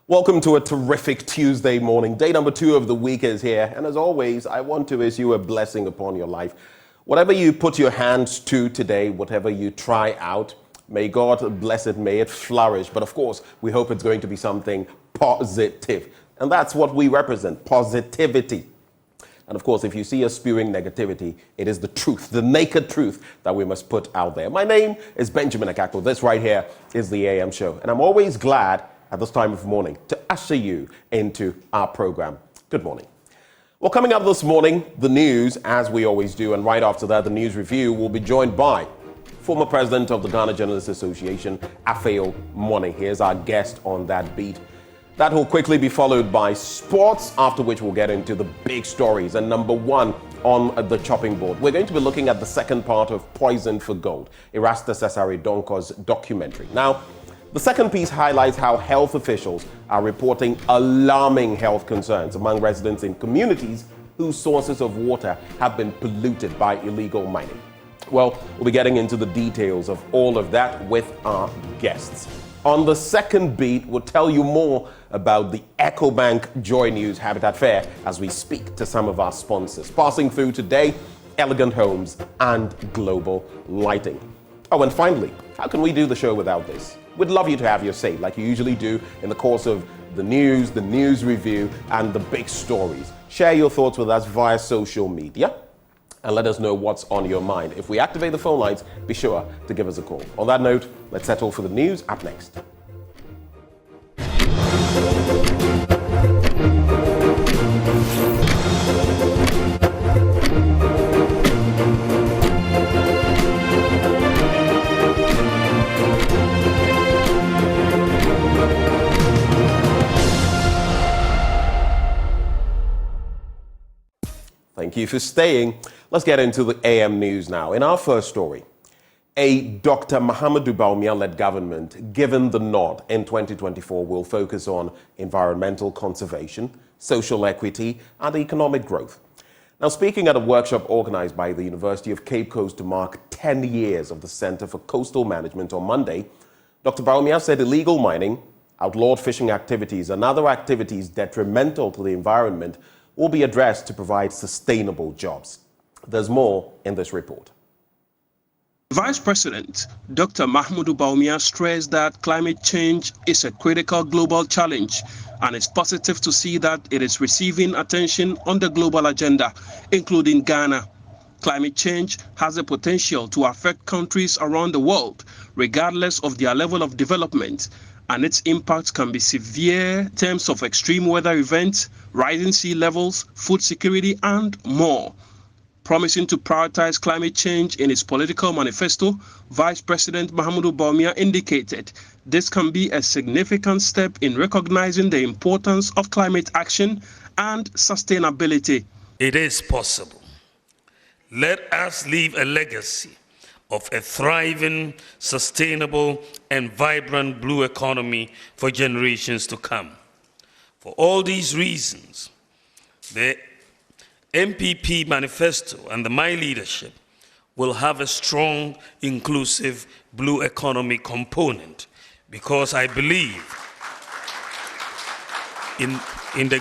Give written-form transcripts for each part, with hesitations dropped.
Welcome to a terrific Tuesday morning. Day number 2 of the week is here. And as always, I want to wish you a blessing upon your life. Whatever you put your hands to today, whatever you try out, may God bless it, may it flourish. But of course, we hope it's going to be something positive. And that's what we represent, positivity. And of course, if you see us spewing negativity, it is the truth, the naked truth that we must put out there. My name is Benjamin Akako. This right here is the AM show. And I'm always glad at this time of morning to usher you into our program. Good morning. Well, coming up this morning, the news, as we always do, and right after that, the news review will be joined by former president of the Ghana Journalists Association, Afeo Money. Here's our guest on that beat. That will quickly be followed by sports, after which we'll get into the big stories. And number 1 on the chopping board, we're going to be looking at the second part of Poison for Gold, Erastus Cesare Donko's documentary. Now, the second piece highlights how health officials are reporting alarming health concerns among residents in communities whose sources of water have been polluted by illegal mining. Well, we'll be getting into the details of all of that with our guests. On the second beat, we'll tell you more about the EcoBank Joy News Habitat Fair as we speak to some of our sponsors. Passing through today, Elegant Homes and Global Lighting. Oh, and finally, how can we do the show without this? We'd love you to have your say, like you usually do in the course of the news review, and the big stories. Share your thoughts with us via social media and let us know what's on your mind. If we activate the phone lines, be sure to give us a call. On that note, let's settle for the news up next. Thank you for staying. Let's get into the AM news now. In our first story, a Dr. Mahamudu Bawumia-led government, given the nod in 2024, will focus on environmental conservation, social equity, and economic growth. Now, speaking at a workshop organized by the University of Cape Coast to mark 10 years of the Center for Coastal Management on Monday, Dr. Bawumia said illegal mining, outlawed fishing activities, and other activities detrimental to the environment will be addressed to provide sustainable jobs. There's more in this report. Vice President Dr. Mahamudu Bawumia stressed that climate change is a critical global challenge, and it's positive to see that it is receiving attention on the global agenda, including Ghana. Climate change has the potential to affect countries around the world, regardless of their level of development, and its impact can be severe in terms of extreme weather events, rising sea levels, food security, and more. Promising to prioritize climate change in its political manifesto, Vice President Mahamudu Bawumia indicated this can be a significant step in recognizing the importance of climate action and sustainability. It is possible. Let us leave a legacy of a thriving, sustainable, and vibrant blue economy for generations to come. For all these reasons, the MPP manifesto and my leadership will have a strong, inclusive blue economy component, because I believe in the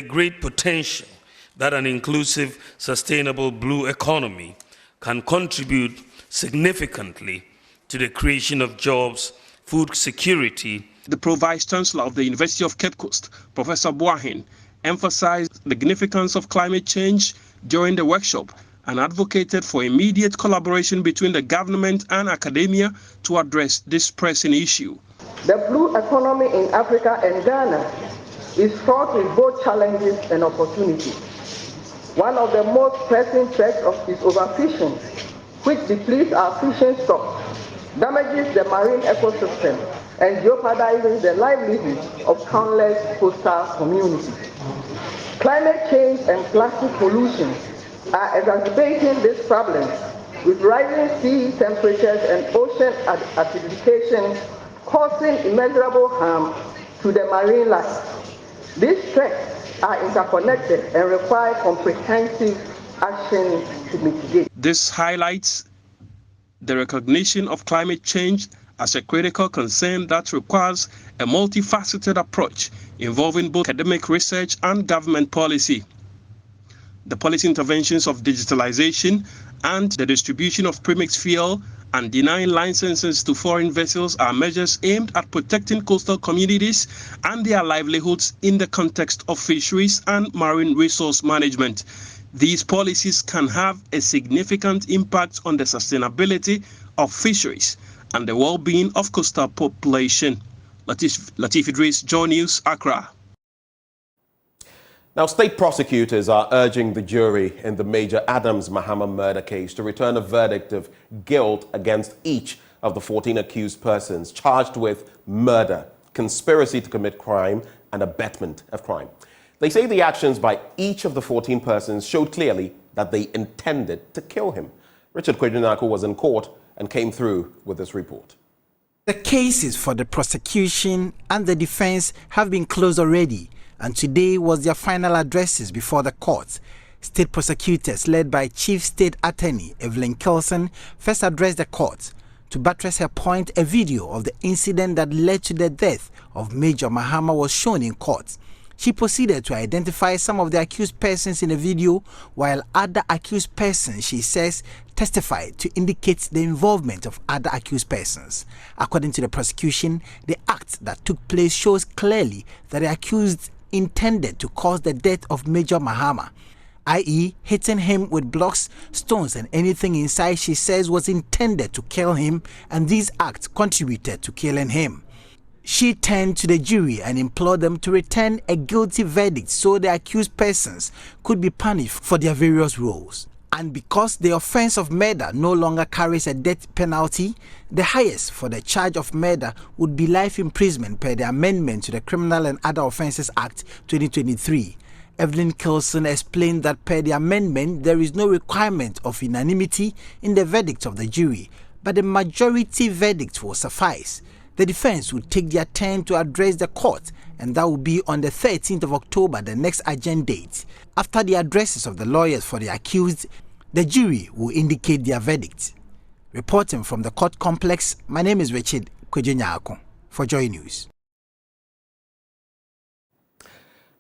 great potential that an inclusive, sustainable blue economy can contribute significantly to the creation of jobs, food security. The Pro-Vice Chancellor of the University of Cape Coast, Prof Arhin, emphasized the significance of climate change during the workshop and advocated for immediate collaboration between the government and academia to address this pressing issue. The blue economy in Africa and Ghana is fraught with both challenges and opportunities. One of the most pressing threats is overfishing, which depletes our fishing stocks, damages the marine ecosystem, and jeopardizes the livelihood of countless coastal communities. Climate change and plastic pollution are exacerbating these problems, with rising sea temperatures and ocean acidification causing immeasurable harm to the marine life. These threats are interconnected and require comprehensive action to mitigate. This highlights the recognition of climate change as a critical concern that requires a multifaceted approach involving both academic research and government policy. The policy interventions of digitalization and the distribution of premixed fuel and denying licenses to foreign vessels are measures aimed at protecting coastal communities and their livelihoods in the context of fisheries and marine resource management. These policies can have a significant impact on the sustainability of fisheries and the well-being of coastal population. Latif Idris, Joy News, Accra. Now, state prosecutors are urging the jury in the Major Adams Mahama murder case to return a verdict of guilt against each of the 14 accused persons charged with murder, conspiracy to commit crime, and abetment of crime. They say the actions by each of the 14 persons showed clearly that they intended to kill him. Richard Kwejunako was in court and came through with this report. The cases for the prosecution and the defense have been closed already, and today was their final addresses before the court. State prosecutors led by Chief State Attorney Evelyn Kelson first addressed the court. To buttress her point, a video of the incident that led to the death of Major Mahama was shown in court. She proceeded to identify some of the accused persons in the video, while other accused persons, she says, testified to indicate the involvement of other accused persons. According to the prosecution, the act that took place shows clearly that the accused intended to cause the death of Major Mahama, i.e. hitting him with blocks, stones and anything inside she says was intended to kill him, and these acts contributed to killing him. She turned to the jury and implored them to return a guilty verdict so the accused persons could be punished for their various roles. And because the offense of murder no longer carries a death penalty, the highest for the charge of murder would be life imprisonment per the amendment to the Criminal and Other Offences Act 2023. Evelyn Kelson explained that per the amendment, there is no requirement of unanimity in the verdict of the jury, but the majority verdict will suffice. The defense will take their turn to address the court, and that will be on the 13th of October, the next agenda date. After the addresses of the lawyers for the accused, the jury will indicate their verdict. Reporting from the court complex, my name is Richard Kwejunako for Joy News.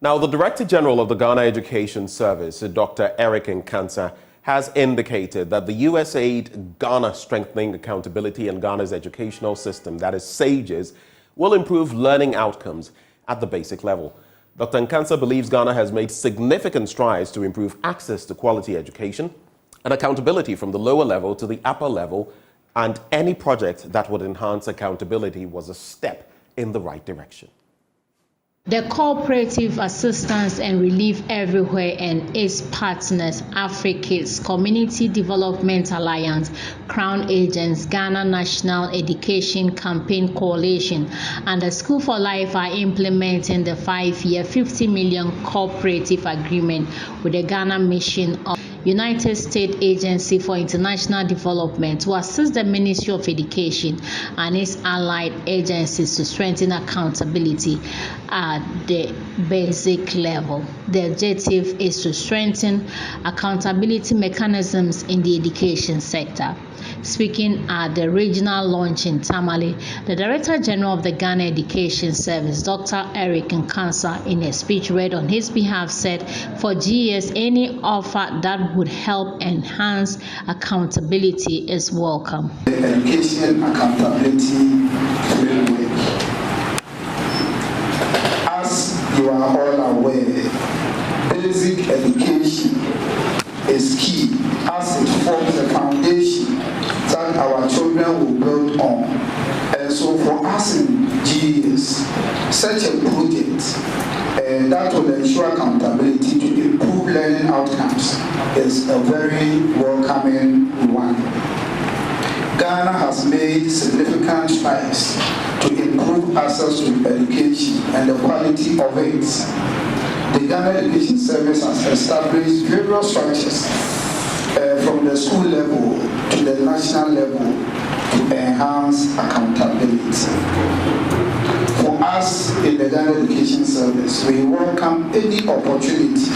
Now, the Director General of the Ghana Education Service, Dr. Eric Nkansa, has indicated that the USAID Ghana Strengthening Accountability in Ghana's Educational System, that is SAGES, will improve learning outcomes at the basic level. Dr. Nkansa believes Ghana has made significant strides to improve access to quality education and accountability from the lower level to the upper level, and any project that would enhance accountability was a step in the right direction. The Cooperative Assistance and Relief Everywhere and its partners, Africa's Community Development Alliance, Crown Agents, Ghana National Education Campaign Coalition, and the School for Life are implementing the 5-year 50 million cooperative agreement with the Ghana Mission of United States Agency for International Development to assist the Ministry of Education and its allied agencies to strengthen accountability at the basic level. The objective is to strengthen accountability mechanisms in the education sector. Speaking at the regional launch in Tamale, the Director General of the Ghana Education Service, Dr. Eric Nkansa, in a speech read on his behalf, said for GS, any offer that would help enhance accountability is welcome. The education accountability framework. As you are all aware, basic education is key as it forms the foundation that our children will build on. And so for us in GS, such a project that will ensure accountability to improve learning outcomes is a very welcoming one. Ghana has made significant strides to improve access to education and the quality of it. The Ghana Education Service has established various structures from the school level to the national level to enhance accountability. For us in the Ghana Education Service, we welcome any opportunity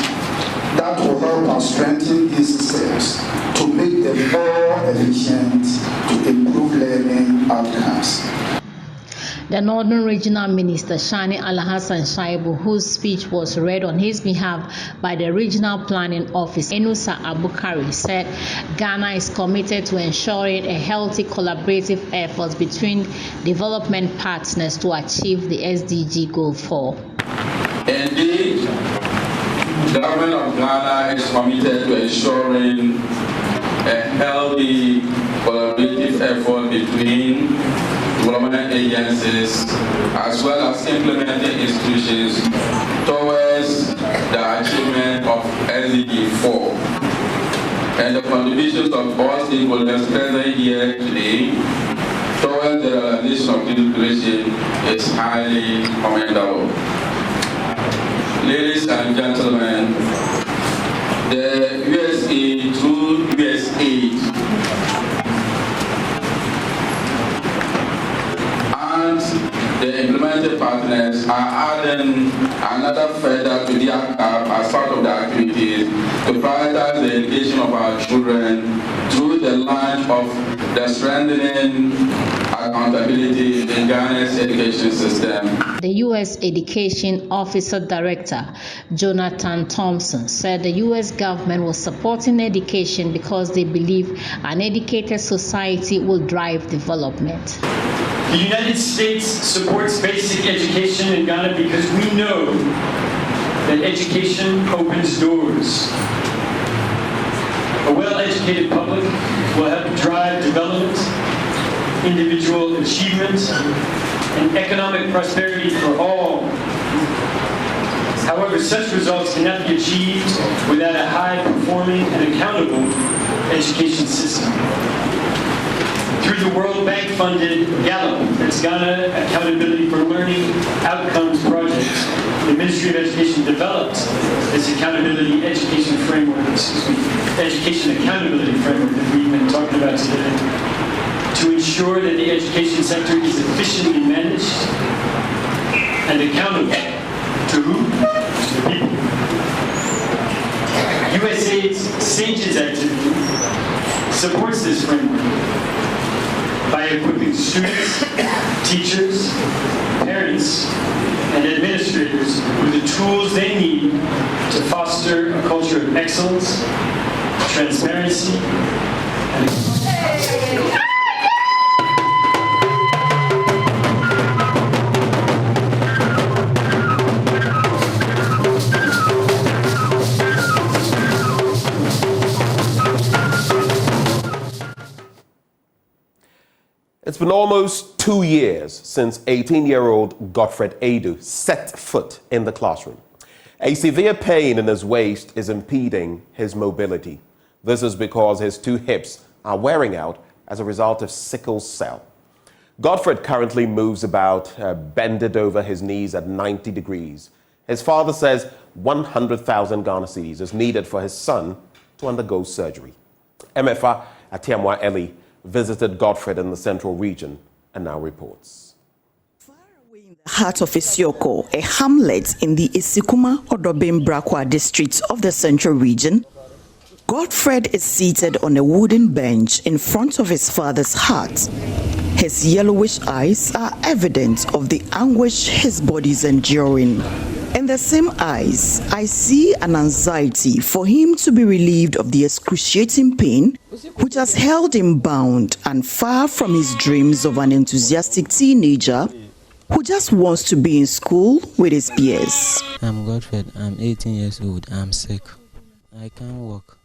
that will help us strengthen these systems to make them more efficient to improve learning outcomes. The Northern Regional Minister Shani Alhassan Shaibu, whose speech was read on his behalf by the Regional Planning Office, Enusa Abukari, said Ghana is committed to ensuring a healthy collaborative effort between development partners to achieve the SDG Goal 4. Indeed, the government of Ghana is committed to ensuring a healthy collaborative effort between development agencies as well as implementing institutions towards the achievement of SDG 4. And the contributions of all stakeholders present here today towards the realization of this declaration is highly commendable. Ladies and gentlemen, the USA through USAID and the implemented partners are adding another feather to their cap as part of the activities to prioritize the education of our children through the launch of the strengthening accountability in Ghana's education system. The U.S. Education Officer Director Jonathan Thompson said the U.S. government was supporting education because they believe an educated society will drive development. The United States supports basic education in Ghana because we know that education opens doors. A well-educated public will help drive development, individual achievement, and economic prosperity for all. However, such results cannot be achieved without a high-performing and accountable education system. Through the World Bank-funded Gallup, that's Ghana Accountability for Learning Outcomes Project, the Ministry of Education developed this accountability education framework, education accountability framework that we've been talking about today, to ensure that the education sector is efficiently managed and accountable to who? To the people. USAID's SAGES activity supports this framework by equipping students, teachers, parents, and administrators with the tools they need to foster a culture of excellence, transparency, and It's been almost 2 years since 18-year-old Akufo-Addo set foot in the classroom. A severe pain in his waist is impeding his mobility. This is because his 2 hips are wearing out as a result of sickle cell. Godfred currently moves about, bended over his knees at 90 degrees. His father says 100,000 Ghana cedis is needed for his son to undergo surgery. MFA Atiamwa Eli visited Godfred in the central region and now reports. Far away in the heart of Isioko, a hamlet in the Isikuma-Odobim-Brakwa district of the central region, Godfred is seated on a wooden bench in front of his father's hut. His yellowish eyes are evident of the anguish his body is enduring. In the same eyes, I see an anxiety for him to be relieved of the excruciating pain which has held him bound and far from his dreams of an enthusiastic teenager who just wants to be in school with his peers. I'm Godfred. I'm 18 years old. I'm sick. I can't walk.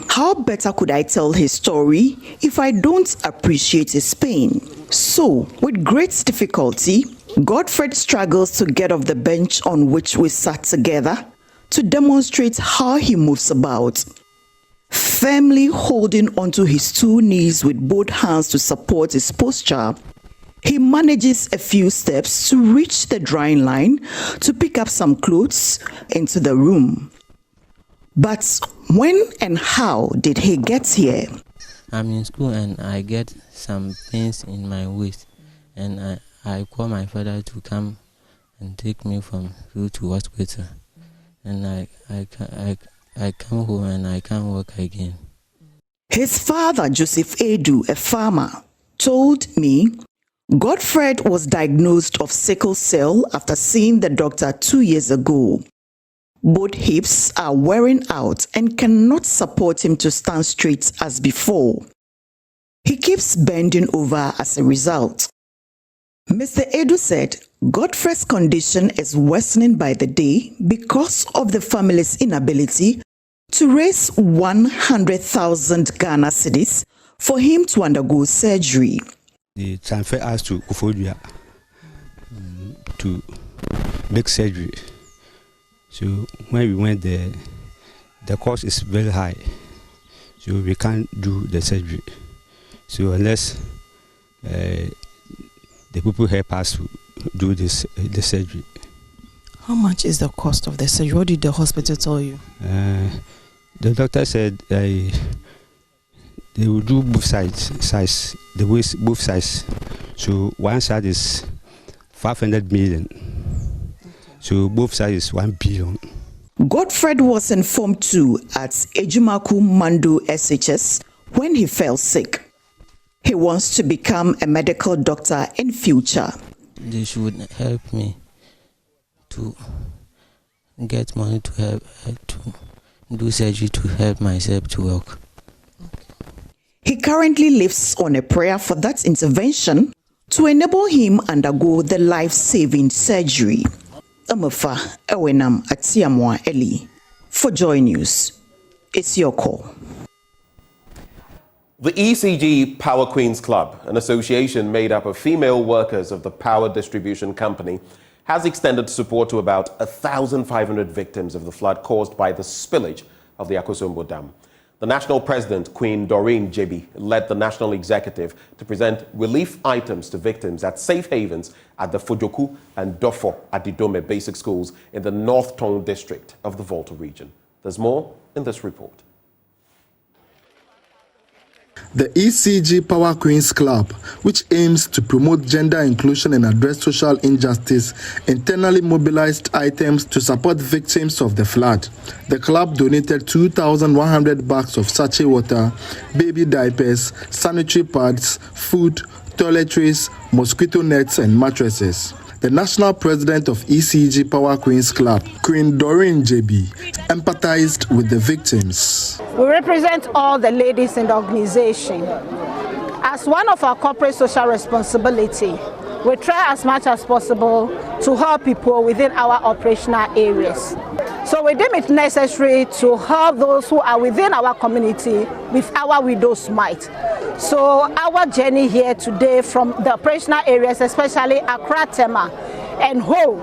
How better could I tell his story if I don't appreciate his pain? So, with great difficulty, Godfred struggles to get off the bench on which we sat together to demonstrate how he moves about. Firmly holding onto his 2 knees with both hands to support his posture, he manages a few steps to reach the drying line to pick up some clothes into the room. But when and how did he get here? I'm in school and I get some pains in my waist, and I call my father to come and take me from school to hospital. and I come home and I can't work again. His father, Akufo-Addo, a farmer, told me Godfred was diagnosed of sickle cell after seeing the doctor 2 years ago. Both hips are wearing out and cannot support him to stand straight as before. He keeps bending over as a result. Mr. Addo said Godfred's condition is worsening by the day because of the family's inability to raise 100,000 Ghana cedis for him to undergo surgery. They transfer us to Akufo-Addo to make surgery. So when we went there, the cost is very high. So we can't do the surgery. So unless the people help us to do the surgery. How much is the cost of the surgery? What did the hospital tell you? The doctor said they will do both sides, both sides. So one side is 500 million. So both sides is 1 billion. Godfred was informed too at Ejumaku Mando SHS when he fell sick. He wants to become a medical doctor in future. They should help me to get money to help to do surgery to help myself to work. He currently lives on a prayer for that intervention to enable him undergo the life-saving surgery. Amafa Ewenam Atiamwa Eli. For Joy News, it's your call. The ECG Power Queens Club, an association made up of female workers of the power distribution company, has extended support to about 1,500 victims of the flood caused by the spillage of the Akosombo Dam. The national president, Queen Doreen Jebi, led the national executive to present relief items to victims at safe havens at the Fujoku and Dofo Adidome basic schools in the North Tong district of the Volta region. There's more in this report. The ECG Power Queens Club, which aims to promote gender inclusion and address social injustice, internally mobilized items to support victims of the flood. The club donated 2,100 bags of sachet water, baby diapers, sanitary pads, food, toiletries, mosquito nets, and mattresses. The national president of ECG Power Queens Club, Queen Doreen Jebi, empathized with the victims. We represent all the ladies in the organization. As one of our corporate social responsibility, we try as much as possible to help people within our operational areas. So we deem it necessary to help those who are within our community with our widow's mite. So our journey here today from the operational areas, especially Accra, Tema, and Ho,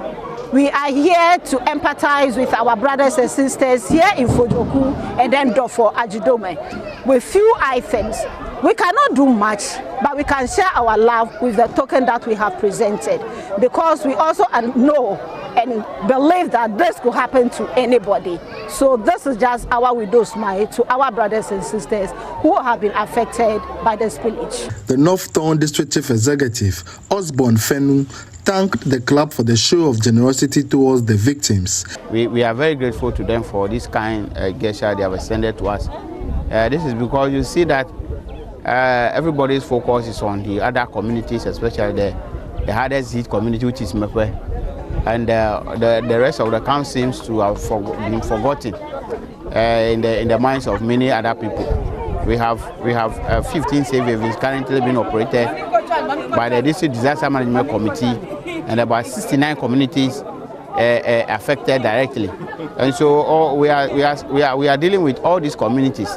we are here to empathize with our brothers and sisters here in Fujoku and then Dofo Adidome with few items. We cannot do much, but we can share our love with the token that we have presented, because we also know and believe that this could happen to anybody. So this is just our widow's mite to our brothers and sisters who have been affected by the spillage. The North Tone District Chief Executive, Osborne Fenu, thanked the club for the show of generosity towards the victims. We are very grateful to them for this kind gesture they have extended to us. This is because you see that everybody's focus is on the other communities, especially the hardest hit community, which is Mekwe. And the rest of the camp seems to have been forgotten in the minds of many other people. We have 15 safe havens currently being operated by the District Disaster Management Committee, and about 69 communities affected directly. And so we are dealing with all these communities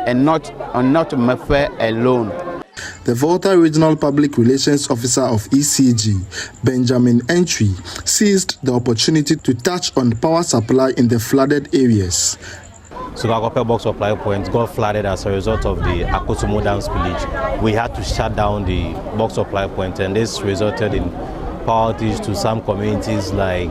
and not Mekwe alone. The Volta Regional Public Relations Officer of ECG, Benjamin Entry, seized the opportunity to touch on power supply in the flooded areas. Sugakope box supply point got flooded as a result of the Akosombo Dam spillage. We had to shut down the box supply point, and this resulted in power outages to some communities like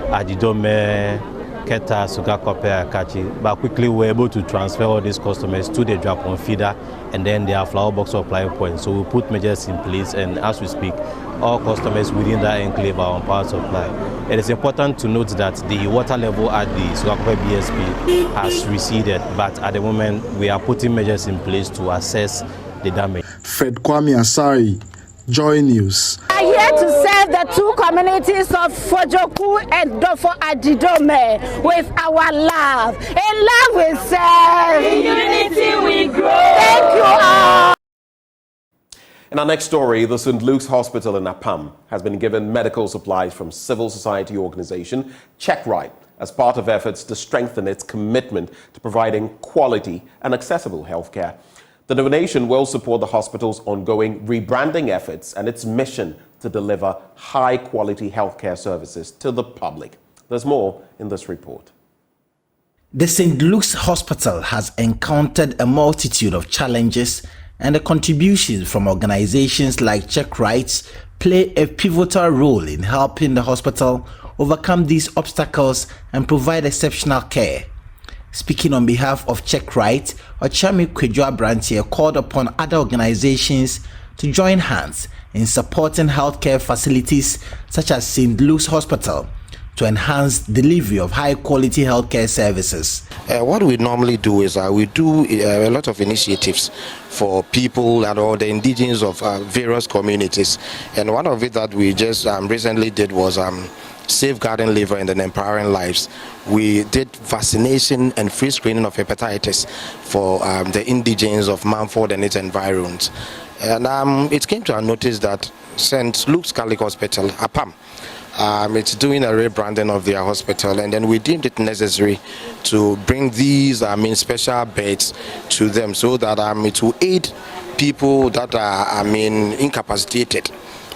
Adidome, Keta, Sugakope, Akachi. But quickly we were able to transfer all these customers to the Drapon feeder and then their flower box supply point. So we put measures in place, and as we speak, all customers within that enclave are on power supply. It is important to note that the water level at the Sugakupe BSP has receded, but at the moment we are putting measures in place to assess the damage. Fred Kwame Asari, Joy News. We are here to serve the two communities of Fojoku and Akufo-Addo with our love. In love we serve. In unity we grow. Thank you all. In our next story, the St. Luke's Hospital in Apam has been given medical supplies from civil society organization Check Right as part of efforts to strengthen its commitment to providing quality and accessible healthcare. The donation will support the hospital's ongoing rebranding efforts and its mission to deliver high-quality healthcare services to the public. There's more in this report. The St. Luke's Hospital has encountered a multitude of challenges, and the contributions from organizations like Check Rights play a pivotal role in helping the hospital overcome these obstacles and provide exceptional care. Speaking on behalf of Check Right, Ochami Kwejua Brantier called upon other organizations to join hands in supporting healthcare facilities such as St. Luke's Hospital to enhance delivery of high-quality healthcare services. What we normally do is we do a lot of initiatives for people and all the indigenous of various communities. And one of it that we just recently did was safeguarding liver and then empowering lives. We did vaccination and free screening of hepatitis for the indigenes of Mumford and its environs. And it came to our notice that St. Luke's Catholic Hospital, Apam, it's doing a rebranding of their hospital, and then we deemed it necessary to bring these special beds to them so that it will aid people that are incapacitated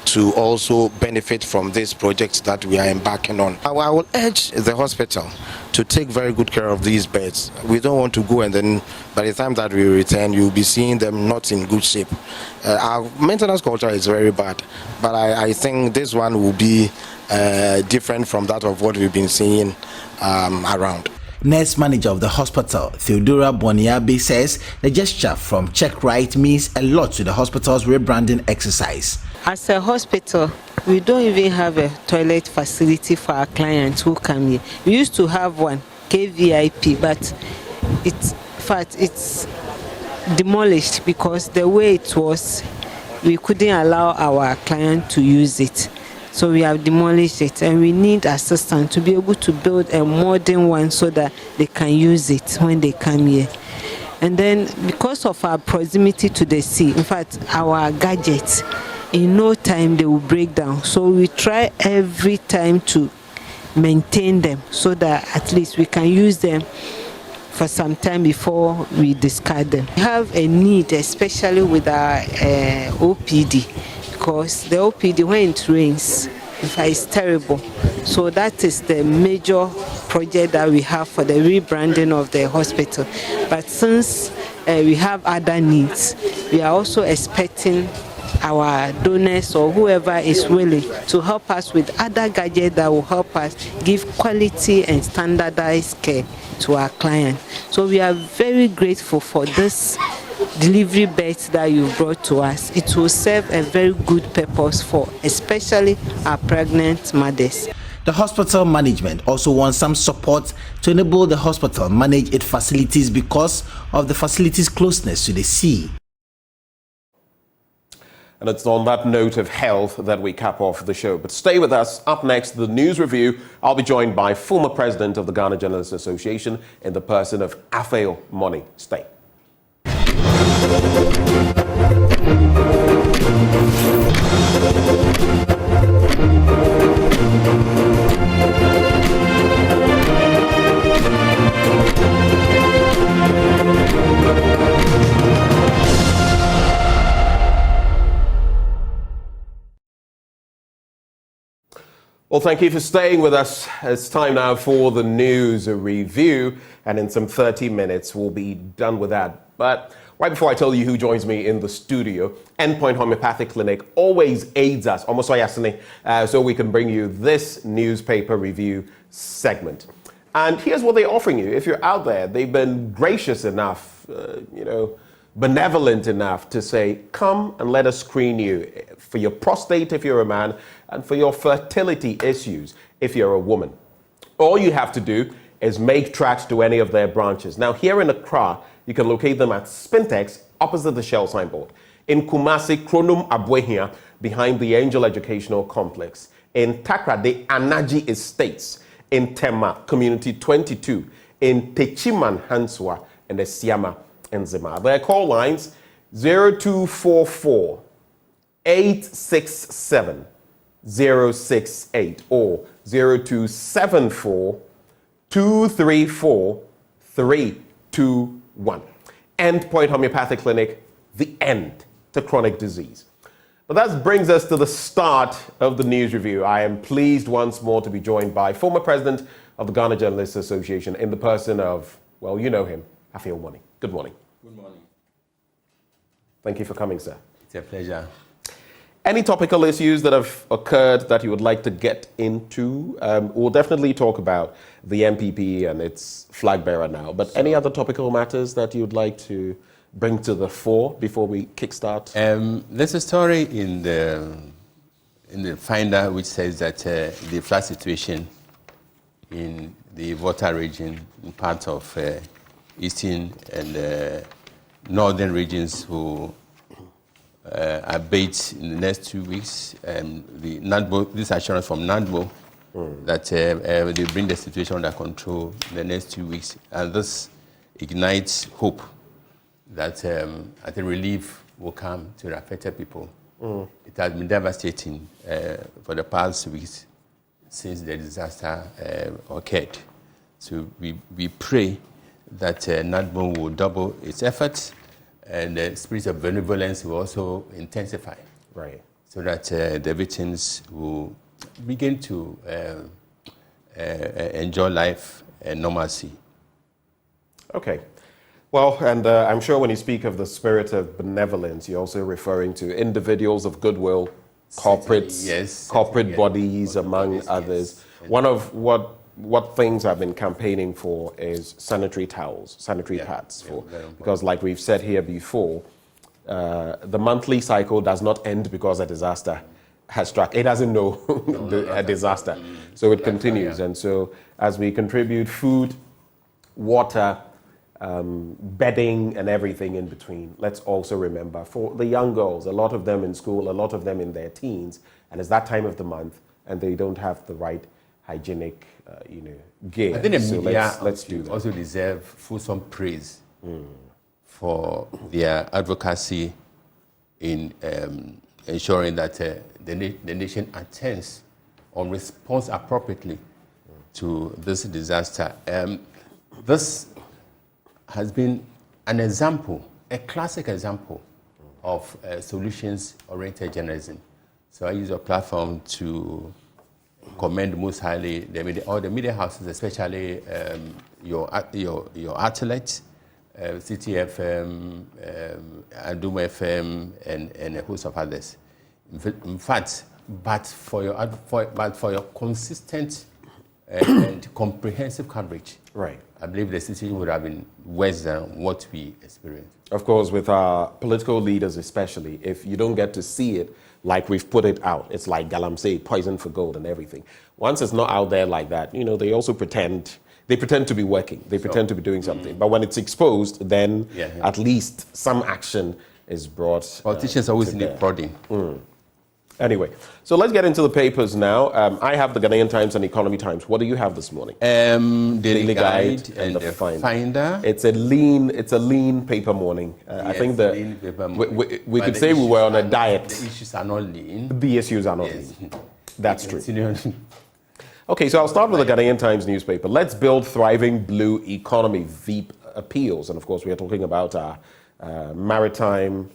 to also benefit from this project that we are embarking on. I will urge the hospital to take very good care of these beds. We don't want to go and then by the time that we return, you'll be seeing them not in good shape. Our maintenance culture is very bad, but I think this one will be different from that of what we've been seeing around. Nurse manager of the hospital, Theodora Boniabe, says the gesture from Check Right means a lot to the hospital's rebranding exercise. As a hospital, we don't even have a toilet facility for our clients who come here. We used to have one, KVIP, but it's demolished because the way it was, we couldn't allow our client to use it. So we have demolished it, and we need assistance to be able to build a modern one so that they can use it when they come here. And then because of our proximity to the sea, in fact, our gadgets, in no time they will break down. So we try every time to maintain them so that at least we can use them for some time before we discard them. We have a need, especially with our OPD, because the OPD, when it rains, it's terrible. So that is the major project that we have for the rebranding of the hospital. But since we have other needs, we are also expecting our donors or whoever is willing to help us with other gadgets that will help us give quality and standardized care to our clients. So we are very grateful for this delivery beds that you brought to us. It will serve a very good purpose for especially our pregnant mothers. The hospital management also wants some support to enable the hospital manage its facilities because of the facility's closeness to the sea. And it's on that note of health that we cap off the show. But stay with us. Up next, the news review. I'll be joined by former president of the Ghana Journalists Association in the person of Afeo Money. Stay. Well, thank you for staying with us. It's time now for the news review, and in some 30 minutes we'll be done with that. But right before I tell you who joins me in the studio, Endpoint Homeopathic Clinic always aids us, so we can bring you this newspaper review segment. And here's what they're offering you. If you're out there, they've been gracious enough, benevolent enough to say, come and let us screen you for your prostate if you're a man, and for your fertility issues if you're a woman. All you have to do is make tracks to any of their branches. Now, here in Accra, you can locate them at Spintex, opposite the Shell signboard. In Kumasi, Kronum Abwehia, behind the Angel Educational Complex. In Takra, the Anaji Estates. In Tema, Community 22. In Techiman, Hanswa, and the Siama and Zima. Their call lines 0244 867 068 or 0274 234 321. Endpoint Homeopathic Clinic, the end to chronic disease. But that brings us to the start of the news review. I am pleased once more to be joined by former president of the Ghana Journalists Association in the person of, well, you know him, Afil Moni. Good morning. Good morning. Thank you for coming, sir. It's a pleasure. Any topical issues that have occurred that you would like to get into? We'll definitely talk about the MPP and its flag bearer now, but any other topical matters that you'd like to bring to the fore before we kickstart? There's a story in the Finder which says that the flood situation in the Volta region, in parts of eastern and northern regions will abate in the next 2 weeks. The NADBO, this assurance from NADBO that they bring the situation under control in the next 2 weeks, and this ignites hope that I think relief will come to the affected people. It has been devastating for the past weeks since the disaster occurred. So we pray that NADBO will double its efforts and the spirit of benevolence will also intensify. Right. So that the victims will begin to enjoy life and normalcy. Okay. Well, and I'm sure when you speak of the spirit of benevolence, you're also referring to individuals of goodwill, corporates, yes, corporate bodies, among others. Yes. One of what things I've been campaigning for is sanitary towels, sanitary pads, because like we've said here before, the monthly cycle does not end because a disaster has struck. It doesn't know a disaster, so it continues. And so as we contribute food, water, bedding and everything in between, let's also remember for the young girls, a lot of them in school, a lot of them in their teens, and it's that time of the month and they don't have the right hygienic gear. I think the so media let's do that. also deserve fulsome praise for their advocacy in ensuring that the nation attends or responds appropriately to this disaster. This has been an example, a classic example of solutions-oriented journalism. So I use a platform to commend most highly the media houses, especially your outlets, CTFM, Aduma FM, and a host of others. In fact, but for your consistent and comprehensive coverage, right? I believe the situation would have been worse than what we experienced. Of course, with our political leaders especially, if you don't get to see it like we've put it out, it's like Galamsey, poison for gold and everything. Once it's not out there like that, they also pretend to be working. They pretend to be doing something. But when it's exposed, then at least some action is brought. Politicians always need prodding. Anyway, so let's get into the papers now. I have the Ghanaian Times and Economy Times. What do you have this morning? Daily Guide and the Finder. It's a lean paper morning. Yes, I think that we could say we were on a diet. The issues are not lean. The issues are not lean. That's true. Okay, so I'll start with the Ghanaian Times newspaper. Let's build thriving blue economy. Veep appeals, and of course we are talking about our maritime,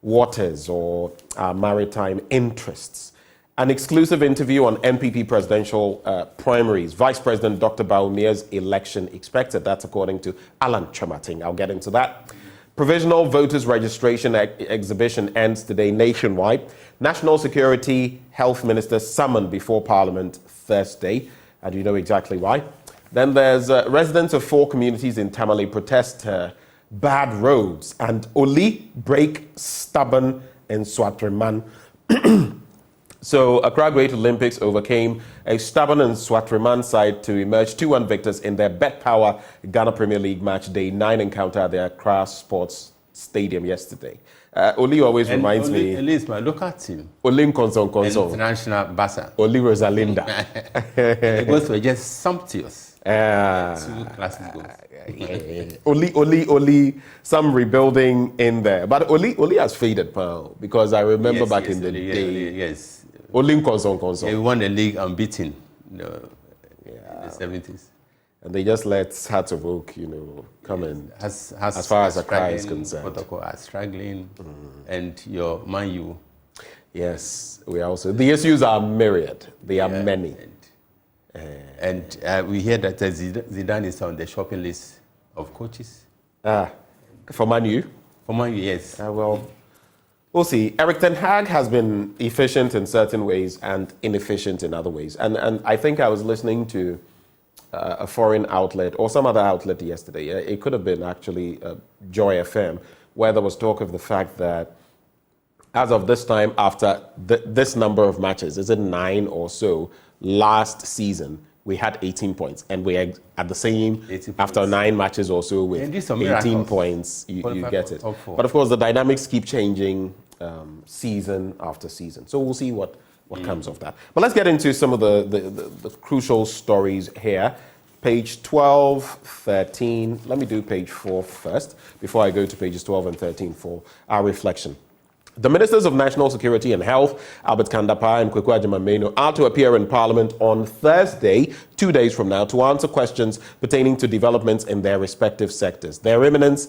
waters or maritime interests. An exclusive interview on MPP presidential primaries. Vice President Dr. Bawumia's election expected. That's according to Alan Chamating. I'll get into that. Provisional voters registration exhibition ends today nationwide. National Security Health Minister summoned before Parliament Thursday. And you know exactly why. Then there's residents of 4 communities in Tamale protest bad roads, and Oli break stubborn in Swatreman. So Accra Great Olympics overcame a stubborn and Swatreman side to emerge 2-1 victors in their Bet Power Ghana Premier League match day 9 encounter at the Accra Sports Stadium yesterday. Oli always reminds me. Oli is my local team. Oli Nkonson. International Bassa. Oli Rosalinda. The goals were just sumptuous. 2 classes goals. Oli, some rebuilding in there. But Oli has faded, pal, because I remember back in the day. Yes. Oli Nkonson. He won the league unbeaten in the 70s. And they just let Hearts of Oak, come in. As far as Accra is concerned. Protocol are struggling, and your Man U. Yes, we also. The issues are myriad. They are many. And we hear that Zidane is on the shopping list of coaches. For Man U? For Man U, yes. Well, we'll see. Eric Ten Hag has been efficient in certain ways and inefficient in other ways. And I think I was listening to a foreign outlet or some other outlet yesterday. It could have been actually Joy FM, where there was talk of the fact that as of this time, after this number of matches, is it 9 or so, last season, we had 18 points. And we're at the same, after 9 matches or so, with 18 points, you get it. But of course, the dynamics keep changing season after season. So we'll see what comes of that. But let's get into some of the crucial stories here. Page 12, 13. Let me do page 4 first, before I go to pages 12 and 13 for our reflection. The Ministers of National Security and Health, Albert Kandapa and Kweku Agyeman-Menu, are to appear in Parliament on Thursday, 2 days from now, to answer questions pertaining to developments in their respective sectors. Their imminent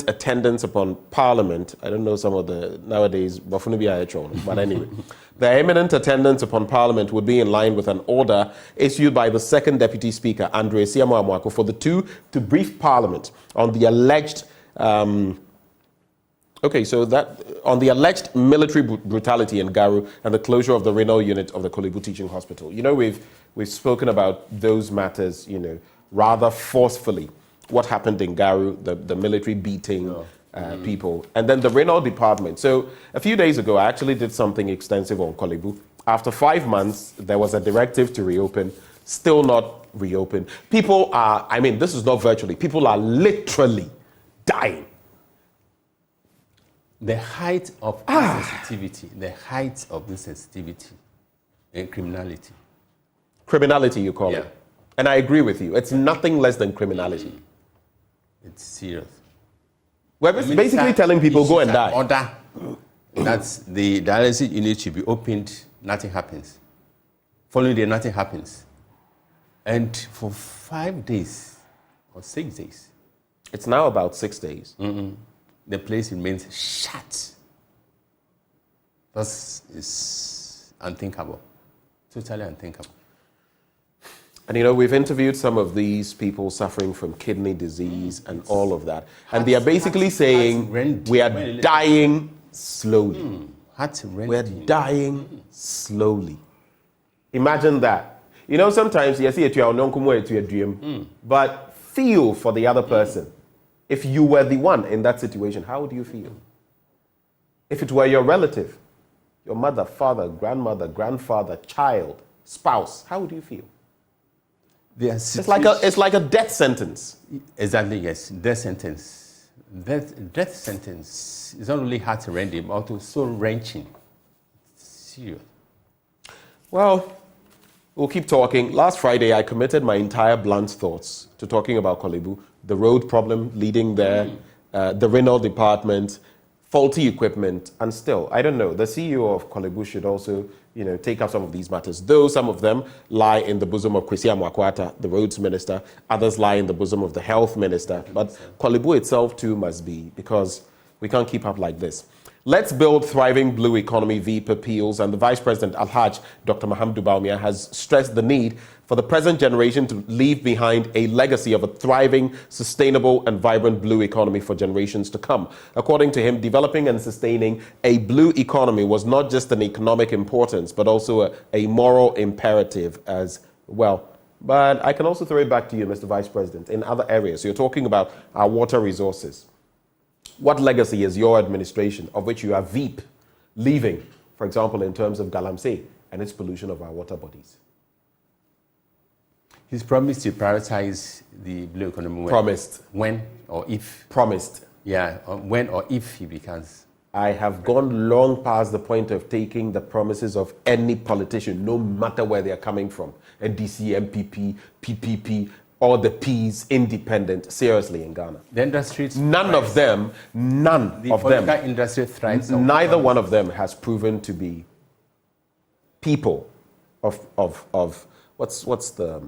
attendance upon Parliament, I don't know some of the nowadays, but anyway, their imminent attendance upon Parliament would be in line with an order issued by the second Deputy Speaker, Andre Siamo Amwako, for the two to brief Parliament on the alleged on the alleged military brutality in Garu and the closure of the renal unit of the Kolebu Teaching Hospital. We've spoken about those matters, rather forcefully. What happened in Garu, the military beating people, and then the renal department. So a few days ago, I actually did something extensive on Kolebu. After 5 months, there was a directive to reopen, still not reopened. People are, this is not virtually, people are literally dying. The height of insensitivity, and criminality. Criminality, you call it. And I agree with you. It's nothing less than criminality. It's serious. We're basically telling people, go and die. Order. That's the dialysis unit should be opened, nothing happens. Following day, nothing happens. And for 5 days or 6 days. It's now about 6 days. The place remains shut. That is unthinkable. Totally unthinkable. And we've interviewed some of these people suffering from kidney disease and all of that. And they are basically saying, we are dying slowly. We're dying slowly. Imagine that. Sometimes you see it, but feel for the other person. If you were the one in that situation, how would you feel? If it were your relative, your mother, father, grandmother, grandfather, child, spouse, how would you feel? It's like a death sentence. Exactly, yes. Death sentence. Death sentence is not only heart-rending, but also so wrenching. Serious. Well, we'll keep talking. Last Friday, I committed my entire blunt thoughts to talking about Kolebu, the road problem leading there, the renal department, faulty equipment, and still, I don't know, the CEO of Kolebu should also, take up some of these matters. Though some of them lie in the bosom of Kwesi Amwakwata, the roads minister, others lie in the bosom of the health minister. But Kolebu itself too must be, because we can't keep up like this. Let's Build Thriving Blue Economy VP appeals, and the Vice President Alhaj, Dr. Mahamudu Bawumia, has stressed the need for the present generation to leave behind a legacy of a thriving, sustainable, and vibrant blue economy for generations to come. According to him, developing and sustaining a blue economy was not just an economic importance, but also a moral imperative as well. But I can also throw it back to you, Mr. Vice President, in other areas. You're talking about our water resources. What legacy is your administration, of which you are VEEP, leaving, for example, in terms of Galamsey and its pollution of our water bodies? He's promised to prioritize the blue economy. Promised. When or if? Promised. Yeah, when or if he becomes. I have gone long past the point of taking the promises of any politician, no matter where they are coming from, NDC, MPP, PPP, or the P's, independent, seriously in Ghana. The industry none of them, the political industry thrives. Neither one of them has proven to be people of what's the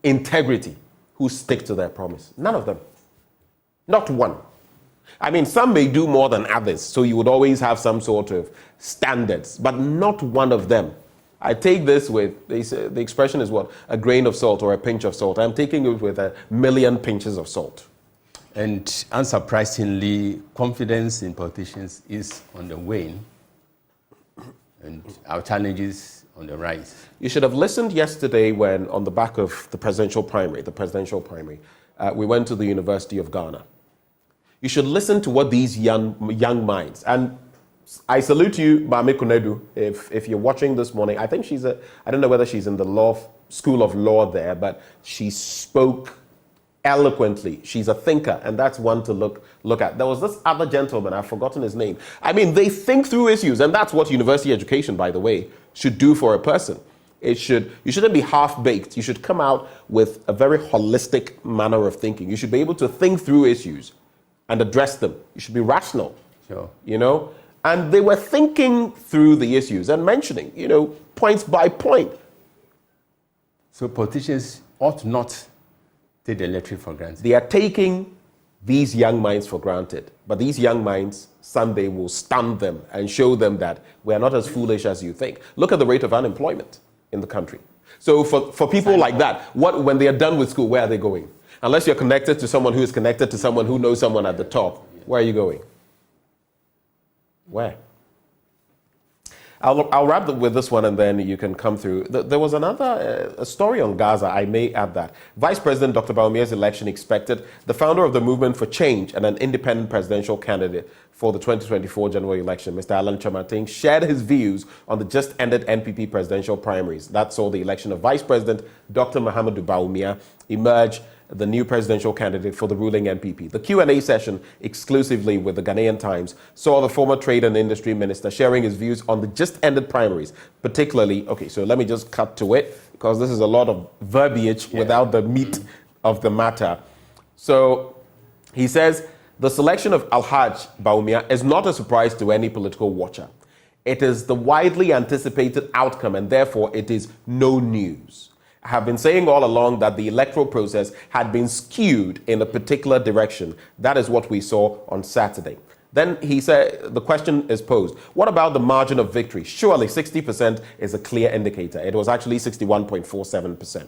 integrity who stick to their promise. None of them. Not one. I mean, some may do more than others, so you would always have some sort of standards, but not one of them. I take this with, they say, the expression is what? A grain of salt or a pinch of salt. I'm taking it with 1,000,000 pinches of salt. And unsurprisingly, confidence in politicians is on the wane, and our challenges on the rise. You should have listened yesterday when, on the back of the presidential primary, we went to the University of Ghana. You should listen to what these young minds, and I salute you, Mame Kunedu, if you're watching this morning. I think I don't know whether she's in the school of law there, but she spoke eloquently. She's a thinker, and that's one to look at. There was this other gentleman, I've forgotten his name. I mean, they think through issues, and that's what university education, by the way, should do for a person. You shouldn't be half-baked. You should come out with a very holistic manner of thinking. You should be able to think through issues and address them. You should be rational. Sure. And they were thinking through the issues and mentioning, points by point. So politicians ought not take the electorate for granted. They are taking these young minds for granted. But these young minds, someday will stun them and show them that we are not as foolish as you think. Look at the rate of unemployment in the country. So for people like that, when they are done with school, where are they going? Unless you're connected to someone who is connected to someone who knows someone at the top, where are you going? Where? I'll wrap up with this one and then you can come through. There was a story on Gaza, I may add that. Vice President Dr. Bawumia's election expected. The founder of the Movement for Change and an independent presidential candidate for the 2024 general election, Mr. Alan Chamating, shared his views on the just ended NPP presidential primaries. That saw the election of Vice President Dr. Mahamudu Bawumia emerge the new presidential candidate for the ruling NPP. The Q&A session, exclusively with the Ghanaian Times, saw the former Trade and Industry Minister sharing his views on the just-ended primaries, particularly, okay, so let me just cut to it, because this is a lot of verbiage without the meat of the matter. So he says, the selection of Alhaj Bawumia is not a surprise to any political watcher. It is the widely anticipated outcome, and therefore it is no news. I have been saying all along that the electoral process had been skewed in a particular direction. That is what we saw on Saturday. Then he said, the question is posed, what about the margin of victory? Surely 60% is a clear indicator. It was actually 61.47%.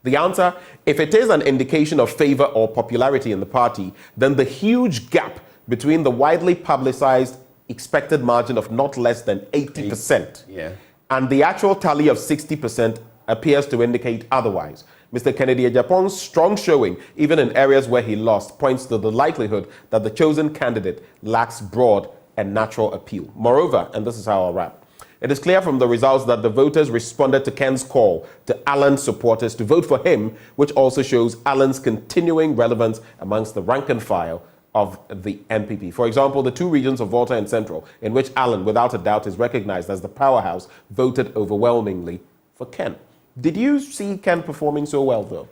The answer, if it is an indication of favor or popularity in the party, then the huge gap between the widely publicized expected margin of not less than 80% and the actual tally of 60% appears to indicate otherwise. Mr. Kennedy Agyapong's strong showing, even in areas where he lost, points to the likelihood that the chosen candidate lacks broad and natural appeal. Moreover, and this is how I'll wrap, it is clear from the results that the voters responded to Ken's call to Alan's supporters to vote for him, which also shows Alan's continuing relevance amongst the rank and file of the NPP. For example, the two regions of Volta and Central, in which Alan, without a doubt, is recognized as the powerhouse, voted overwhelmingly for Ken. Did you see Ken performing so well, though?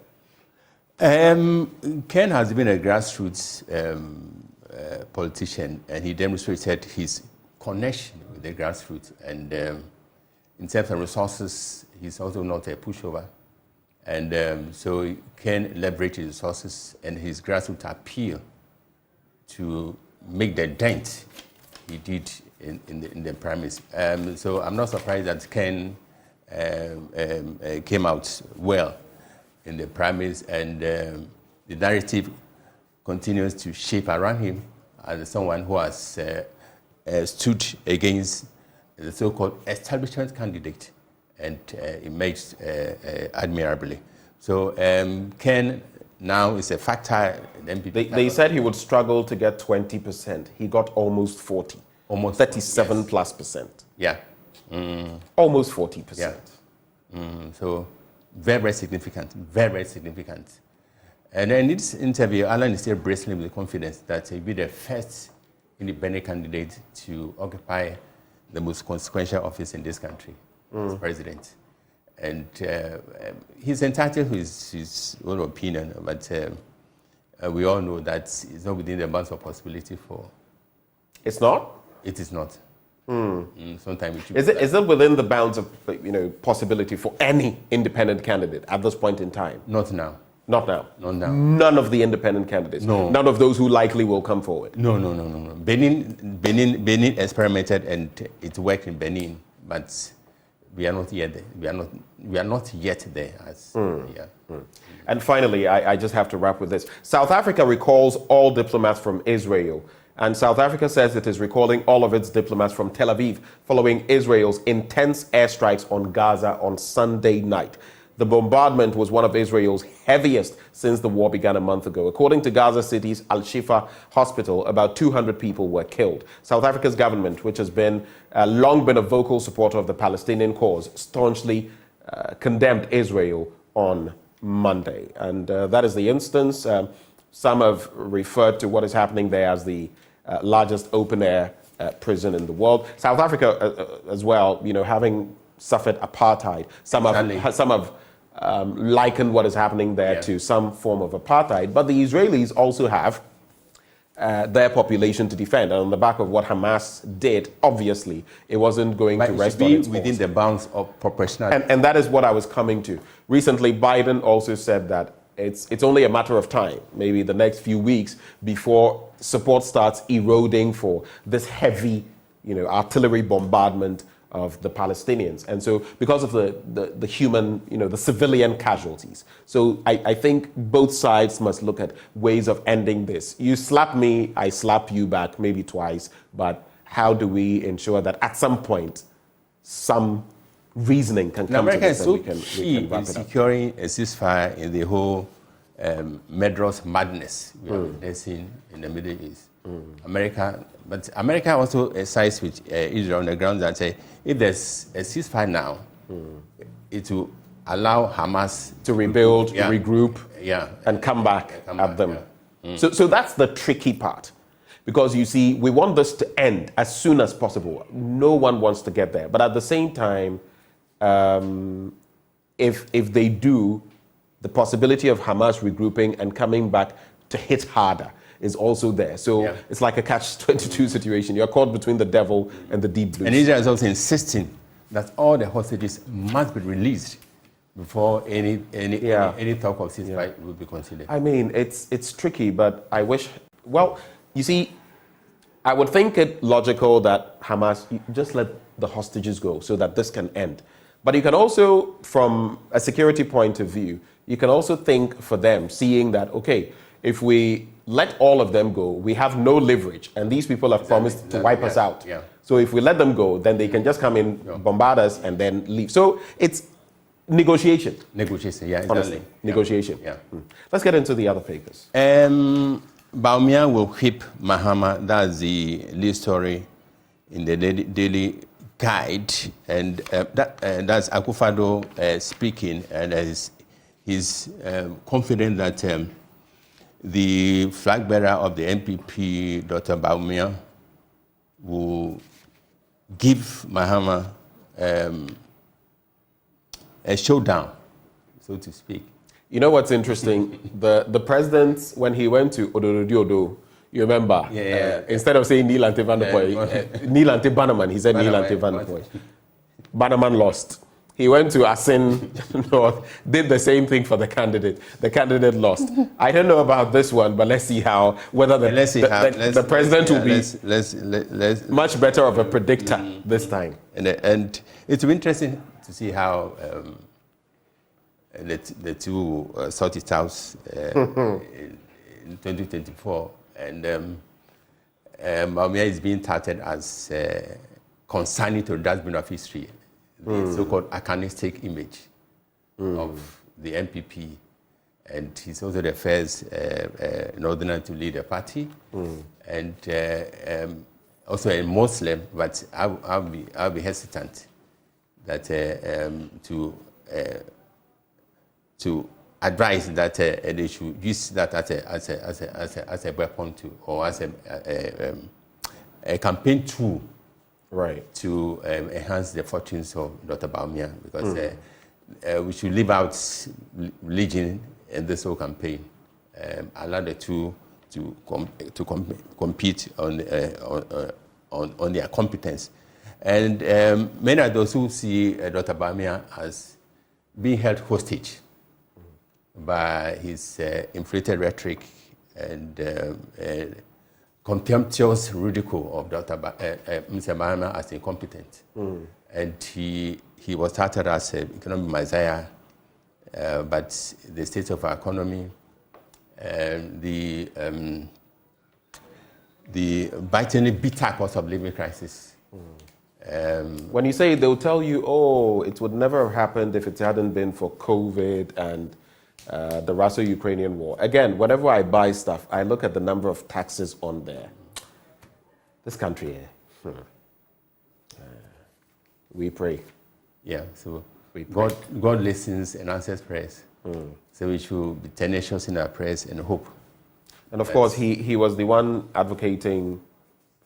Ken has been a grassroots politician, and he demonstrated his connection with the grassroots. And in terms of resources, he's also not a pushover. And so Ken leveraged his resources and his grassroots appeal to make the dent he did in the primaries. So I'm not surprised that Ken came out well in the primaries, and the narrative continues to shape around him as someone who has stood against the so-called establishment candidate and emerged admirably. So Ken now is a factor. They said he would struggle to get 20%. He got almost 40. Almost 37 plus percent. Yeah. Almost 40%. Yeah. So very, very significant. Very, very significant. And in this interview, Alan is still bristling with confidence that he'll be the first independent candidate to occupy the most consequential office in this country as president. And he's entitled to his own opinion, but we all know that it's not within the bounds of possibility for... It's not? It is not. Sometimes is it within the bounds of possibility for any independent candidate at this point in time? Not now. Not now. Not now. None of the independent candidates. No. None of those who likely will come forward. No. Benin experimented and it worked in Benin, but we are not yet there. We are not yet there. And finally, I just have to wrap with this. South Africa recalls all diplomats from Israel. And South Africa says it is recalling all of its diplomats from Tel Aviv following Israel's intense airstrikes on Gaza on Sunday night. The bombardment was one of Israel's heaviest since the war began a month ago. According to Gaza City's Al-Shifa hospital, about 200 people were killed. South Africa's government, which has long been a vocal supporter of the Palestinian cause, staunchly condemned Israel on Monday. And that is the instance. Some have referred to what is happening there as the largest open-air prison in the world. South Africa as well, having suffered apartheid. Some have likened what is happening there to some form of apartheid. But the Israelis also have their population to defend. And on the back of what Hamas did, obviously, it wasn't going to rest on its within the bounds of proportionality. And that is what I was coming to. Recently, Biden also said that it's only a matter of time, maybe the next few weeks, before support starts eroding for this heavy, artillery bombardment of the Palestinians. And so because of the human, the civilian casualties. So I think both sides must look at ways of ending this. You slap me, I slap you back, maybe twice, but how do we ensure that at some point, some reasoning can come to this and we can wrap it up? Securing a ceasefire in the whole murderous madness we are witnessing in the Middle East. But America also sides with Israel on the ground that say if there's a ceasefire now, it will allow Hamas to rebuild, regroup, and come back at them. So that's the tricky part. Because you see, we want this to end as soon as possible. No one wants to get there. But at the same time, if they do, the possibility of Hamas regrouping and coming back to hit harder is also there. So it's like a catch-22 situation. You're caught between the devil and the deep blue. And Israel is also insisting that all the hostages must be released before any talk of ceasefire will be considered. I mean, it's tricky, but I wish... Well, you see, I would think it logical that Hamas just let the hostages go so that this can end. But you can also, from a security point of view, you can also think for them, seeing that, okay, if we let all of them go, we have no leverage, and these people have promised to wipe us out. So if we let them go, then they can just come in, bombard us, and then leave. So it's negotiation. Negotiation, honestly. Negotiation. Let's get into the other papers. Bawumia will whip Mahama. That's the lead story in the Daily Guide, and that's Akufo-Addo speaking, and he's confident that the flag bearer of the NPP, Dr. Bawumia, will give Mahama a showdown, so to speak. You know what's interesting? The president, when he went to Odo, you remember? Instead of saying Neil Ante van der Poel, Neil Ante Bannerman, he said Neil Ante van der Poel. Bannerman lost. He went to Asin North, did the same thing for the candidate. The candidate lost. I don't know about this one, but let's see whether the president will be much better of a predictor this time. And it's interesting to see how the two sort it out in 2024. And Bawumia is being touted as consigning to the dustbin of history the so-called arcanistic image of the NPP. And he's also the first northerner to lead the party, and also a Muslim. But I'll be hesitant that to advise that they should use that as a weapon or as a campaign tool, right, to enhance the fortunes of Dr. Bawumia, because we should leave out religion in this whole campaign. Allow the two to compete on their competence. And many of those who see Dr. Bawumia as being held hostage by his inflated rhetoric and contemptuous ridicule of Mr. Bawumia as incompetent. And he was touted as an economic messiah, but the state of our economy, the bitingly bitter cost of living crisis. When you say, they'll tell you, oh, it would never have happened if it hadn't been for COVID and the Russo-Ukrainian war. Again, whenever I buy stuff, I look at the number of taxes on there. This country, we pray. Yeah, so God listens and answers prayers. So we should be tenacious in our prayers and hope. And of course, he was the one advocating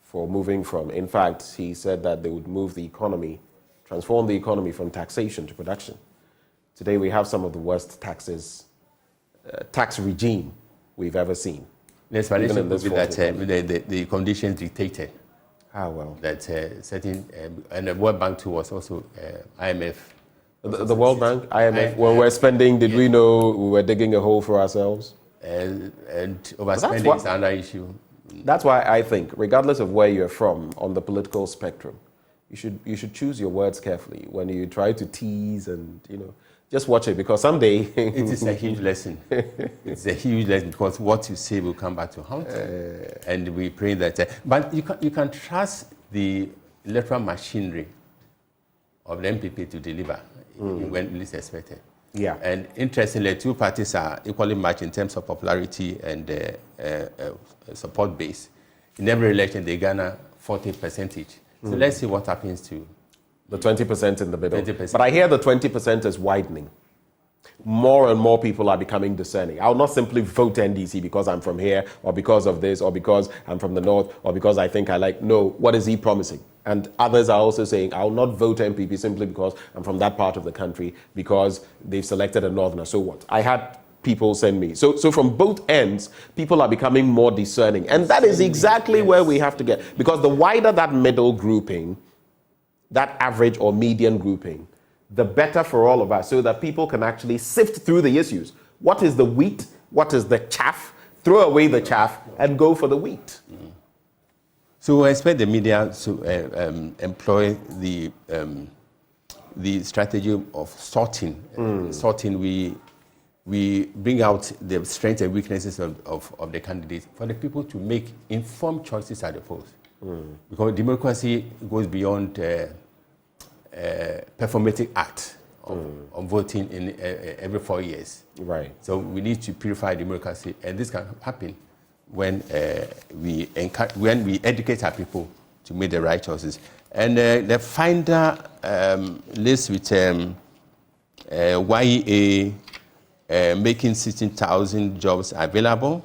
for moving from, in fact, he said that they would move the economy, transform the economy from taxation to production. Today we have some of the worst tax regime we've ever seen. The explanation would be that the conditions dictated. How well? That certain, and the World Bank too was also IMF. The World Bank, IMF, when we're spending, did we know we were digging a hole for ourselves? And overspending is another issue. That's why I think, regardless of where you're from on the political spectrum, you should choose your words carefully when you try to tease and, just watch it, because someday... It is a huge lesson. It's a huge lesson, because what you say will come back to haunt you. And we pray that... but you can trust the electoral machinery of the MPP to deliver when least expected. Yeah. And interestingly, two parties are equally matched in terms of popularity and support base. In every election, they garner 40%. So let's see what happens to the 20% in the middle. 20%. But I hear the 20% is widening. More and more people are becoming discerning. I'll not simply vote NDC because I'm from here, or because of this, or because I'm from the north, or because I think I like. No, what is he promising? And others are also saying, I'll not vote MPP simply because I'm from that part of the country, because they've selected a northerner. So what? I had people send me. So from both ends, people are becoming more discerning. And that is exactly where we have to get. Because the wider that middle grouping, that average or median grouping, the better for all of us, so that people can actually sift through the issues. What is the wheat? What is the chaff? Throw away the chaff and go for the wheat. So I expect the media to employ the strategy of sorting. Sorting, we bring out the strengths and weaknesses of the candidates for the people to make informed choices at the polls. Because democracy goes beyond performative act of voting in every 4 years. Right. So we need to purify democracy, and this can happen when we educate our people to make the right choices. And the Finder lists with YEA making 16,000 jobs available,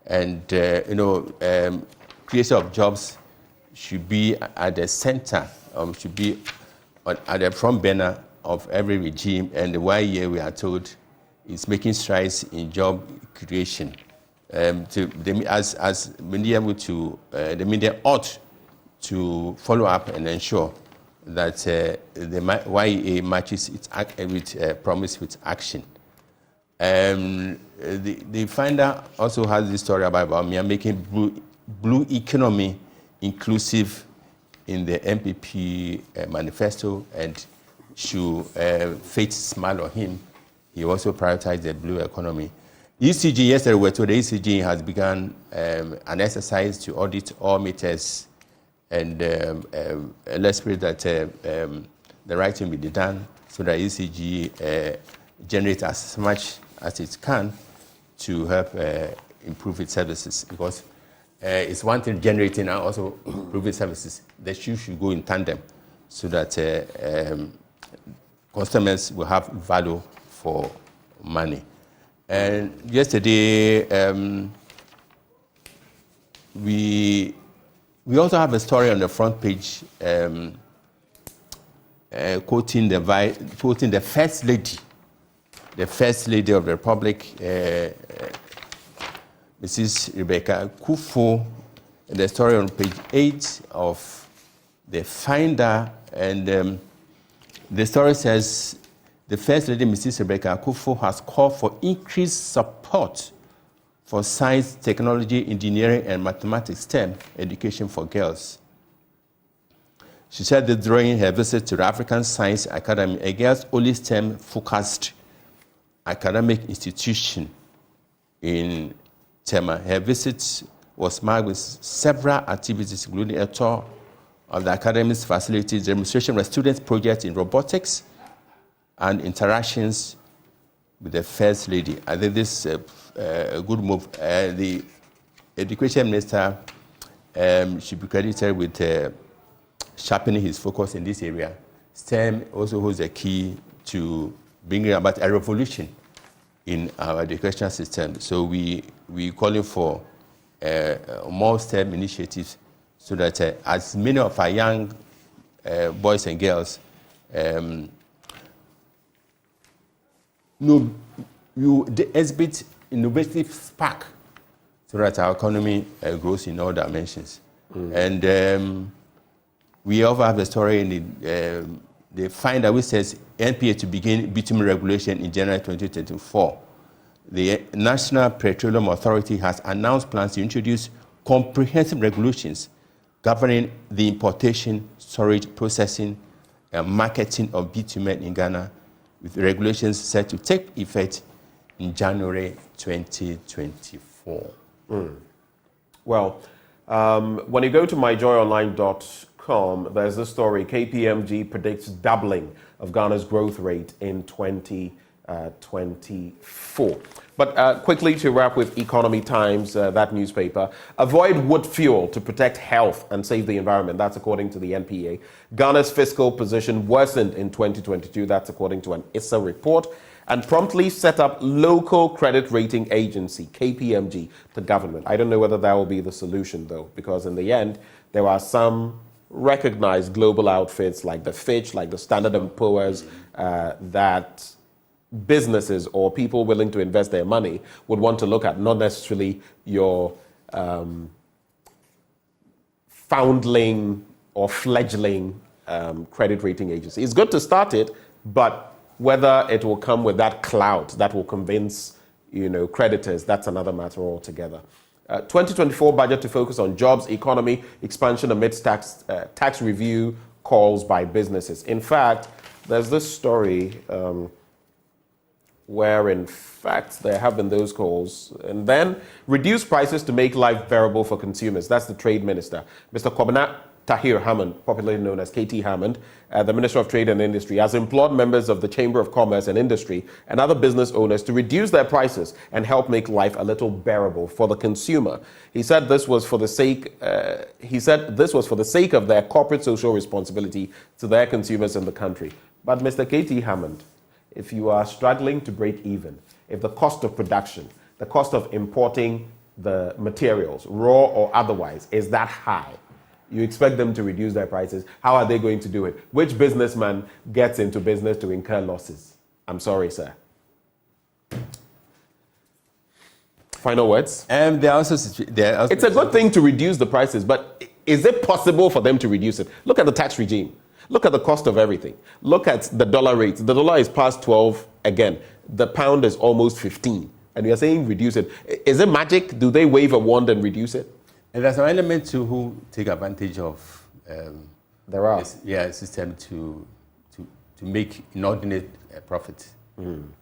and creation of jobs should be at the center, should be at the front burner of every regime. And the YEA, we are told, is making strides in job creation. As media the media ought to follow up and ensure that the YEA matches its with promise with action. The Finder also has this story about Bawumia making blue economy inclusive in the MPP manifesto, and should fate smile on him, he also prioritized the blue economy. ECG, yesterday we were told the ECG has begun an exercise to audit all meters, and let's pray that the right thing be done so that ECG generates as much as it can to help improve its services, because it's one thing generating and also improving services. The two should go in tandem so that customers will have value for money. And yesterday, we also have a story on the front page quoting the First Lady of the Republic, Mrs. Rebecca Akufo, the story on page 8 of the Finder. And the story says, the First Lady, Mrs. Rebecca Akufo, has called for increased support for science, technology, engineering, and mathematics STEM education for girls. She said that during her visit to the African Science Academy, a girls-only STEM-focused academic institution in Tema. Her visit was marked with several activities, including a tour of the academy's facilities, demonstration of students' projects in robotics, and interactions with the First Lady. I think this is a good move. The Education Minister should be credited with sharpening his focus in this area. STEM also holds a key to bringing about a revolution in our educational system. So we calling for more STEM initiatives so that as many of our young boys and girls you exhibit innovative spark so that our economy grows in all dimensions. And we also have a story in the Finder which says NPA to begin bitumen regulation in January 2024. The National Petroleum Authority has announced plans to introduce comprehensive regulations governing the importation, storage, processing, and marketing of bitumen in Ghana, with regulations set to take effect in January 2024. Well, when you go to myjoyonline.com, there's this story. KPMG predicts doubling of Ghana's growth rate in 2024. But quickly to wrap with Economy Times, that newspaper, avoid wood fuel to protect health and save the environment. That's according to the NPA. Ghana's fiscal position worsened in 2022. That's according to an ISSA report. And promptly set up local credit rating agency, KPMG, to government. I don't know whether that will be the solution, though, because in the end, there are some recognized global outfits like the Fitch, like the Standard & Poor's, that businesses or people willing to invest their money would want to look at, not necessarily your foundling or fledgling credit rating agency. It's good to start it, but whether it will come with that clout that will convince, creditors, that's another matter altogether. 2024 budget to focus on jobs, economy, expansion amidst tax review calls by businesses. In fact, there's this story where, in fact, there have been those calls. And then reduce prices to make life bearable for consumers. That's the Trade Minister, Mr. Kwabena Tahir Hammond, popularly known as KT Hammond, the Minister of Trade and Industry, has implored members of the Chamber of Commerce and Industry and other business owners to reduce their prices and help make life a little bearable for the consumer. He said this was for the sake. Of their corporate social responsibility to their consumers in the country. But Mr. KT Hammond, if you are struggling to break even, if the cost of production, the cost of importing the materials, raw or otherwise, is that high, you expect them to reduce their prices. How are they going to do it? Which businessman gets into business to incur losses? I'm sorry, sir. Final words? It's a good thing to reduce the prices, but is it possible for them to reduce it? Look at the tax regime. Look at the cost of everything. Look at the dollar rate. The dollar is past 12 again. The pound is almost 15. And you're saying reduce it. Is it magic? Do they wave a wand and reduce it? And there's an element to who take advantage of there are system to make inordinate profit.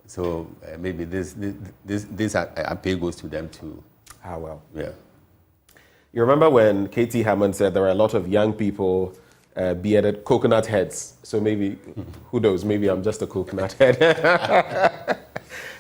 So maybe this appeal goes to them too. Well. Yeah. You remember when KT Hammond said there are a lot of young people bearded coconut heads. So maybe, who knows, maybe I'm just a coconut head.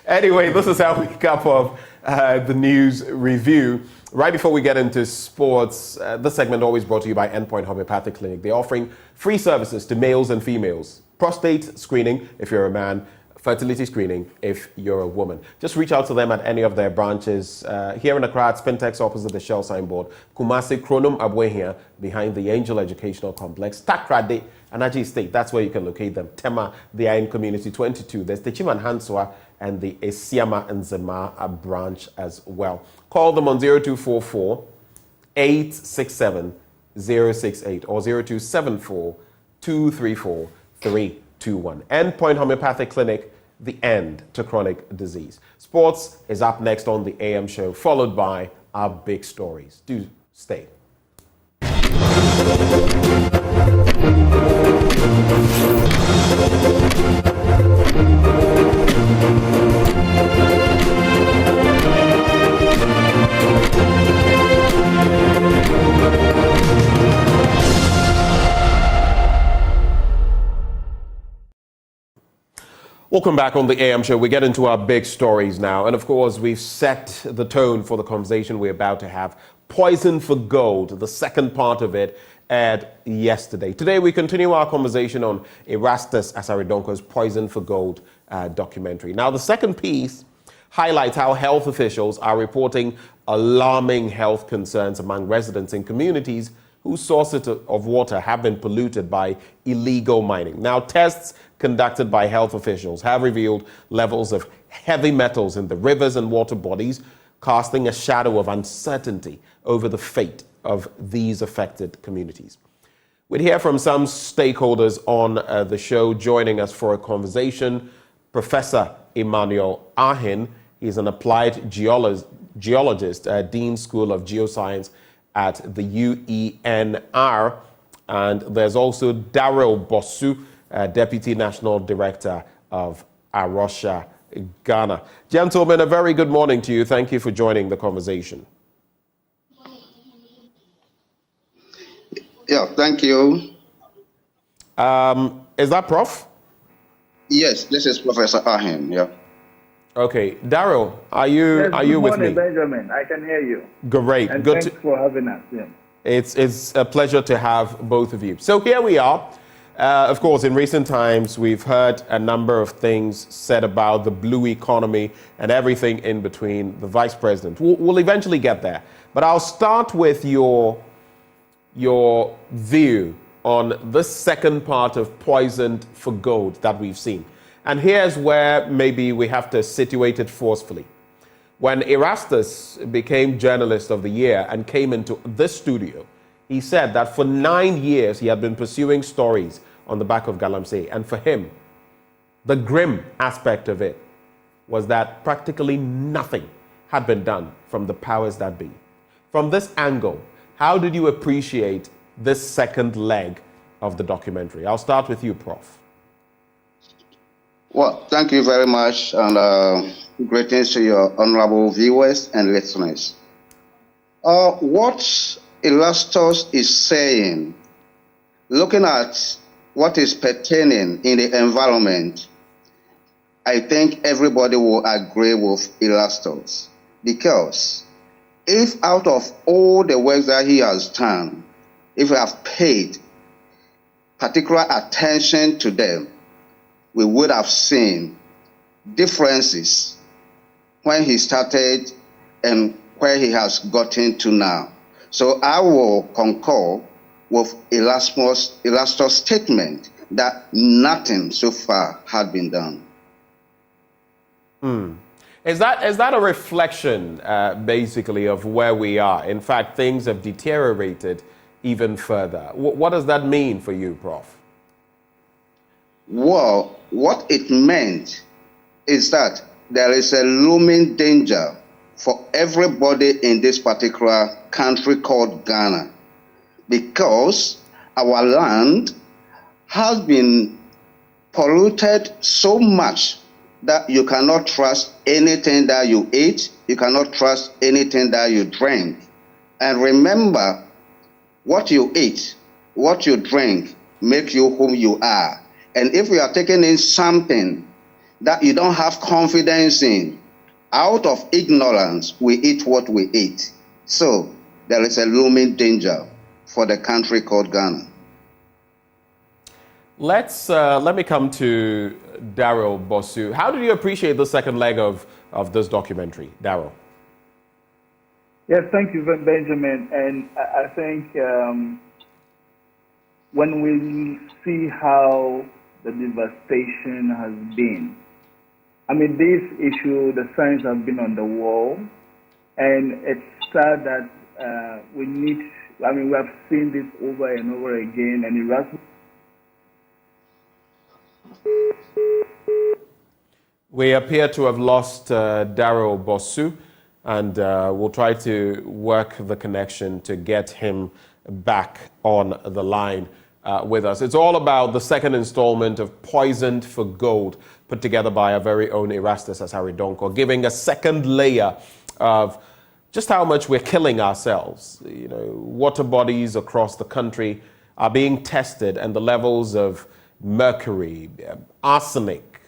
Anyway, this is how we cap off the news review. Right before we get into sports, this segment always brought to you by Endpoint Homeopathic Clinic. They're offering free services to males and females. Prostate screening if you're a man, fertility screening if you're a woman. Just reach out to them at any of their branches. Here in Accra, at Spintex opposite the Shell signboard. Kumasi Kronum Abwehia behind the Angel Educational Complex. Takrade, Anaji State, that's where you can locate them. Tema, they are in Community 22. There's the Chiman Hanswa and the Esiama and Zema branch as well. Call them on 0244 867 068 or 0274 234 321. Endpoint Homeopathic Clinic, the end to chronic disease. Sports is up next on the AM show, followed by our big stories. Do stay. Welcome back on the AM show. We get into our big stories now. And of course, we've set the tone for the conversation we're about to have. Poison for Gold, the second part of it, aired yesterday. Today, we continue our conversation on Erastus Asaridonko's Poison for Gold documentary. Now, the second piece highlights how health officials are reporting alarming health concerns among residents in communities whose sources of water have been polluted by illegal mining. Now, tests conducted by health officials have revealed levels of heavy metals in the rivers and water bodies, casting a shadow of uncertainty over the fate of these affected communities. We'd hear from some stakeholders on the show. Joining us for a conversation, Professor Emmanuel Arhin. He's an applied geologist at Dean School of Geoscience at the UENR. And there's also Daryl Bosu, Deputy National Director of Arosha, Ghana. Gentlemen, a very good morning to you. Thank you for joining the conversation. Yeah, thank you. Is that Prof? Yes, this is Professor Arhin, yeah. Okay, Daryl, are you with me? Good morning, Benjamin. I can hear you. Great. And Good. thanks for having us. Yeah. It's a pleasure to have both of you. So here we are. Of course, in recent times, we've heard a number of things said about the blue economy and everything in between. The Vice President. We'll eventually get there. But I'll start with your view on this second part of Poisoned for Gold that we've seen. And here's where maybe we have to situate it forcefully. When Erastus became Journalist of the Year and came into this studio, he said that for 9 years he had been pursuing stories on the back of Galamsey. And for him, the grim aspect of it was that practically nothing had been done from the powers that be. From this angle, how did you appreciate this second leg of the documentary? I'll start with you, Prof. Well, thank you very much, and greetings to your honorable viewers and listeners. What Erastus is saying, looking at what is pertaining in the environment, I think everybody will agree with Erastus, because if out of all the work that he has done, if we have paid particular attention to them, we would have seen differences when he started and where he has gotten to now. So I will concur with Erastus' statement that nothing so far had been done. Is that a reflection, basically, of where we are? In fact, things have deteriorated even further. What does that mean for you, Prof? Well, what it meant is that there is a looming danger for everybody in this particular country called Ghana, because our land has been polluted so much that you cannot trust anything that you eat, you cannot trust anything that you drink. And remember, what you eat what you drink make you whom you are. And if you are taking in something that you don't have confidence in, out of ignorance, we eat what we eat. So there is a looming danger for the country called Ghana. Let me come to Daryl Bosu. How did you appreciate the second leg of this documentary, Daryl? Yes, thank you, Benjamin. And I think when we see how the devastation has been, I mean, this issue, the signs have been on the wall, and it's sad that we have seen this over and over again, and it has. We appear to have lost Daryl Bosu, and we'll try to work the connection to get him back on the line with us. It's all about the second installment of Poisoned for Gold, put together by our very own Erastus Asaridonko, giving a second layer of just how much we're killing ourselves. You know, water bodies across the country are being tested, and the levels of mercury, arsenic,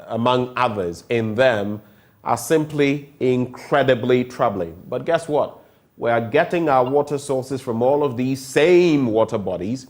among others, in them are simply incredibly troubling. But guess what? We are getting our water sources from all of these same water bodies.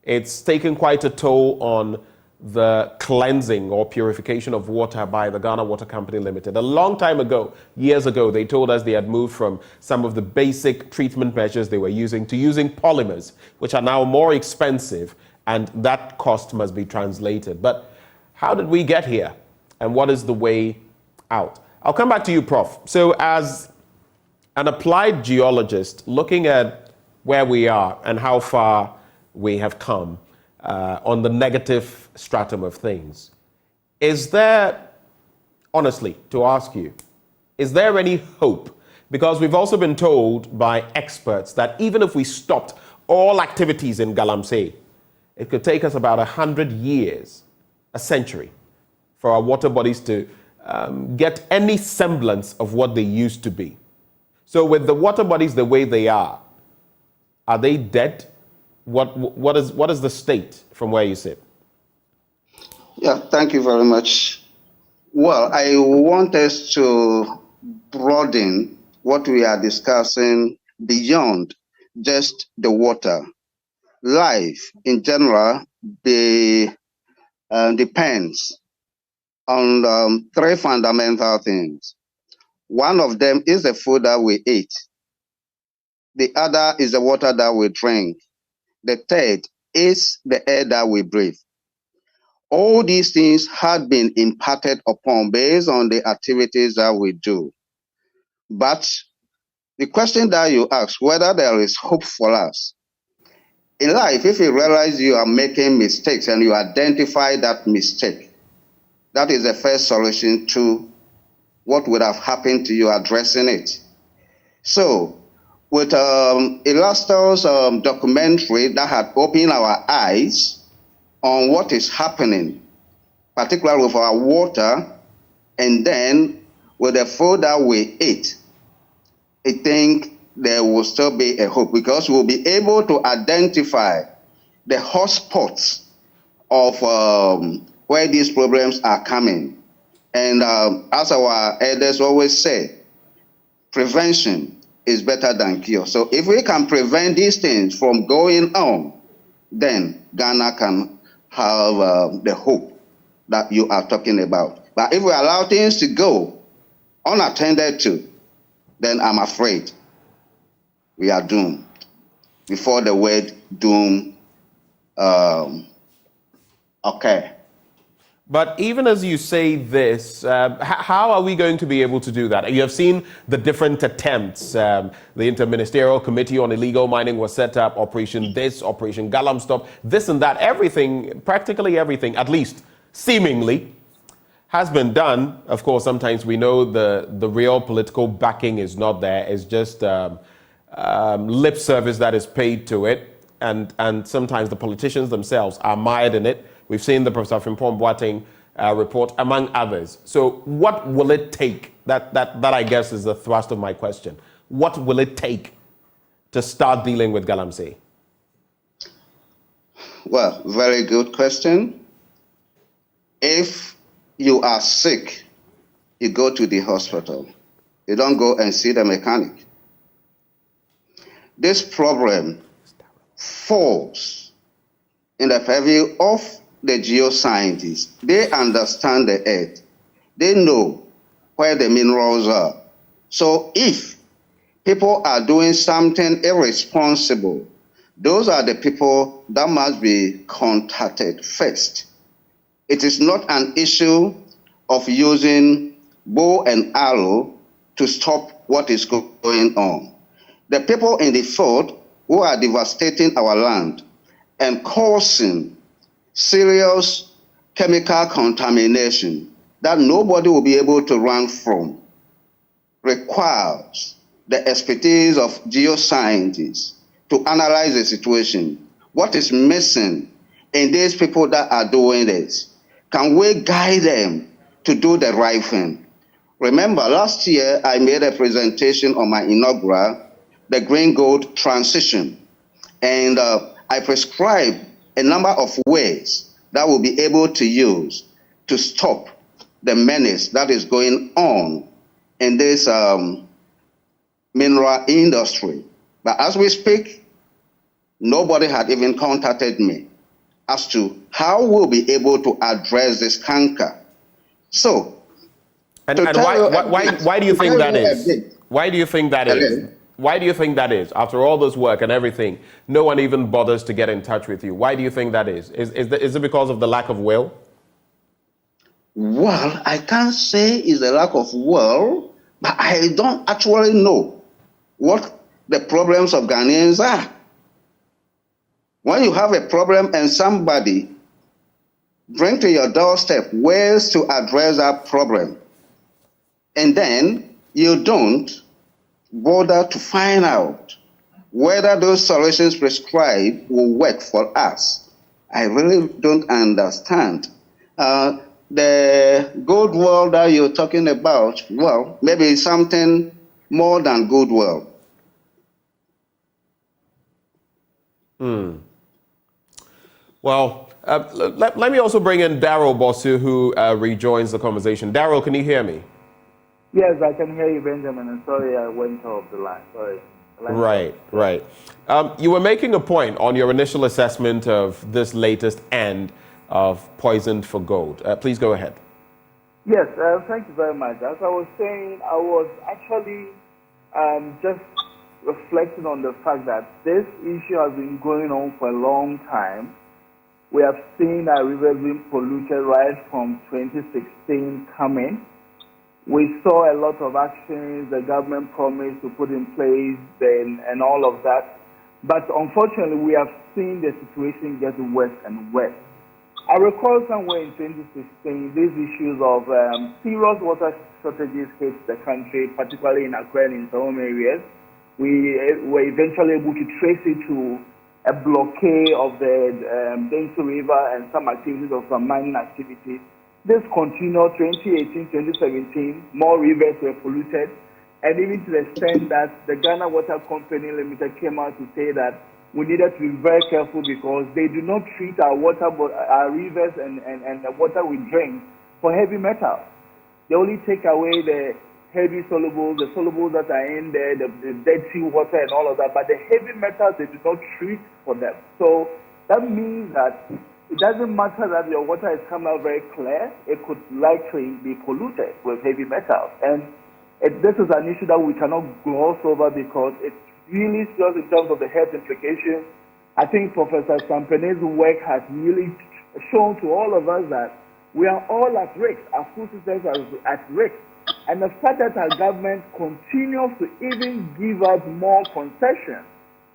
It's taken quite a toll on the cleansing or purification of water by the Ghana Water Company Limited. A long time ago, years ago, they told us they had moved from some of the basic treatment measures they were using to using polymers, which are now more expensive, and that cost must be translated. But how did we get here? And what is the way out? I'll come back to you, Prof. So as an applied geologist, looking at where we are and how far we have come on the negative stratum of things, is there, honestly, to ask you, is there any hope? Because we've also been told by experts that even if we stopped all activities in Galamsey, it could take us about 100 years, a century, for our water bodies to get any semblance of what they used to be. So with the water bodies the way they are they dead? What is the state from where you sit? Yeah, thank you very much. Well, I want us to broaden what we are discussing beyond just the water. Life in general depends on three fundamental things. One of them is the food that we eat. The other is the water that we drink. The third is the air that we breathe. All these things have been imparted upon based on the activities that we do. But the question that you ask, whether there is hope for us, in life, if you realize you are making mistakes and you identify that mistake, that is the first solution to what would have happened to you addressing it. So, with Erastus' documentary that had opened our eyes on what is happening, particularly with our water, and then with the food that we eat, I think there will still be a hope, because we'll be able to identify the hotspots of where these problems are coming. And as our elders always say, prevention is better than cure. So if we can prevent these things from going on, then Ghana can have the hope that you are talking about. But if we allow things to go unattended to, then I'm afraid we are doomed. Before the word doom, okay. But even as you say this, how are we going to be able to do that? You have seen the different attempts. The Interministerial Committee on Illegal Mining was set up, Operation this, Operation Galam Stop, this and that. Everything, practically everything, at least seemingly, has been done. Of course, sometimes we know the real political backing is not there. It's just lip service that is paid to it. And sometimes the politicians themselves are mired in it. We've seen the Professor Arhin report, among others. So what will it take? That I guess is the thrust of my question. What will it take to start dealing with Galamsey? Well, very good question. If you are sick, you go to the hospital. You don't go and see the mechanic. This problem falls in the purview of the geoscientists. They understand the earth. They know where the minerals are. So if people are doing something irresponsible, those are the people that must be contacted first. It is not an issue of using bow and arrow to stop what is going on. The people in the field who are devastating our land and causing serious chemical contamination that nobody will be able to run from requires the expertise of geoscientists to analyze the situation. What is missing in these people that are doing this? Can we guide them to do the right thing? Remember, last year I made a presentation on my inaugural, the green gold transition, and I prescribed a number of ways that we'll be able to use to stop the menace that is going on in this mineral industry. But as we speak, nobody had even contacted me as to how we'll be able to address this canker. So, and why do you think that is? Why do you think that is? Why do you think that is? After all this work and everything, no one even bothers to get in touch with you. Why do you think that is? Is it because of the lack of will? Well, I can't say it's a lack of will, but I don't actually know what the problems of Ghanaians are. When you have a problem and somebody bring to your doorstep ways to address that problem, and then you don't bother to find out whether those solutions prescribed will work for us, I really don't understand. The goodwill that you're talking about, well, maybe something more than goodwill. Well, let me also bring in Daryl Bosu, who rejoins the conversation. Daryl, can you hear me? Yes, I can hear you, Benjamin. I'm sorry I went off the line. Sorry. Right. You were making a point on your initial assessment of this latest end of Poisoned for Gold. Please go ahead. Yes, thank you very much. As I was saying, I was actually just reflecting on the fact that this issue has been going on for a long time. We have seen our rivers being polluted right from 2016 coming. We saw a lot of actions the government promised to put in place and all of that. But unfortunately, we have seen the situation get worse and worse. I recall somewhere in 2016, these issues of serious water shortages hit the country, particularly in Accra and in some areas. We were eventually able to trace it to a blockade of the Densu River and some activities of some mining activities. This continued 2018, 2017, more rivers were polluted, and even to the extent that the Ghana Water Company Limited came out to say that we needed to be very careful because they do not treat our water, our rivers and the water we drink for heavy metals. They only take away the heavy solubles, the solubles that are in there, the dirty water and all of that, but the heavy metals they do not treat for them. So that means that it doesn't matter that your water is coming out very clear, it could likely be polluted with heavy metals. And this is an issue that we cannot gloss over because it's really serious in terms of the health implications. I think Professor Sampene's work has really shown to all of us that we are all at risk, our food systems are at risk. And the fact that our government continues to even give us more concessions,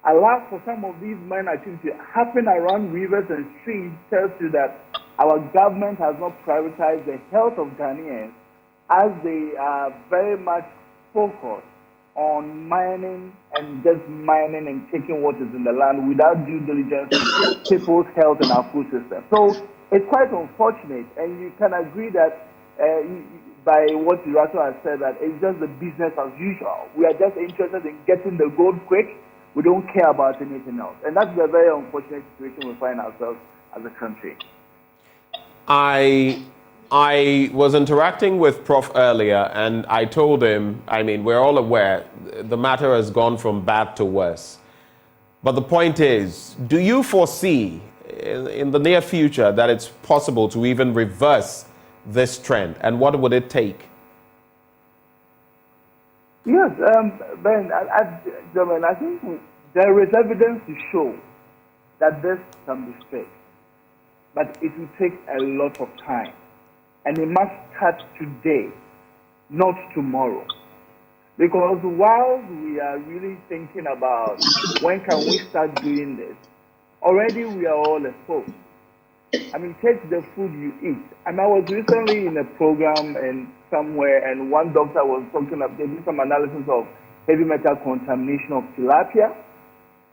allow for some of these mine activities to happen around rivers and streams, tells you that our government has not prioritized the health of Ghanaians as they are very much focused on mining and just mining and taking what is in the land without due diligence to people's health and our food system. So it's quite unfortunate, and you can agree that by what Irato has said, that it's just the business as usual. We are just interested in getting the gold quick. we don't care about anything else. And that's the very unfortunate situation we find ourselves as a country. I was interacting with Prof earlier, and I told him, I mean, we're all aware the matter has gone from bad to worse. But the point is, do you foresee in the near future that it's possible to even reverse this trend? And what would it take? Yes, Ben, I think there is evidence to show that this can be fixed. But it will take a lot of time. And it must start today, not tomorrow. Because while we are really thinking about when can we start doing this, already we are all exposed. I mean, take the food you eat. And I was recently in a program and somewhere, and one doctor was talking about doing some analysis of heavy metal contamination of tilapia.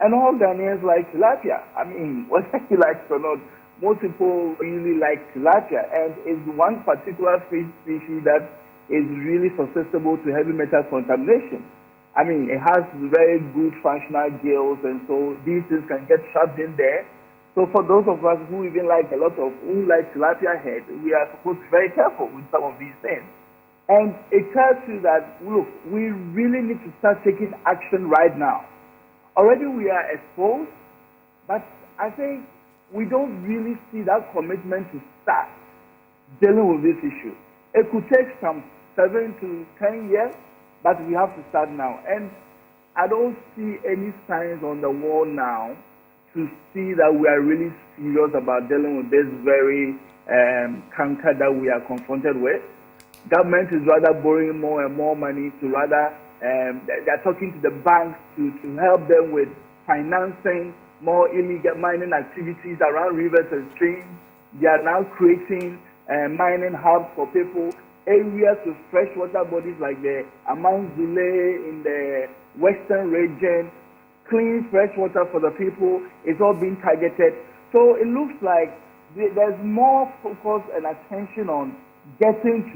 And all Ghanaians like tilapia. I mean, whether he likes or not, most people really like tilapia, and it's one particular fish species that is really susceptible to heavy metal contamination. I mean, it has very good functional gills, and so these things can get trapped in there. So for those of us who even like who like tilapia head, we are supposed to be very careful with some of these things. And it tells you that, look, we really need to start taking action right now. Already we are exposed, but I think we don't really see that commitment to start dealing with this issue. It could take some 7 to 10 years, but we have to start now. And I don't see any signs on the wall now to see that we are really serious about dealing with this very canker that we are confronted with. Government is rather borrowing more and more money to rather, they're talking to the banks to help them with financing more illegal mining activities around rivers and streams. They are now creating mining hubs for people, areas with freshwater bodies like the Amanzule in the western region, clean fresh water for the people. It's all being targeted. So it looks like there's more focus and attention on getting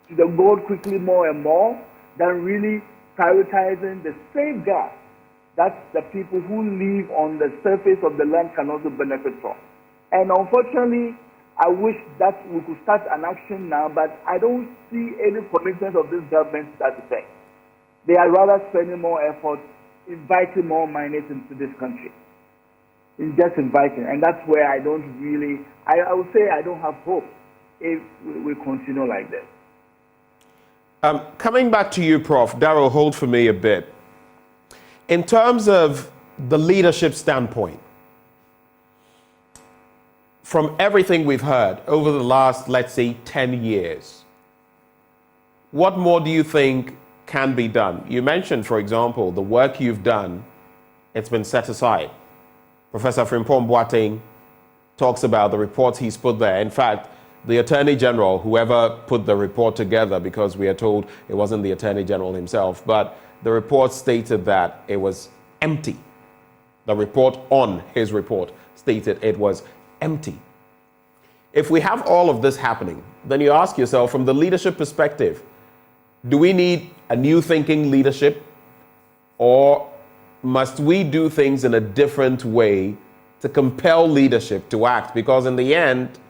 to the goal quickly more and more than really prioritizing the safeguards that the people who live on the surface of the land can also benefit from. And unfortunately, I wish that we could start an action now, but I don't see any commitment of this government to that effect. They are rather spending more effort inviting more miners into this country. It's just inviting, and that's where I don't really, I would say I don't have hope if we continue like this. Coming back to you, Prof, Darryl, hold for me a bit. In terms of the leadership standpoint, from everything we've heard over the last, let's say, 10 years, what more do you think can be done? You mentioned, for example, the work you've done, it's been set aside. Professor Frimpong Boateng talks about the reports he's put there. In fact, the Attorney General, whoever put the report together, because we are told it wasn't the Attorney General himself, but the report stated that it was empty. The report on his report stated it was empty. If we have all of this happening, then you ask yourself, from the leadership perspective, do we need a new thinking leadership, or must we do things in a different way to compel leadership to act? Because in the end,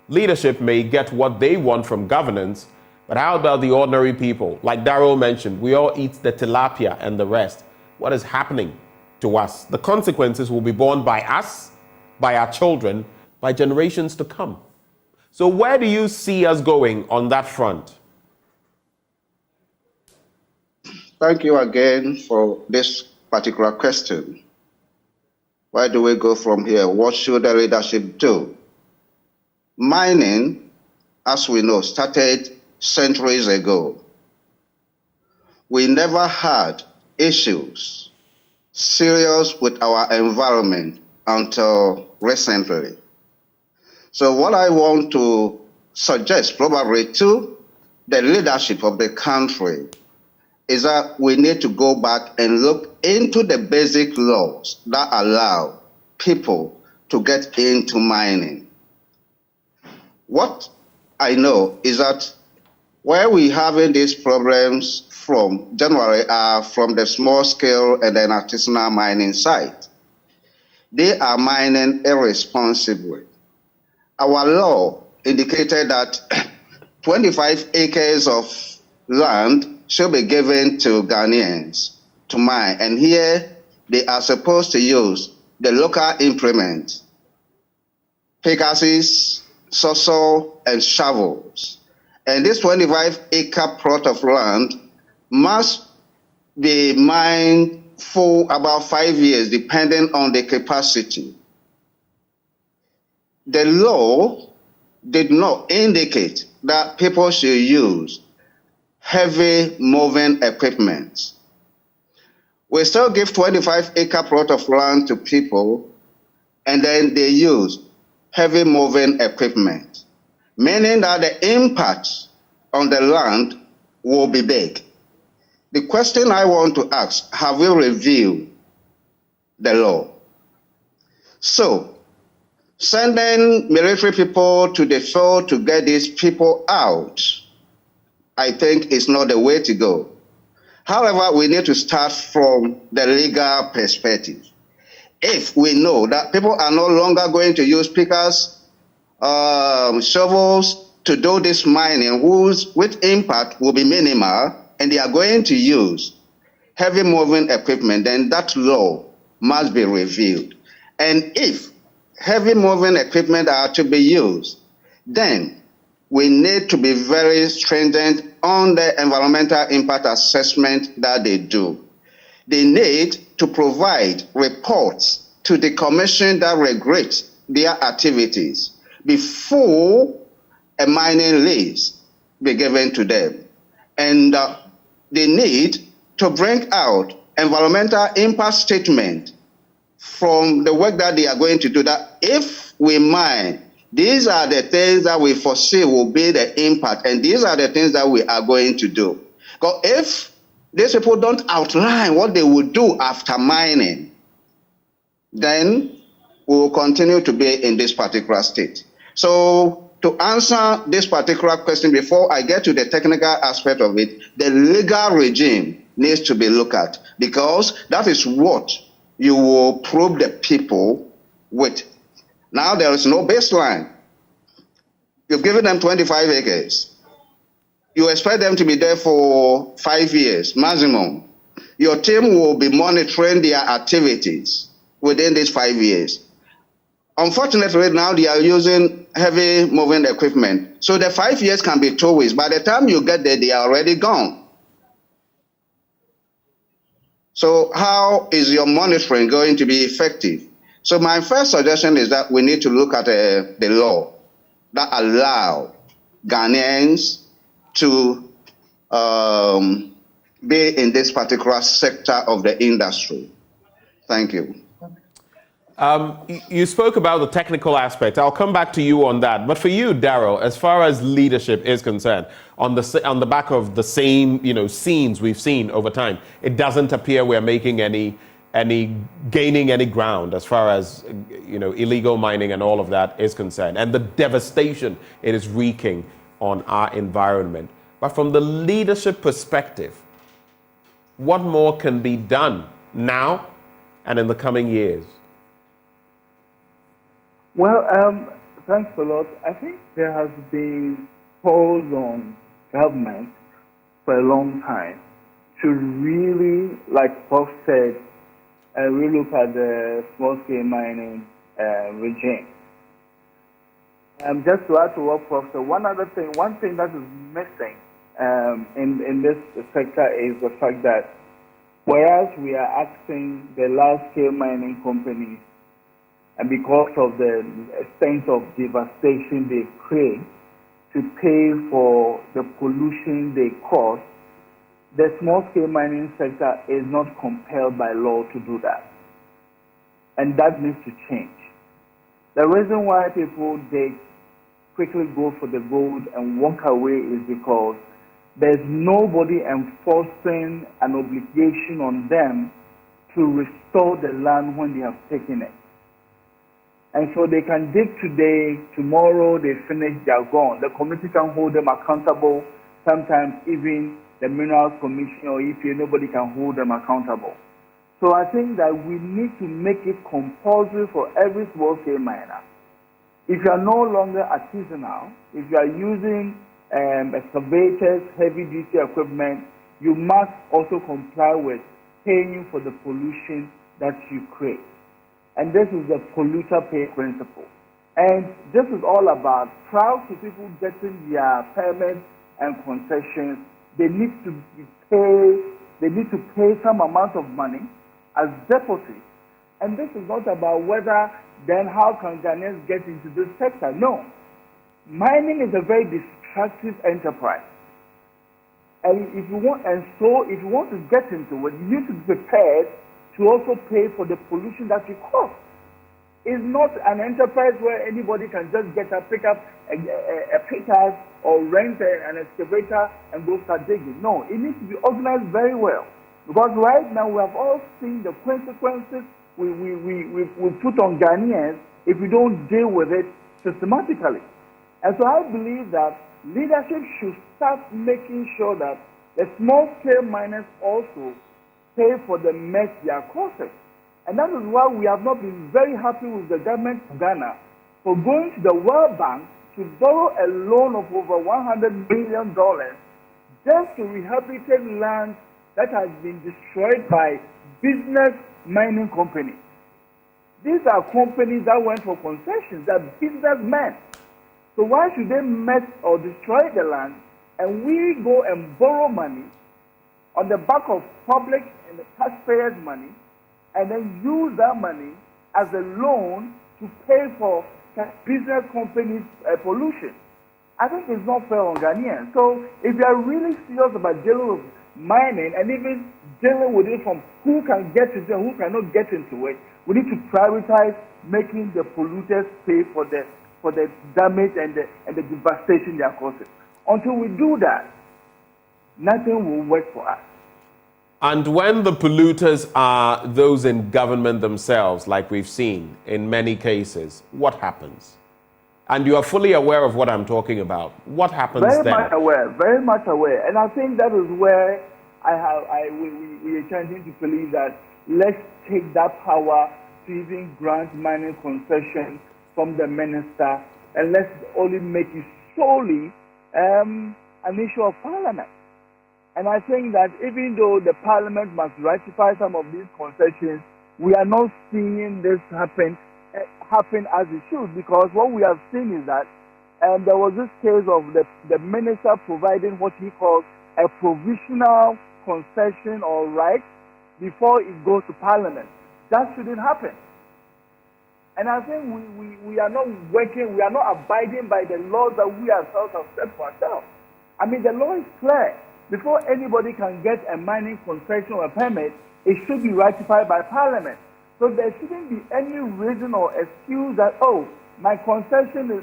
leadership may get what they want from governance, but how about the ordinary people? Like Darryl mentioned, we all eat the tilapia and the rest. What is happening to us? The consequences will be borne by us, by our children, by generations to come. So where do you see us going on that front? Thank you again for this particular question. Where do we go from here? What should the leadership do? Mining, as we know, started centuries ago. We never had issues serious with our environment until recently. So what I want to suggest probably to the leadership of the country is that we need to go back and look into the basic laws that allow people to get into mining. What I know is that Where we having these problems from generally are from the small scale and then artisanal mining site. They are mining irresponsibly. Our law indicated that 25 acres of land should be given to Ghanaians to mine, and here they are supposed to use the local implements, pickaxes, sawzall, and shovels. And this 25-acre plot of land must be mined for about 5 years, depending on the capacity. The law did not indicate that people should use heavy moving equipment. We still give 25-acre plot of land to people, and then they use heavy moving equipment, meaning that the impact on the land will be big. The question I want to ask, have we reviewed the law? So, sending military people to the field to get these people out, I think is not the way to go. However, we need to start from the legal perspective. If we know that people are no longer going to use pickers, shovels to do this mining, which impact will be minimal, and they are going to use heavy moving equipment, then that law must be reviewed. And if heavy moving equipment are to be used, then we need to be very stringent on the environmental impact assessment that they do. They need to provide reports to the commission that regulates their activities before a mining lease be given to them. And they need to bring out environmental impact statement from the work that they are going to do, that if we mine, these are the things that we foresee will be the impact, and these are the things that we are going to do. Because if these people don't outline what they will do after mining, then we will continue to be in this particular state. So to answer this particular question, before I get to the technical aspect of it, the legal regime needs to be looked at, because that is what you will probe the people with. Now there is no baseline. You've given them 25 acres. You expect them to be there for 5 years maximum. Your team will be monitoring their activities within these 5 years. Unfortunately, now they are using heavy moving equipment. So the 5 years can be 2 weeks. By the time you get there, they are already gone. So how is your monitoring going to be effective? So my first suggestion is that we need to look at the law that allow Ghanaians to be in this particular sector of the industry. Thank you. You spoke about the technical aspect. I'll come back to you on that. But for you, Darryl, as far as leadership is concerned, on the back of the same scenes we've seen over time, it doesn't appear we're making gaining any ground as far as illegal mining and all of that is concerned, and the devastation it is wreaking on our environment. But from the leadership perspective, what more can be done now and in the coming years? Well, thanks a lot. I think there has been calls on government for a long time to really, like Prof said, relook at the small-scale mining regime. Just to add to what Prof said, one thing that is missing in this sector is the fact that whereas we are asking the large-scale mining companies, and because of the extent of devastation they create, to pay for the pollution they cause, the small-scale mining sector is not compelled by law to do that. And that needs to change. The reason why people, they quickly go for the gold and walk away is because there's nobody enforcing an obligation on them to restore the land when they have taken it. And so they can dig today, tomorrow they finish, they are gone. The community can hold them accountable sometimes even the Minerals Commission or EPA, nobody can hold them accountable. So I think that we need to make it compulsory for every small-scale miner. If you are no longer artisanal, if you are using excavators, heavy-duty equipment, you must also comply with paying for the pollution that you create. And this is the polluter pay principle. And this is all about prior to people getting their permits and concessions, they need to pay some amount of money as deposit. And this is not about whether then how can Ghanaians get into this sector. No. Mining is a very destructive enterprise. And if you want to get into it, you need to be prepared to also pay for the pollution that it costs. It's not an enterprise where anybody can just get up, pick up a pickaxe or rent an excavator and go start digging. No, it needs to be organized very well. Because right now we have all seen the consequences we put on Ghanaians if we don't deal with it systematically. And so I believe that leadership should start making sure that the small-scale miners also pay for the mess they are causing. And that is why we have not been very happy with the government of Ghana for going to the World Bank to borrow a loan of over $100 billion just to rehabilitate land that has been destroyed by business mining companies. These are companies that went for concessions, they're businessmen. So why should they mess or destroy the land and we go and borrow money on the back of public and the taxpayers' money and then use that money as a loan to pay for business companies' pollution? I think it's not fair on Ghanaians. So if you are really serious about dealing with mining and even dealing with it from who can get into it and who cannot get into it, we need to prioritize making the polluters pay for the damage and the devastation they are causing. Until we do that, nothing will work for us. And when the polluters are those in government themselves, like we've seen in many cases, what happens? And you are fully aware of what I'm talking about. What happens then? Very much aware. And I think that is where we are trying to believe that let's take that power to even grant mining concessions from the minister, and let's only make it solely an issue of parliament. And I think that even though the parliament must ratify some of these concessions, we are not seeing this happen as it should, because what we have seen is that there was this case of the minister providing what he calls a provisional concession or right before it goes to parliament. That shouldn't happen. And I think we are not abiding by the laws that we ourselves have set for ourselves. I mean, the law is clear. Before anybody can get a mining concession or a permit, it should be ratified by parliament. So there shouldn't be any reason or excuse that, oh, my concession or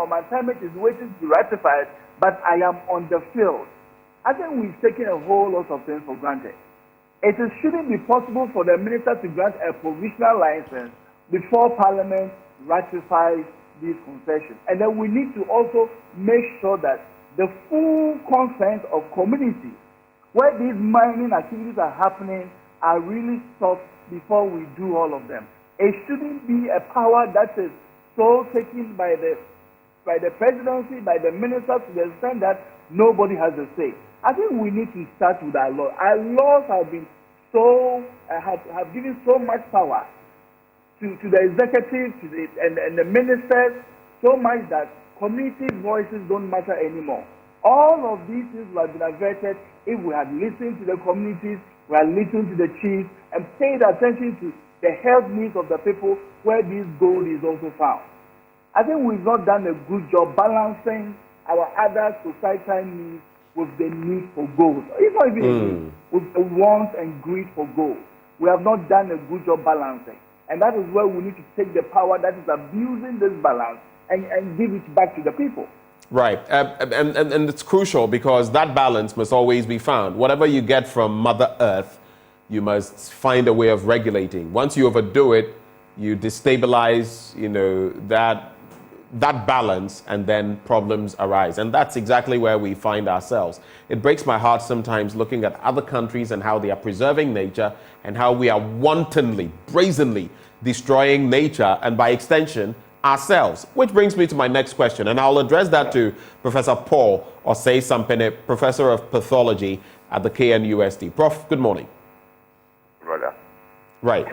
my permit is waiting to be ratified, but I am on the field. I think we've taken a whole lot of things for granted. It shouldn't be possible for the minister to grant a provisional license before parliament ratifies these concessions. And then we need to also make sure that the full consent of communities where these mining activities are happening are really stopped before we do all of them. It shouldn't be a power that is so taken by the presidency, by the minister, to the extent that nobody has a say. I think we need to start with our laws. Our laws have been have given so much power to the executive and the ministers, so much that community voices don't matter anymore. All of these things would have been averted if we had listened to the communities, we had listened to the chiefs, and paid attention to the health needs of the people where this gold is also found. I think we've not done a good job balancing our other societal needs with the need for gold. It's not even a need, with the want and greed for gold. We have not done a good job balancing. And that is where we need to take the power that is abusing this balance and give it back to the people. Right. And it's crucial because that balance must always be found. Whatever you get from Mother Earth, you must find a way of regulating. Once you overdo it, you destabilize, that that balance, and then problems arise. And that's exactly where we find ourselves. It breaks my heart sometimes looking at other countries and how they are preserving nature and how we are wantonly, brazenly destroying nature and by extension, ourselves. Which brings me to my next question, and I'll address that to Professor Paul Osei-Sampene, Professor of Pathology at the KNUST. Prof, good morning. Brother. Right.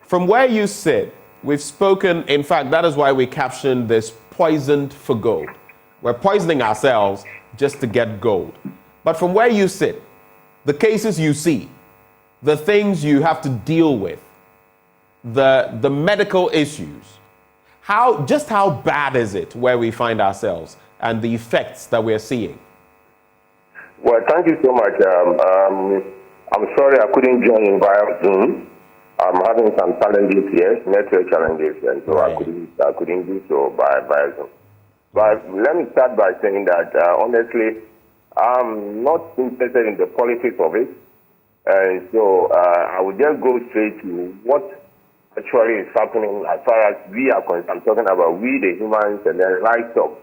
From where you sit, we've spoken, in fact, that is why we captioned this poisoned for gold. We're poisoning ourselves just to get gold. But from where you sit, the cases you see, the things you have to deal with, the medical issues, how bad is it where we find ourselves and the effects that we're seeing? Well, thank you so much. I'm sorry I couldn't join in via Zoom. I'm having some challenges here, network challenges, and so I couldn't do so via Zoom. But let me start by saying that honestly, I'm not interested in the politics of it, and so I will just go straight to what actually is happening as far as we are concerned. I'm talking about we, the humans, and then livestock,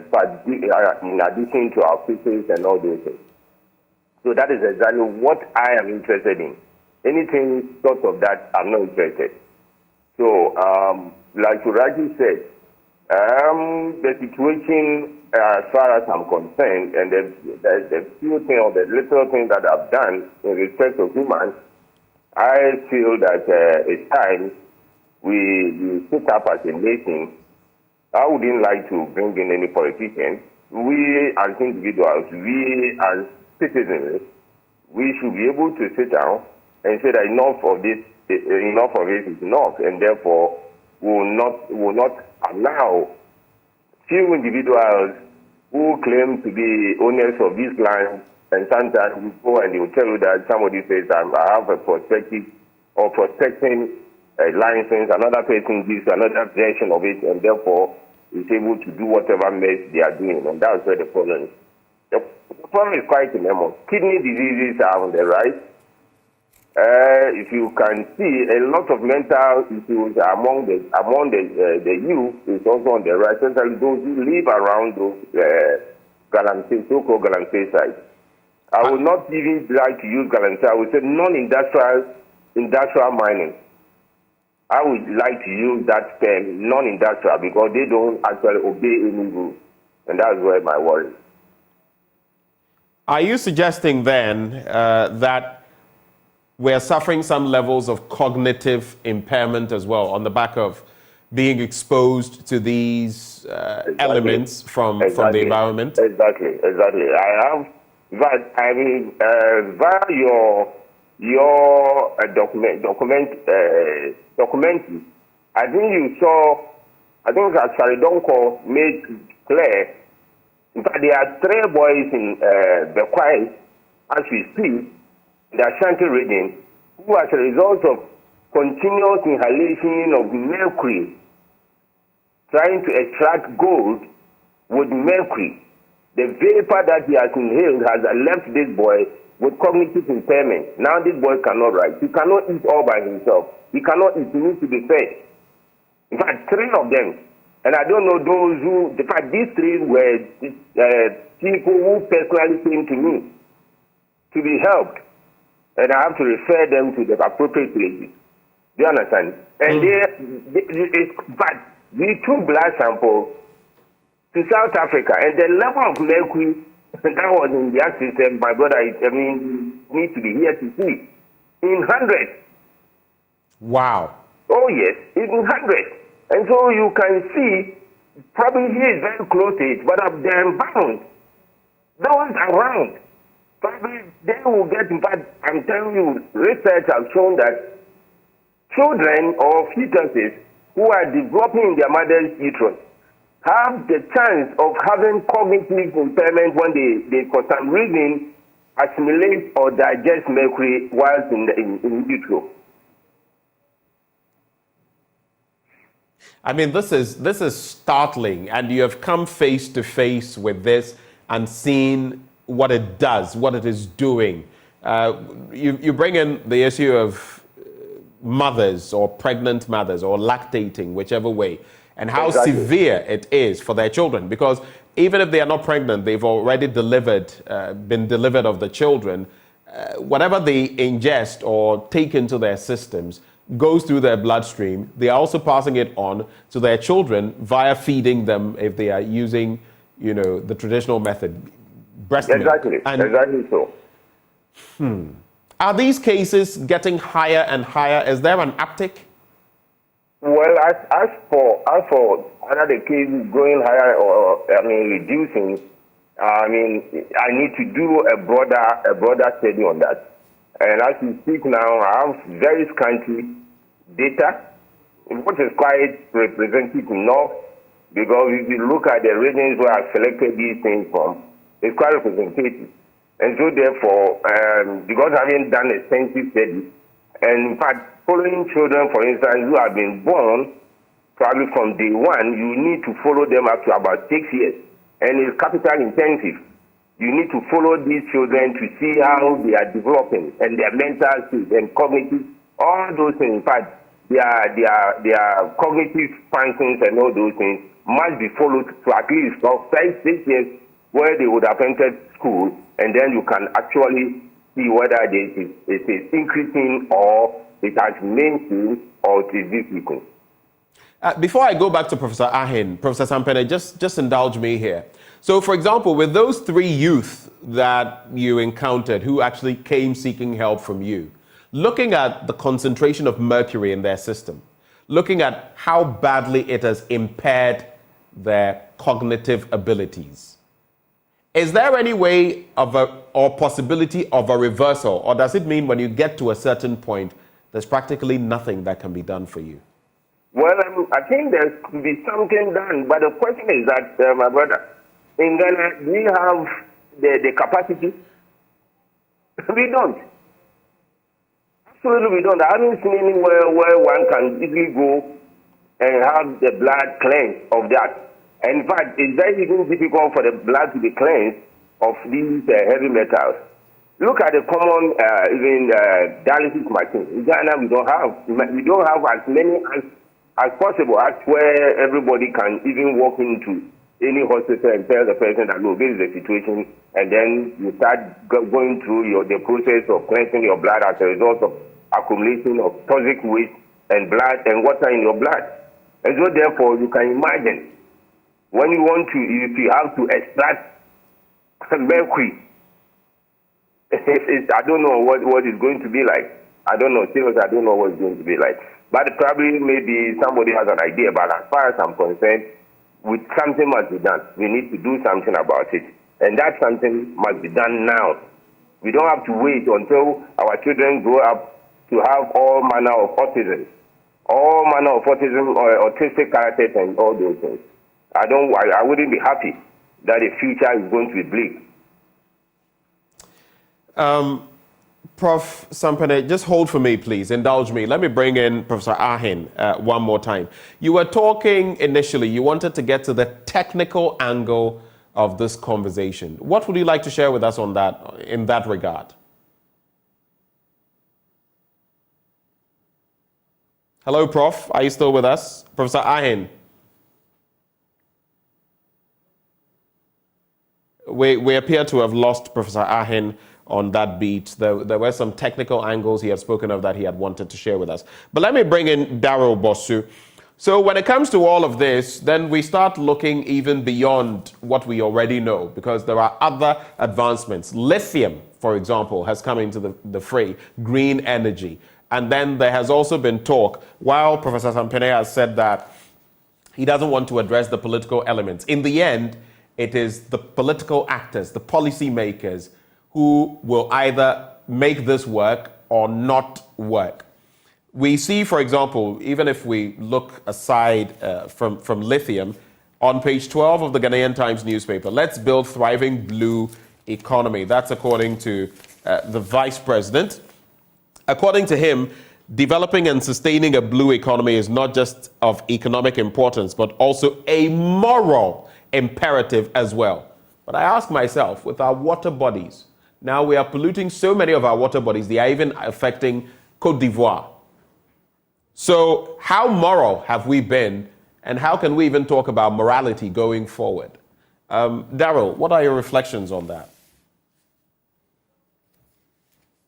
but in addition to our fishes and all those things. So that is exactly what I am interested in. Anything sort of that, I'm not interested. So, like you rightly said, the situation, as far as I'm concerned, and the few things or the little things that I've done in respect of humans, I feel that it's time we sit up as a nation. I wouldn't like to bring in any politicians. We as individuals, we as citizens, we should be able to sit down and say that enough of it is enough, and therefore will not allow few individuals who claim to be owners of this land. And sometimes you go and they will tell you that somebody says, I have a prospective or prospecting license, another person gives another version of it, and therefore is able to do whatever mess they are doing. And that's where the problem is. The problem is quite enormous. Kidney diseases are on the rise. If you can see, a lot of mental issues among the youth is also on the rise, especially those who live around those so-called Galamsey sites. I would not even like to use Galamsey. I would say non-industrial mining. I would like to use that term, non-industrial, because they don't actually obey any rules. And that's where my worry is. Are you suggesting then that we're suffering some levels of cognitive impairment as well on the back of being exposed to these elements from the environment? Exactly. I have, but I mean, via your documentary, I think you saw, I think Saridonko made clear that there are 3 boys in Bekwai, as we speak, the Ashanti region, who as a result of continuous inhalation of mercury, trying to extract gold with mercury, the vapor that he has inhaled has left this boy with cognitive impairment. Now this boy cannot write. He cannot eat all by himself. He cannot eat. He needs to be fed. In fact, 3 of them. And I don't know those who, in fact, these 3 were people who personally came to me to be helped. And I have to refer them to the appropriate places. Do you understand? And but we took blood sample to South Africa, and the level of mercury that was in their system, my brother, need to be here to see. In hundreds. Wow. Oh, yes, in hundreds. And so you can see, probably he is very close to it, but of the environment, those around, probably they will get, in fact, I'm telling you, research has shown that children or fetuses who are developing in their mother's uterus have the chance of having cognitive impairment when they for some reason, assimilate or digest mercury whilst in utero. I mean, this is startling, and you have come face to face with this and seen what it does, what it is doing. You bring in the issue of mothers or pregnant mothers or lactating, whichever way. and how severe it is for their children. Because even if they are not pregnant, they've already been delivered of the children. Whatever they ingest or take into their systems goes through their bloodstream. They are also passing it on to their children via feeding them if they are using, the traditional method, breast milk. Exactly so. Are these cases getting higher and higher? Is there an uptick? Well, as for other cases going higher or reducing, I need to do a broader study on that. And as we speak now, I have very scanty data, which is quite representative enough, because if you look at the regions where I've selected these things from, it's quite representative. And so therefore, because I haven't done extensive study, and in fact, following children, for instance, who have been born, probably from day one, you need to follow them up to about 6 years. And it's capital intensive. You need to follow these children to see how they are developing and their mental state and cognitive, all those things. In fact, their cognitive functions and all those things must be followed to at least 5-6 years where they would have entered school, and then you can actually see whether it is increasing or it has maintained or it is decreasing. Before I go back to Professor Arhin, Professor Sampene, just indulge me here. So, for example, with those 3 youth that you encountered who actually came seeking help from you, looking at the concentration of mercury in their system, looking at how badly it has impaired their cognitive abilities, is there any way or possibility of a reversal, or does it mean when you get to a certain point, there's practically nothing that can be done for you? Well, I think there could be something done, but the question is that, my brother, in Ghana, do we have the capacity? We don't. Absolutely, we don't. I haven't seen anywhere where one can easily go and have the blood cleansed of that. And in fact, it's very even difficult for the blood to be cleansed of these heavy metals. Look at the common dialysis machine. In Ghana, we don't have as many as possible, as where everybody can even walk into any hospital and tell the person that, look, this is the situation, and then you start going through the process of cleansing your blood as a result of accumulation of toxic waste and blood and water in your blood. And so therefore, you can imagine when you want to, if you have to extract mercury, I don't know what it's going to be like. I don't know. Seriously, I don't know what it's going to be like. But probably maybe somebody has an idea. But as far as I'm concerned, something must be done. We need to do something about it. And that something must be done now. We don't have to wait until our children grow up to have all manner of autism. All manner of autism or autistic characters and all those things. I wouldn't be happy that the future is going to be bleak. Prof Sampene, just hold for me, please. Indulge me. Let me bring in Professor Arhin one more time. You were talking initially, you wanted to get to the technical angle of this conversation. What would you like to share with us on that, in that regard? Hello, Prof. Are you still with us? Professor Arhin. We appear to have lost Professor Arhin on that beat. There were some technical angles he had spoken of that he had wanted to share with us. But let me bring in Darryl Bosu. So when it comes to all of this, then we start looking even beyond what we already know, because there are other advancements. Lithium, for example, has come into the fray, green energy. And then there has also been talk, while Professor Sampene has said that he doesn't want to address the political elements. In the end, it is the political actors, the policy makers, who will either make this work or not work. We see, for example, even if we look aside from lithium, on page 12 of the Ghanaian Times newspaper, let's build thriving blue economy. That's according to the vice president. According to him, developing and sustaining a blue economy is not just of economic importance, but also a moral imperative as well. But I ask myself, with our water bodies, now we are polluting so many of our water bodies, they are even affecting Côte d'Ivoire. So how moral have we been, And how can we even talk about morality going forward? Daryl, what are your reflections on that?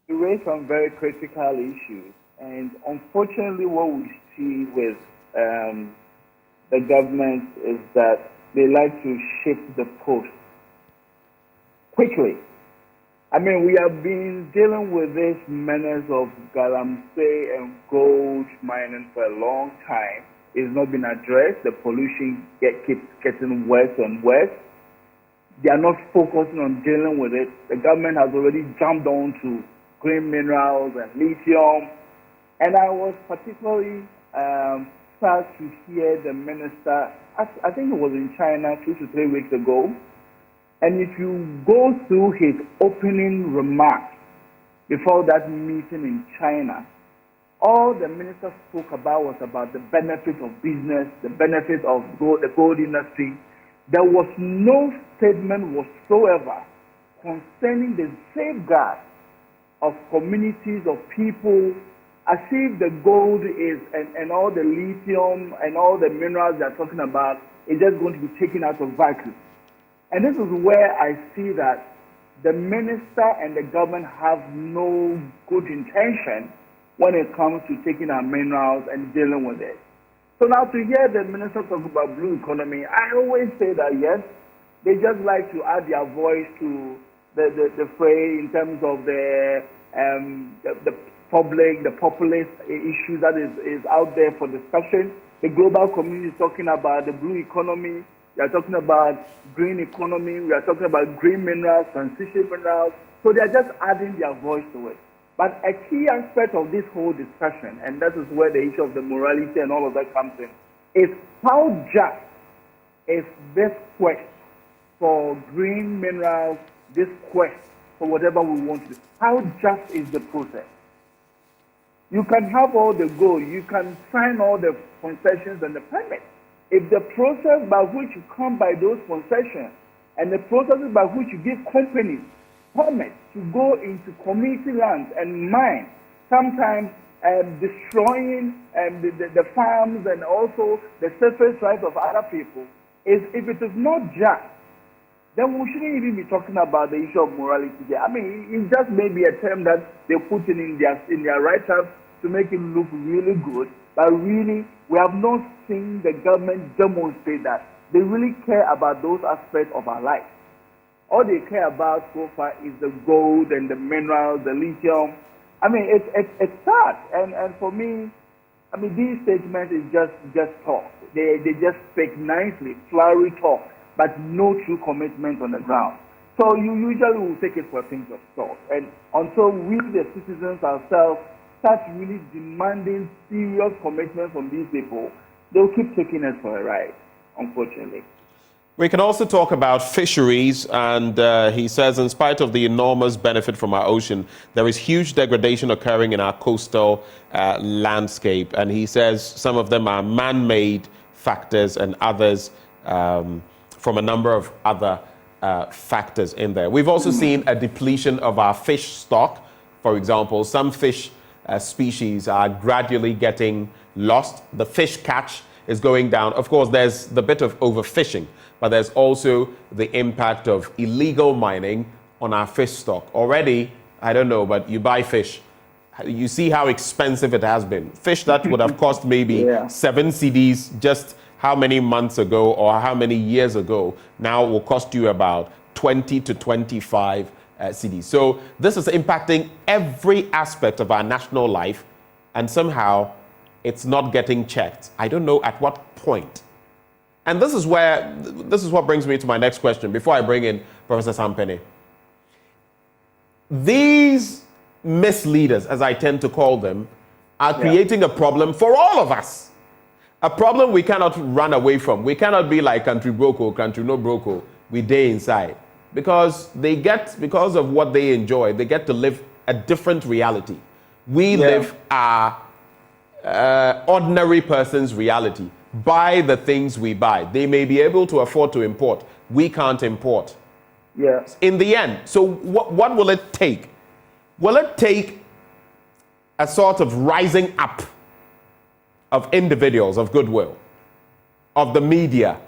You raise some very critical issues, and unfortunately what we see with the government is that they like to shift the post quickly. I mean, we have been dealing with this menace of galamsey and gold mining for a long time. It's not been addressed. The pollution keeps getting worse and worse. They are not focusing on dealing with it. The government has already jumped on to green minerals and lithium. And I was particularly sad to hear the minister, I think it was in China 2 to 3 weeks ago. And if you go through his opening remarks before that meeting in China, all the minister spoke about was about the benefits of business, the benefits of the gold industry. There was no statement whatsoever concerning the safeguard of communities, of people, as if the gold is and all the lithium and all the minerals they're talking about is just going to be taken out of vacuum. And this is where I see that the minister and the government have no good intention when it comes to taking our minerals and dealing with it. So now to hear the minister talk about blue economy, I always say that yes, they just like to add their voice to the fray in terms of the populist issue that is out there for discussion. The global community is talking about the blue economy. We are talking about green economy. We are talking about green minerals, transition minerals. So they are just adding their voice to it. But a key aspect of this whole discussion, and that is where the issue of the morality and all of that comes in, is how just is this quest for green minerals, this quest for whatever we want to do. How just is the process? You can have all the gold, you can sign all the concessions and the permits. If the process by which you come by those concessions and the processes by which you give companies permits to go into community lands and mine, sometimes destroying the farms and also the surface rights of other people, if it is not just, then we shouldn't even be talking about the issue of morality there. I mean, it just may be a term that they put in their write-up to make it look really good, but really, we have not seen the government demonstrate that they really care about those aspects of our life. All they care about so far is the gold and the minerals, the lithium. I mean, it's sad. And for me, I mean, these statements is just talk. They just speak nicely, flowery talk, but no true commitment on the ground. So you usually will take it for a pinch of salt. And until we, the citizens ourselves, start really demanding serious commitment from these people, they'll keep taking us for a ride, unfortunately. We can also talk about fisheries, and he says, in spite of the enormous benefit from our ocean, there is huge degradation occurring in our coastal landscape. And he says some of them are man-made factors and others from a number of other factors in there. We've also seen a depletion of our fish stock. For example, some fish species are gradually getting lost. The fish catch is going down. Of course, there's the bit of overfishing, but there's also the impact of illegal mining on our fish stock. Already, I don't know, but you buy fish, you see how expensive it has been. Fish that would have cost maybe 7 cedis just how many months ago or how many years ago now will cost you about 20 to 25 cedis. So this is impacting every aspect of our national life, and somehow it's not getting checked. I don't know at what point. And this is what brings me to my next question before I bring in Professor Sampene. These misleaders, as I tend to call them, are creating a problem for all of us. A problem we cannot run away from. We cannot be like country broke, country no broke, we day inside. Because because of what they enjoy, they get to live a different reality. We live our ordinary person's reality. Buy the things we buy. They may be able to afford to import. We can't import. Yes. In the end, so what will it take? Will it take a sort of rising up of individuals of goodwill? of the media,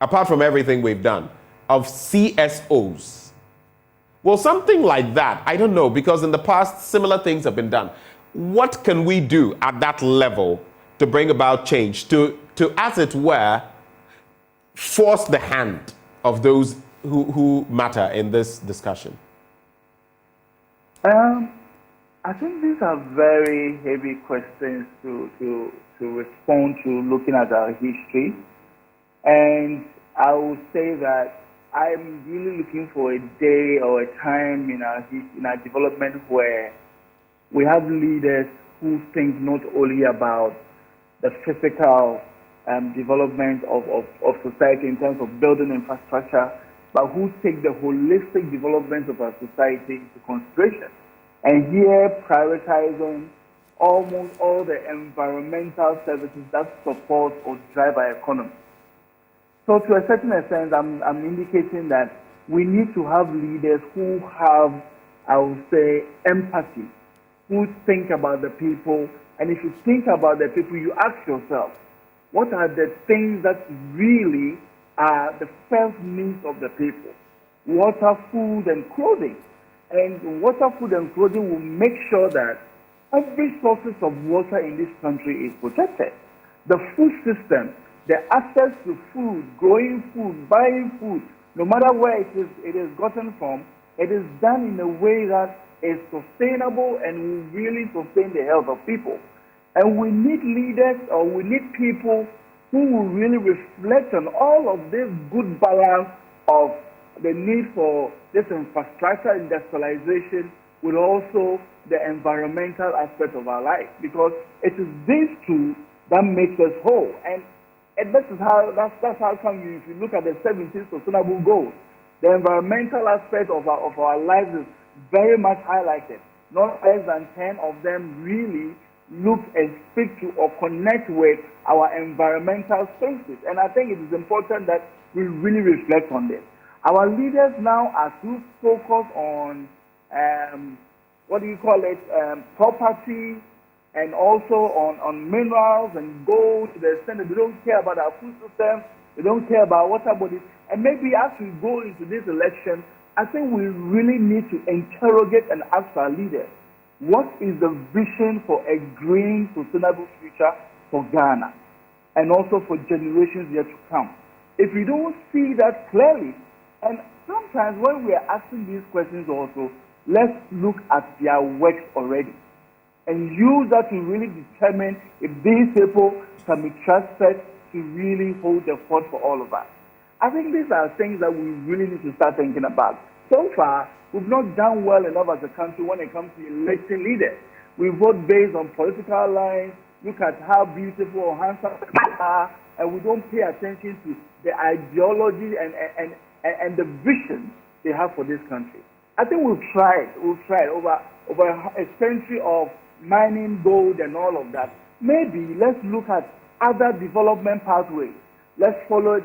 apart from everything we've done, of CSOs. Well, something like that, I don't know, because in the past, similar things have been done. What can we do at that level to bring about change, to as it were, force the hand of those who matter in this discussion? I think these are very heavy questions to respond to, looking at our history. And I would say that I'm really looking for a day or a time in our development where we have leaders who think not only about the physical development of society in terms of building infrastructure, but who take the holistic development of our society into consideration. And here, prioritizing almost all the environmental services that support or drive our economy. So to a certain extent, I'm indicating that we need to have leaders who have, I would say, empathy, who think about the people. And if you think about the people, you ask yourself, what are the things that really are the first needs of the people? Water, food, and clothing. And water, food, and clothing will make sure that every source of water in this country is protected. The food system, the access to food, growing food, buying food, no matter where it is gotten from, it is done in a way that is sustainable and will really sustain the health of people. And we need leaders, or we need people who will really reflect on all of this good balance of the need for this infrastructure industrialization with also the environmental aspect of our life, because it is these two that makes us whole. And that's how come if you look at the 17 sustainable goals, the environmental aspect of our lives is very much highlighted. Not less than 10 of them really look and speak to or connect with our environmental spaces. And I think it is important that we really reflect on this. Our leaders now are too focused on, property, and also on minerals and gold, to the extent that they don't care about our food system, they don't care about water bodies. And maybe as we go into this election, I think we really need to interrogate and ask our leaders, what is the vision for a green, sustainable future for Ghana and also for generations yet to come? If we don't see that clearly, and sometimes when we are asking these questions also, let's look at their works already and use that to really determine if these people can be trusted to really hold the fort for all of us. I think these are things that we really need to start thinking about. So far, we've not done well enough as a country when it comes to electing leaders. We vote based on political lines, look at how beautiful or handsome they are, and we don't pay attention to the ideology and the vision they have for this country. I think we've tried over a century of mining gold and all of that. Maybe let's look at other development pathways. Let's follow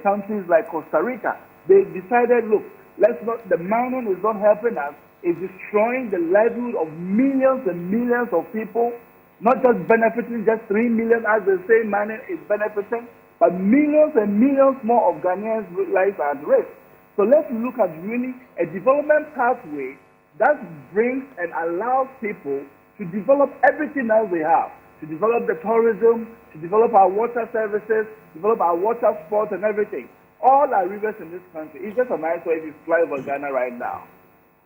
countries like Costa Rica. They decided, look, the mining is not helping us, it's destroying the livelihood of millions and millions of people, not just benefiting just 3 million as they say mining is benefiting, but millions and millions more of Ghanaians' lives are at risk. So let's look at really a development pathway that brings and allows people to develop everything else they have, to develop the tourism, to develop our water services, develop our water sports and everything. All our rivers in this country, it's just a nice way if you fly over Ghana right now.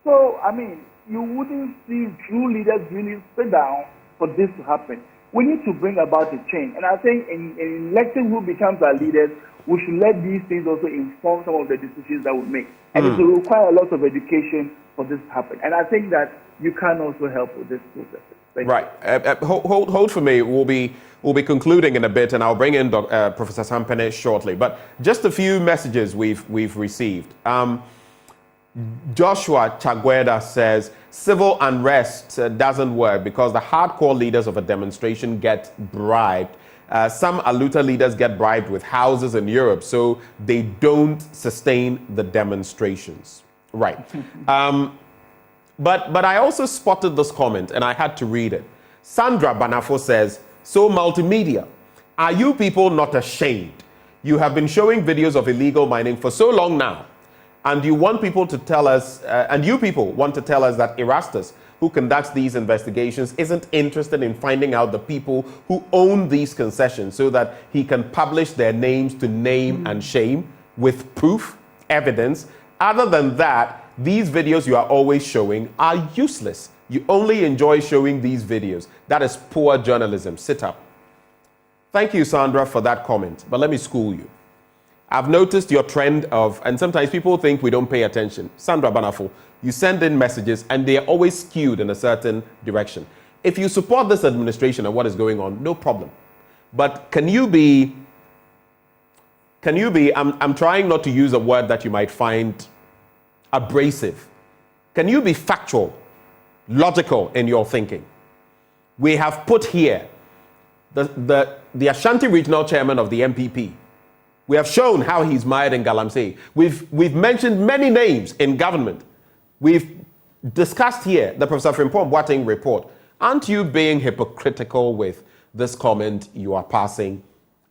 So, I mean, you wouldn't see true leaders really sit down for this to happen. We need to bring about a change. And I think in electing who becomes our leaders, we should let these things also inform some of the decisions that we make. And it will require a lot of education for this to happen. And I think that you can also help with this process. Hold for me. We'll be concluding in a bit, and I'll bring in Professor Sampene shortly. But just a few messages we've received. Joshua Chagweda says, civil unrest doesn't work because the hardcore leaders of a demonstration get bribed. Some Aluta leaders get bribed with houses in Europe, so they don't sustain the demonstrations. Right. But I also spotted this comment, and I had to read it. Sandra Banafo says, so multimedia. Are you people not ashamed? You have been showing videos of illegal mining for so long now, and you want people to tell us, and you people want to tell us that Erastus, who conducts these investigations, isn't interested in finding out the people who own these concessions so that he can publish their names to name and shame with proof, evidence. Other than that, these videos you are always showing are useless. You only enjoy showing these videos. That is poor journalism. Sit up. Thank you, Sandra, for that comment. But let me school you. I've noticed your trend of, and sometimes people think we don't pay attention. Sandra Banafo, you send in messages and they are always skewed in a certain direction. If you support this administration and what is going on, no problem. But can you be, I'm trying not to use a word that you might find abrasive. Can you be factual, logical in your thinking? We have put here the Ashanti Regional Chairman of the MPP. We have shown how he's mired in Galamsey. We've mentioned many names in government. We've discussed here the Professor Frimpong Boateng report. Aren't you being hypocritical with this comment you are passing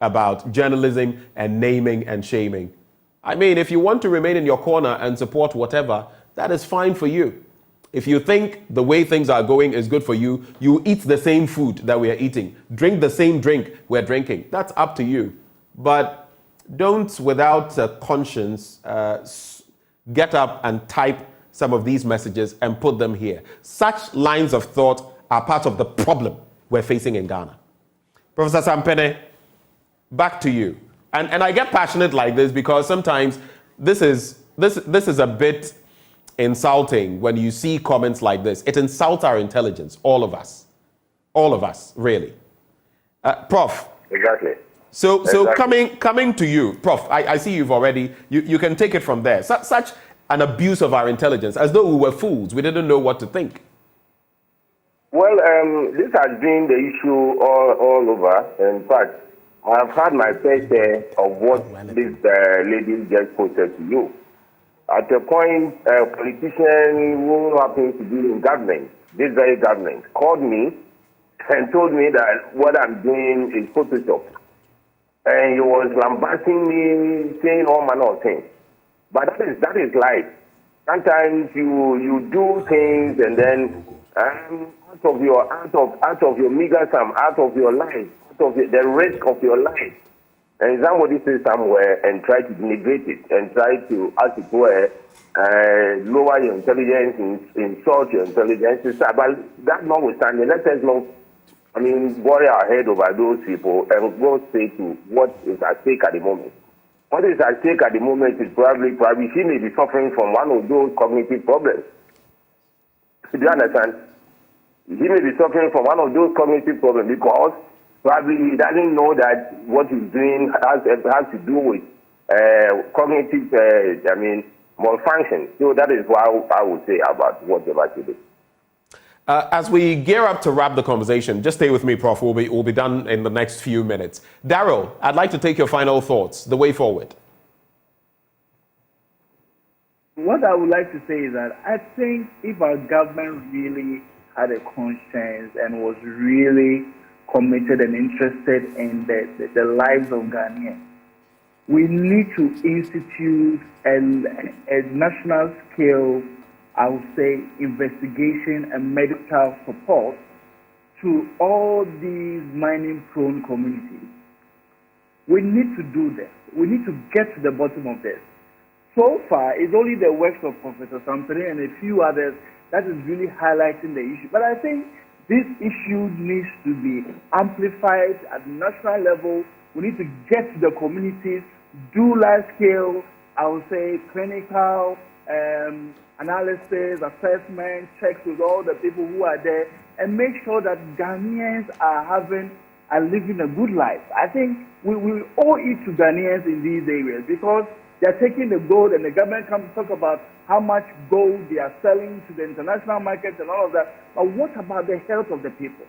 about journalism and naming and shaming? I mean, if you want to remain in your corner and support whatever, that is fine for you. If you think the way things are going is good for you, you eat the same food that we are eating, drink the same drink we're drinking. That's up to you. But don't, without conscience, get up and type some of these messages and put them here. Such lines of thought are part of the problem we're facing in Ghana. Professor Sampene, back to you. And I get passionate like this because sometimes this is a bit insulting when you see comments like this. It insults our intelligence, all of us, really. Prof. Exactly. So coming to you, Prof, I see you've already, you can take it from there. Such an abuse of our intelligence, as though we were fools. We didn't know what to think. Well, this has been the issue all over. In fact, I've had my fair share of what this lady just posted to you. At a point, a politician who happens to be in government, this very government, called me and told me that what I'm doing is Photoshop. And he was lambasting me, saying all manner of things. But that is life. Sometimes you do things and then out of your meager sum, out of your life, out of the risk of your life, and somebody says somewhere and try to denigrate it and try to, as it were, lower your intelligence, insult your intelligence. But that notwithstanding, let us not, worry our head over those people and go straight to what is at stake at the moment. What is at stake at the moment is probably she may be suffering from one of those cognitive problems. Do you understand? He may be suffering from one of those cognitive problems because probably he doesn't know that what he's doing has to do with cognitive, malfunction. So that is what I would say about whatever she did. As we gear up to wrap the conversation, just stay with me, Prof. We'll be done in the next few minutes. Daryl, I'd like to take your final thoughts, the way forward. What I would like to say is that I think if our government really had a conscience and was really committed and interested in the lives of Ghanaians, we need to institute a national scale, I would say, investigation and medical support to all these mining-prone communities. We need to do this. We need to get to the bottom of this. So far, it's only the works of Professor Sampene and a few others that is really highlighting the issue. But I think this issue needs to be amplified at the national level. We need to get to the communities, do large-scale, I would say, clinical analysis, assessment, checks with all the people who are there, and make sure that Ghanaians are living a good life. I think we owe it to Ghanaians in these areas because they're taking the gold and the government comes to talk about how much gold they are selling to the international markets and all of that. But what about the health of the people?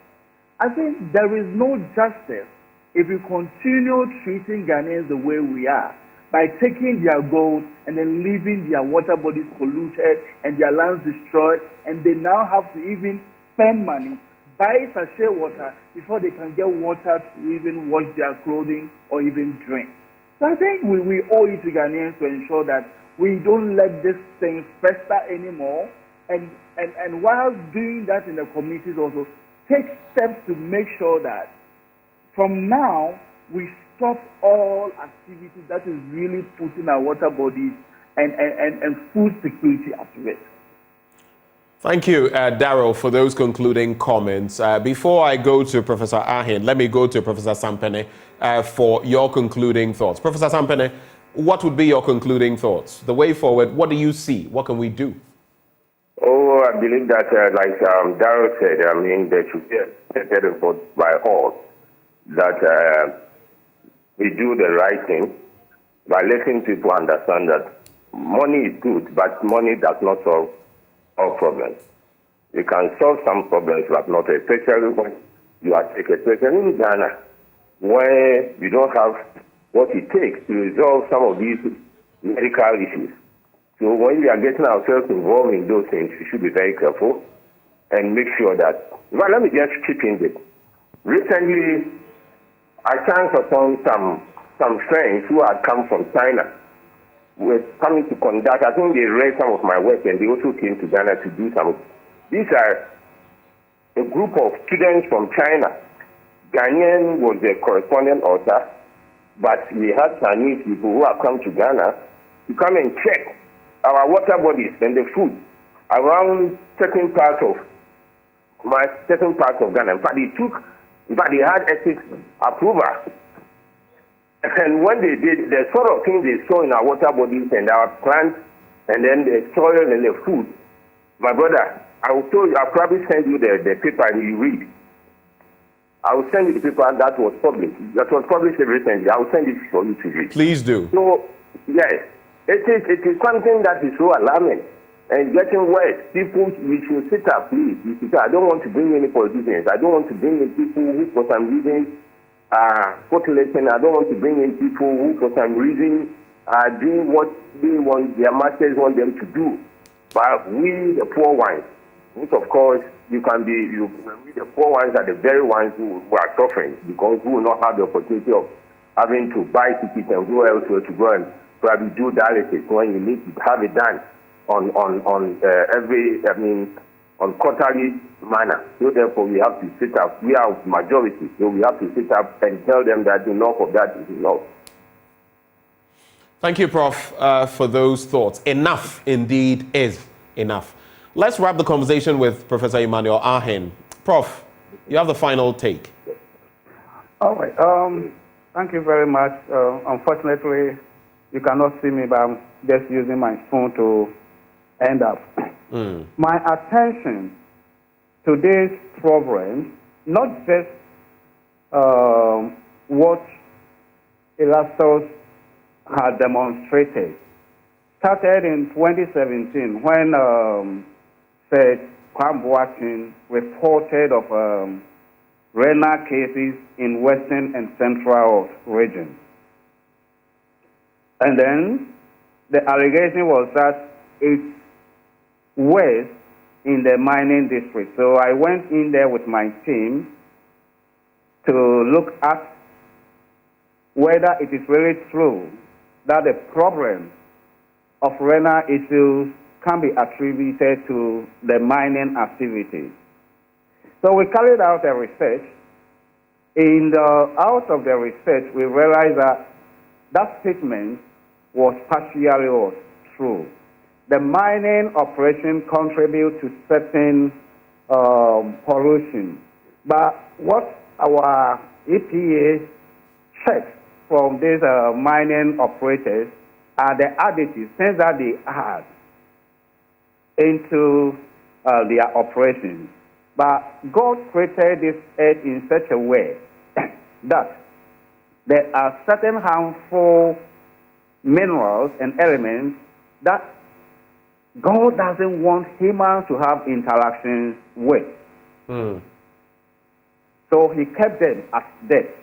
I think there is no justice if we continue treating Ghanaians the way we are, by taking their gold and then leaving their water bodies polluted and their lands destroyed, and they now have to even spend money, buy sachet water before they can get water to even wash their clothing or even drink. So I think we owe it to Ghanaians to ensure that we don't let this thing fester anymore. And while doing that in the communities also, take steps to make sure that from now we stop all activities that is really putting our water bodies and food security at risk. Thank you, Daryl, for those concluding comments. Before I go to Professor Arhin, let me go to Professor Sampene for your concluding thoughts. Professor Sampene, what would be your concluding thoughts? The way forward, what do you see? What can we do? Oh, I believe that, like Daryl said, I mean, there should be a effort by all that we do the right thing by letting people understand that money is good, but money does not solve all problems. You can solve some problems, but not especially when you are sick, especially in Ghana, where you don't have what it takes to resolve some of these medical issues. So when we are getting ourselves involved in those things, we should be very careful and make sure that. Well, let me just chip in this. Recently, I chanced upon some friends who had come from China. Were coming to conduct. I think they read some of my work and they also came to Ghana to do some. These are a group of students from China. Ghanaian was the correspondent author, but we had Chinese people who have come to Ghana to come and check our water bodies and the food around certain parts of Ghana. In fact, they had ethics approval. And when they did, the sort of things they saw in our water bodies and our plants, and then the soil and the food, my brother, I'll probably send you the paper and you read. I will send you the paper that was published recently. I will send it for you to read. Please do. So, yes, it is something that is so alarming and getting worse. People, we should sit up, please. I don't want to bring any politicians. I don't want to bring in people who, for some reason, population. I don't want to bring in people who, for some reason, are doing what they want, their masters want them to do. But we, the poor ones, which of course we, the poor ones are the very ones who are suffering because we will not have the opportunity of having to buy tickets and go elsewhere to go and probably do dialysis when you need to have it done on quarterly manner. So therefore we have to sit up. We are majority, so we have to sit up and tell them that enough of that is enough. Thank you, Prof, for those thoughts. Enough indeed is enough. Let's wrap the conversation with Professor Emmanuel Arhin. Prof, you have the final take. All right. Thank you very much. Unfortunately, you cannot see me, but I'm just using my phone to end up. My attention to this problem, not just what Erastus had demonstrated, started in 2017 when said Kwame Boateng reported of renal cases in Western and Central regions. And then the allegation was that it's west in the mining district. So I went in there with my team to look at whether it is really true that the problem of renal issues can be attributed to the mining activities. So we carried out a research. Out of the research, we realized that statement was partially true. The mining operation contributes to certain pollution. But what our EPA checks from these mining operators are the additives, things that they add into their operations. But God created this earth in such a way that there are certain harmful minerals and elements that God doesn't want humans to have interactions with. So he kept them as dead.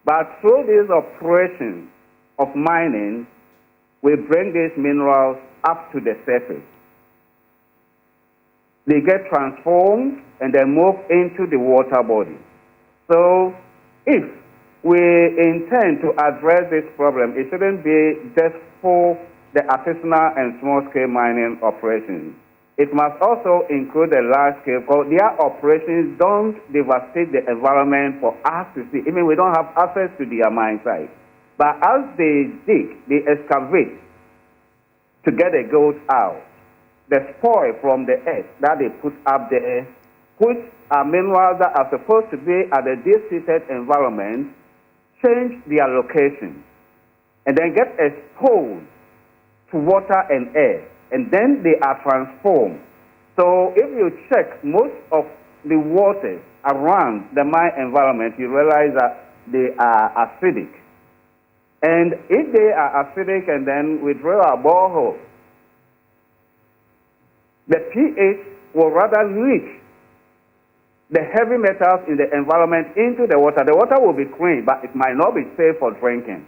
But through these operations of mining, we bring these minerals up to the surface. they get transformed and then move into the water body. So if we intend to address this problem, it shouldn't be just for the artisanal and small-scale mining operations. It must also include the large-scale, because their operations don't devastate the environment for us to see. Even we don't have access to their mine site. But as they dig, they excavate to get the gold out. The spoil from the earth that they put up there, which are minerals that are supposed to be at a deep-seated environment, change their location and then get exposed to water and air, and then they are transformed. So if you check most of the waters around the mine environment, you realize that they are acidic. And if they are acidic and then we drill a borehole, the pH will rather leach the heavy metals in the environment into the water. The water will be clean, but it might not be safe for drinking.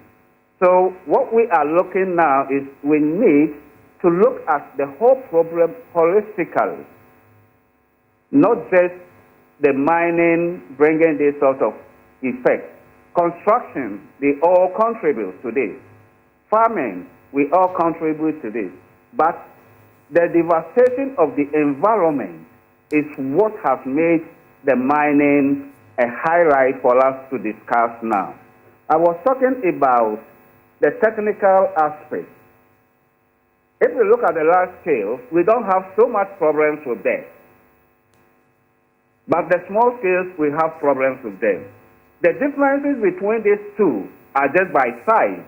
So what we are looking now is we need to look at the whole problem holistically, not just the mining bringing this sort of effect. Construction, they all contribute to this. Farming, we all contribute to this. But the devastation of the environment is what has made the mining a highlight for us to discuss now. I was talking about the technical aspect. If we look at the large scale, we don't have so much problems with them. But the small scales, we have problems with them. The differences between these two are just by size.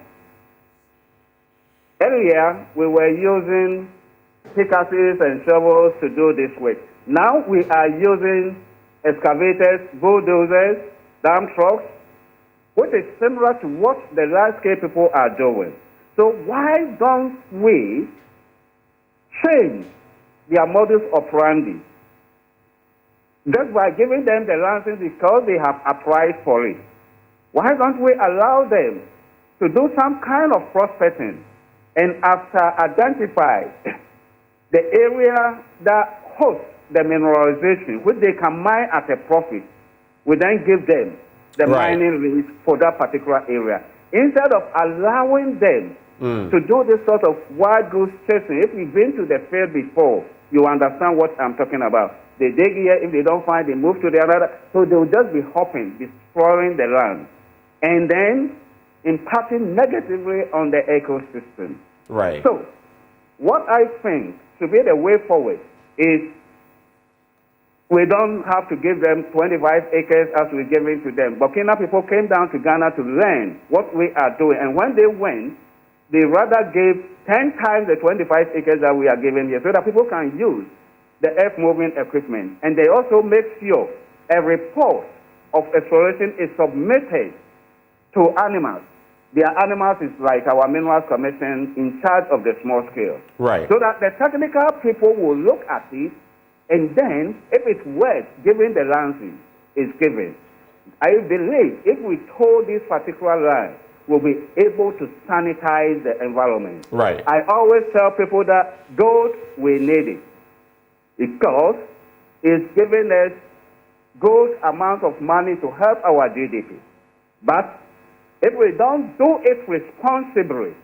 Earlier, we were using pickaxes and shovels to do this work. Now we are using excavators, bulldozers, dump trucks, which is similar to what the large-scale people are doing. So why don't we change their modus operandi just by giving them the license because they have applied for it? Why don't we allow them to do some kind of prospecting, and after identify the area that hosts the mineralization, which they can mine at a profit, we then give them the mining lease for that particular area, instead of allowing them to do this sort of wild goose chasing. If you've been to the field before, you understand what I'm talking about. They dig here, if they don't find, they move to the other. So they'll just be hopping, destroying the land, and then impacting negatively on the ecosystem. Right. So what I think should be the way forward is we don't have to give them 25 acres as we're giving to them. Burkina people came down to Ghana to learn what we are doing. And when they went, they rather gave 10 times the 25 acres that we are giving here so that people can use the earth-moving equipment. And they also make sure a report of exploration is submitted to animals. Their animals is like our Minerals Commission in charge of the small scale. Right. So that the technical people will look at it, and then, if it's worth giving the license, it's given. I believe if we told this particular land, we'll be able to sanitize the environment. Right. I always tell people that gold, we need it, because it's giving us good amount of money to help our GDP. But if we don't do it responsibly,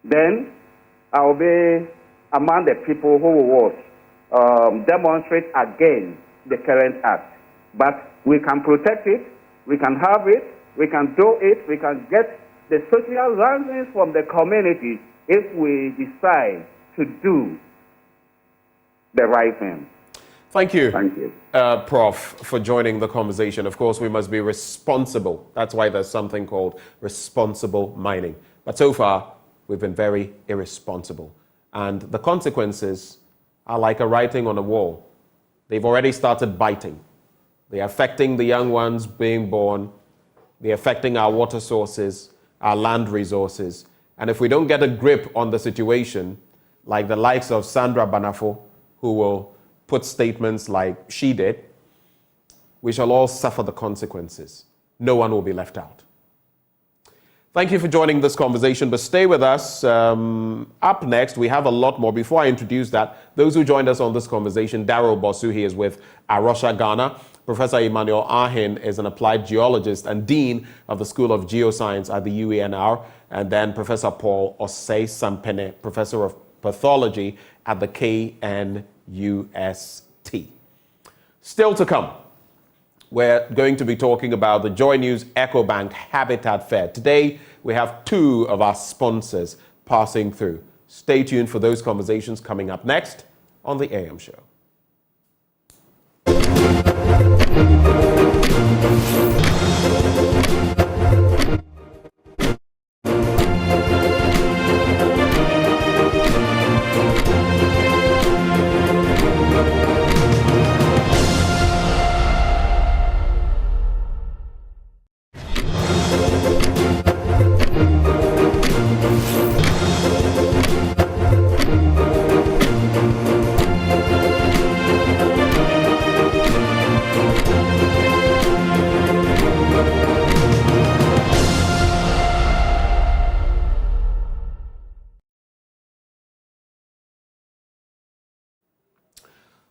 then I'll be among the people who will demonstrate against the current act. But we can protect it, we can have it, we can do it, we can get the social license from the community if we decide to do the right thing. Thank you. Thank you. Prof, for joining the conversation. Of course, we must be responsible. That's why there's something called responsible mining. But so far, we've been very irresponsible. And the consequences are like a writing on a wall. They've already started biting. They're affecting the young ones being born. They're affecting our water sources, our land resources. And if we don't get a grip on the situation, like the likes of Sandra Banafo, who will put statements like she did, we shall all suffer the consequences. No one will be left out. Thank you for joining this conversation, but stay with us. Up next, we have a lot more. Before I introduce that, those who joined us on this conversation, Darryl Bosu, he is with Arusha, Ghana. Professor Emmanuel Arhin is an applied geologist and dean of the School of Geoscience at the UENR. And then Professor Paul Osei Sampene, professor of pathology at the KNUST. Still to come, we're going to be talking about the Joy News EcoBank Habitat Fair. Today, we have two of our sponsors passing through. Stay tuned for those conversations coming up next on the AM Show.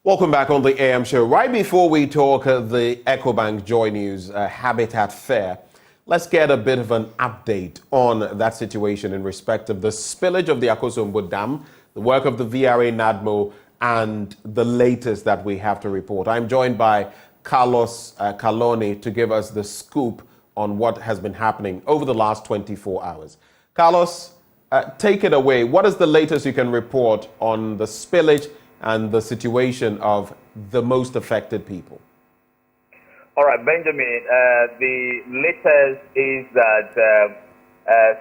Welcome back on the AM Show. Right before we talk the EcoBank Joy News Habitat Fair, let's get a bit of an update on that situation in respect of the spillage of the Akosombo Dam, the work of the VRA NADMO, and the latest that we have to report. I'm joined by Carlos Caloni to give us the scoop on what has been happening over the last 24 hours. Carlos, take it away. What is the latest you can report on the spillage and the situation of the most affected people? All right, Benjamin, the latest is that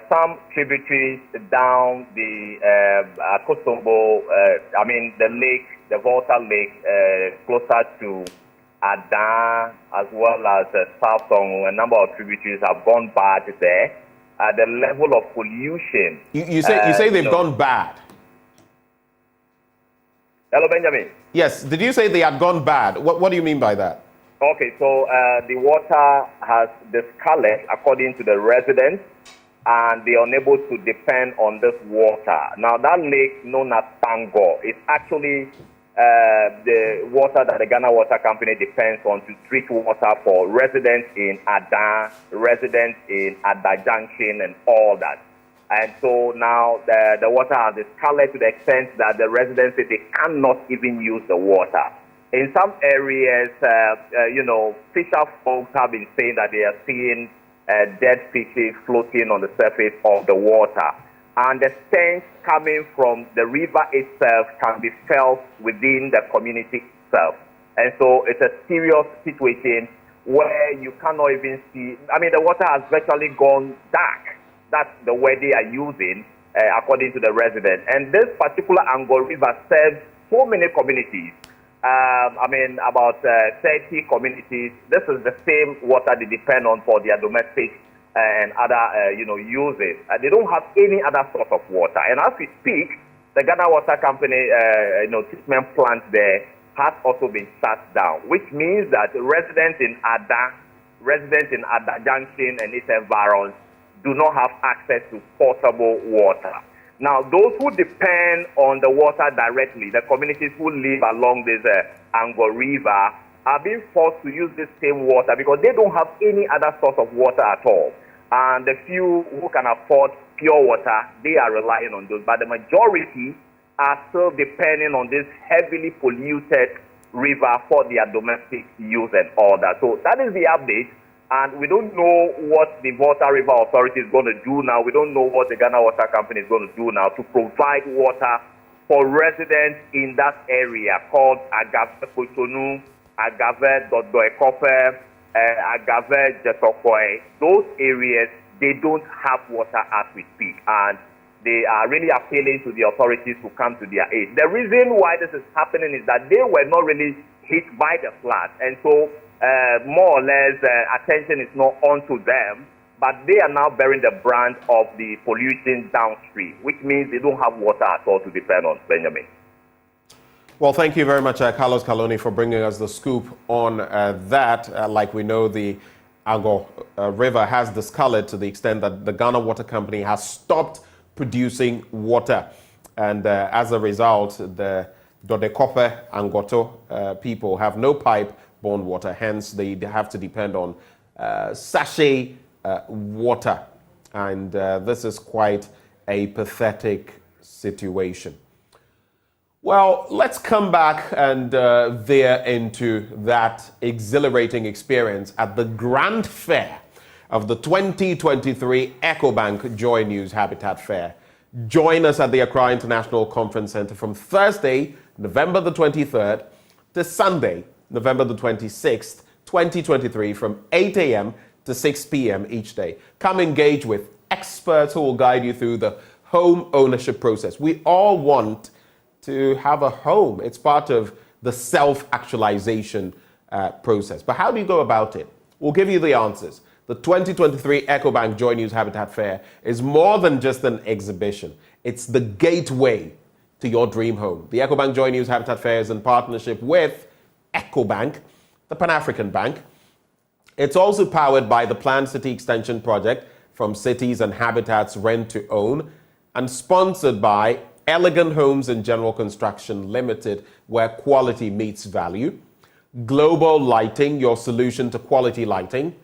some tributaries down the Akosombo, the lake, the Volta Lake, closer to Adan, as well as South Song, a number of tributaries have gone bad there. The level of pollution. You say they've gone bad? Hello, Benjamin. Yes. Did you say they had gone bad? What do you mean by that? Okay, so the water has discolored according to the residents, and they are unable to depend on this water. Now, that lake known as Tango is actually the water that the Ghana Water Company depends on to treat water for residents in Adan, residents in Ada Junction, and all that. And so now the water has discolored to the extent that the residents say they cannot even use the water. In some areas, fisher folks have been saying that they are seeing dead fishes floating on the surface of the water. And the stench coming from the river itself can be felt within the community itself. And so it's a serious situation where you cannot even see. The water has virtually gone dark. That's the word they are using, according to the residents. And this particular Ango River serves so many communities. About 30 communities. This is the same water they depend on for their domestic and other, uses. They don't have any other source of water. And as we speak, the Ghana Water Company, treatment plant there has also been shut down, which means that residents in Ada Junction and its environs do not have access to potable water. Now, those who depend on the water directly, the communities who live along this Ango River, are being forced to use this same water because they don't have any other source of water at all. And the few who can afford pure water, they are relying on those. But the majority are still depending on this heavily polluted river for their domestic use and all that. So that is the update. And we don't know what the Volta River Authority is going to do now. We don't know what the Ghana Water Company is going to do now to provide water for residents in that area called Agave Kotonu, Agave Dodoekofe, Agave Jetokoi. Those areas, they don't have water as we speak. And they are really appealing to the authorities to come to their aid. The reason why this is happening is that they were not really hit by the flood. And so more or less attention is not onto them, but they are now bearing the brunt of the pollution downstream, which means they don't have water at all to depend on, Benjamin. Well, thank you very much, Carlos Caloni, for bringing us the scoop on that. Like we know, the Akufo-Addo river has discolored to the extent that the Ghana Water Company has stopped producing water. And as a result, the Dodekope and Goto people have no pipe-borne water. Hence, they have to depend on sachet water. And this is quite a pathetic situation. Well, let's come back and veer into that exhilarating experience at the Grand Fair of the 2023 EcoBank Joy News Habitat Fair. Join us at the Accra International Conference Center from Thursday, November the 23rd to Sunday, November the 26th, 2023 from 8 a.m. to 6 p.m. each day. Come engage with experts who will guide you through the home ownership process. We all want to have a home. It's part of the self-actualization process. But how do you go about it? We'll give you the answers. The 2023 EcoBank Joy News Habitat Fair is more than just an exhibition. It's the gateway to your dream home. The EcoBank Joy News Habitat Fair is in partnership with EcoBank, the Pan-African Bank. It's also powered by the Planned City Extension Project from Cities and Habitats Rent to Own, and sponsored by Elegant Homes and General Construction Limited, where quality meets value. Global Lighting, your solution to quality lighting.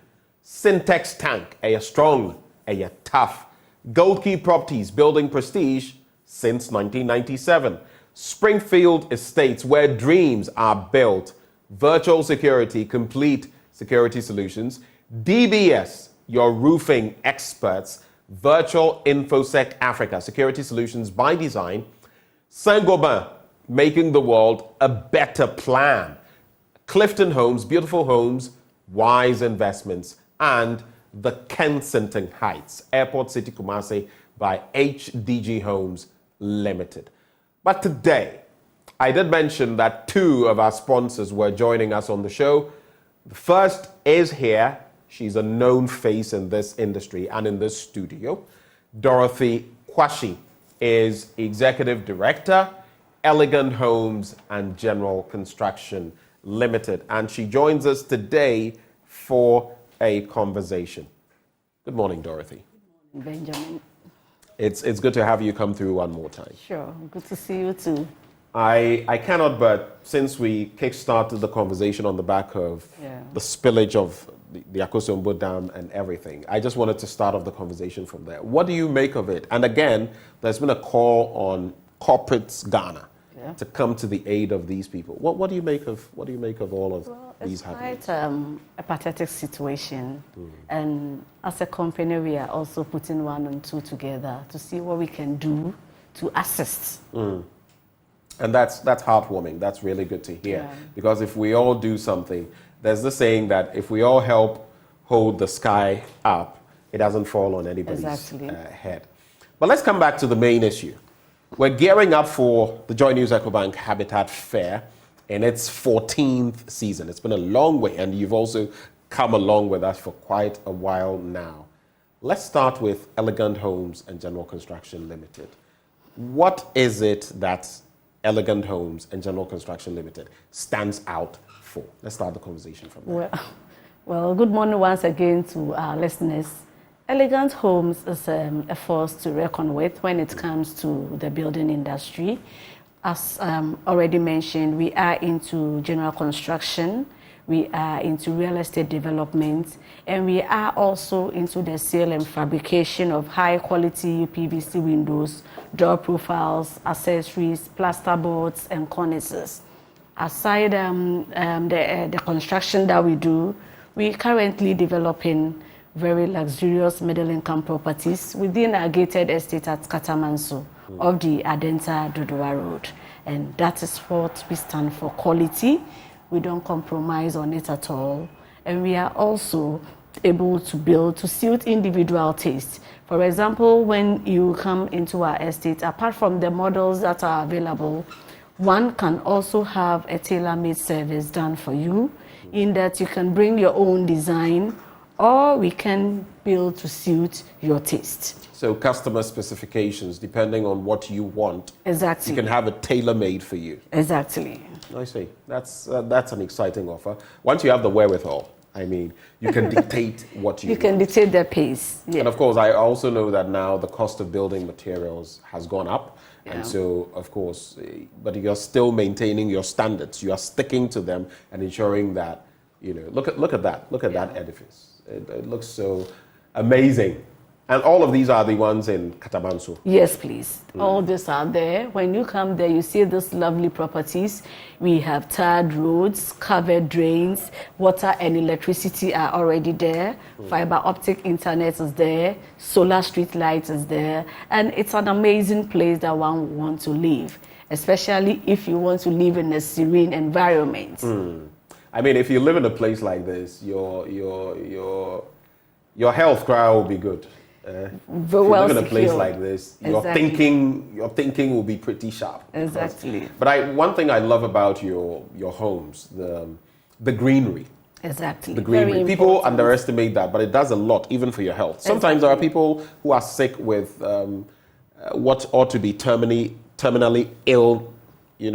Syntex Tank, a strong, a tough. Gold Key Properties, building prestige since 1997. Springfield Estates, where dreams are built. Virtual Security, complete security solutions. DBS, your roofing experts. Virtual InfoSec Africa, security solutions by design. Saint-Gobain, making the world a better plan. Clifton Homes, beautiful homes, wise investments. And the Kensington Heights, Airport City Kumasi by HDG Homes Limited. But today, I did mention that two of our sponsors were joining us on the show. The first is here. She's a known face in this industry and in this studio. Dorothy Kwashi is Executive Director, Elegant Homes and General Construction Limited. And she joins us today for a conversation. Good morning, Dorothy. Good morning, Benjamin. It's good to have you come through one more time. Sure, good to see you too. I cannot but, since we kick-started the conversation on the back of the spillage of the Akosombo Dam and everything, I just wanted to start off the conversation from there. What do you make of it? And again, there's been a call on corporates Ghana to come to the aid of these people. What do you make of all of these happenings? It's quite a pathetic situation, and as a company, we are also putting one and two together to see what we can do to assist. And that's heartwarming. That's really good to hear. Because if we all do something, there's the saying that if we all help hold the sky up, it doesn't fall on anybody's head. But let's come back to the main issue. We're gearing up for the Joy News EcoBank Habitat Fair in its 14th season. It's been a long way, and you've also come along with us for quite a while now. Let's start with Elegant Homes and General Construction Limited. What is it that Elegant Homes and General Construction Limited stands out for? Let's start the conversation from there. Well, good morning once again to our listeners. Elegant Homes is a force to reckon with when it comes to the building industry. As already mentioned, we are into general construction, we are into real estate development, and we are also into the sale and fabrication of high quality PVC windows, door profiles, accessories, plasterboards, and cornices. Aside the construction that we do, we currently developing very luxurious middle-income properties within our gated estate at Katamanso of the Adenta Dodua Road. And that is what we stand for: quality. We don't compromise on it at all. And we are also able to build to suit individual tastes. For example, when you come into our estate, apart from the models that are available, one can also have a tailor-made service done for you, in that you can bring your own design, or we can build to suit your taste. So customer specifications, depending on what you want. Exactly. You can have it tailor-made for you. Exactly. I see. That's an exciting offer. Once you have the wherewithal, I mean, you can dictate what you You can dictate the pace. Yeah. And of course, I also know that now the cost of building materials has gone up. Yeah. And so, of course, but you're still maintaining your standards. You are sticking to them and ensuring that, you know, look at that. Look at that edifice. It looks so amazing. And all of these are the ones in Katamanso? Yes, please. All these are there. When you come there, you see these lovely properties. We have tarred roads, covered drains, water and electricity are already there. Fiber optic internet is there. Solar street lights is there. And it's an amazing place that one wants to live, especially if you want to live in a serene environment. I mean, if you live in a place like this, your health crowd will be good. If you live in a place like this, your thinking will be pretty sharp. Exactly. But one thing I love about your homes, the greenery. Exactly. The greenery. People underestimate that, but it does a lot, even for your health. Sometimes there are people who are sick with what ought to be terminally ill,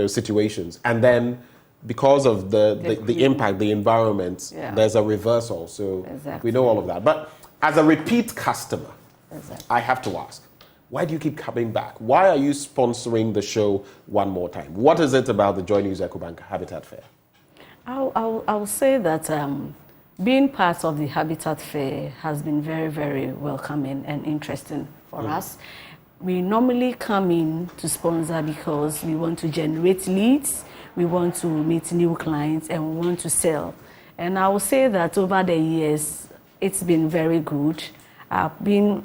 situations, and then because of the impact, the environment, there's a reversal. So we know all of that. But as a repeat customer, I have to ask, why do you keep coming back? Why are you sponsoring the show one more time? What is it about the Joy News EcoBank Habitat Fair? I'll say that being part of the Habitat Fair has been very, very welcoming and interesting for us. We normally come in to sponsor because we want to generate leads, we want to meet new clients, and we want to sell. And I will say that over the years, it's been very good. Being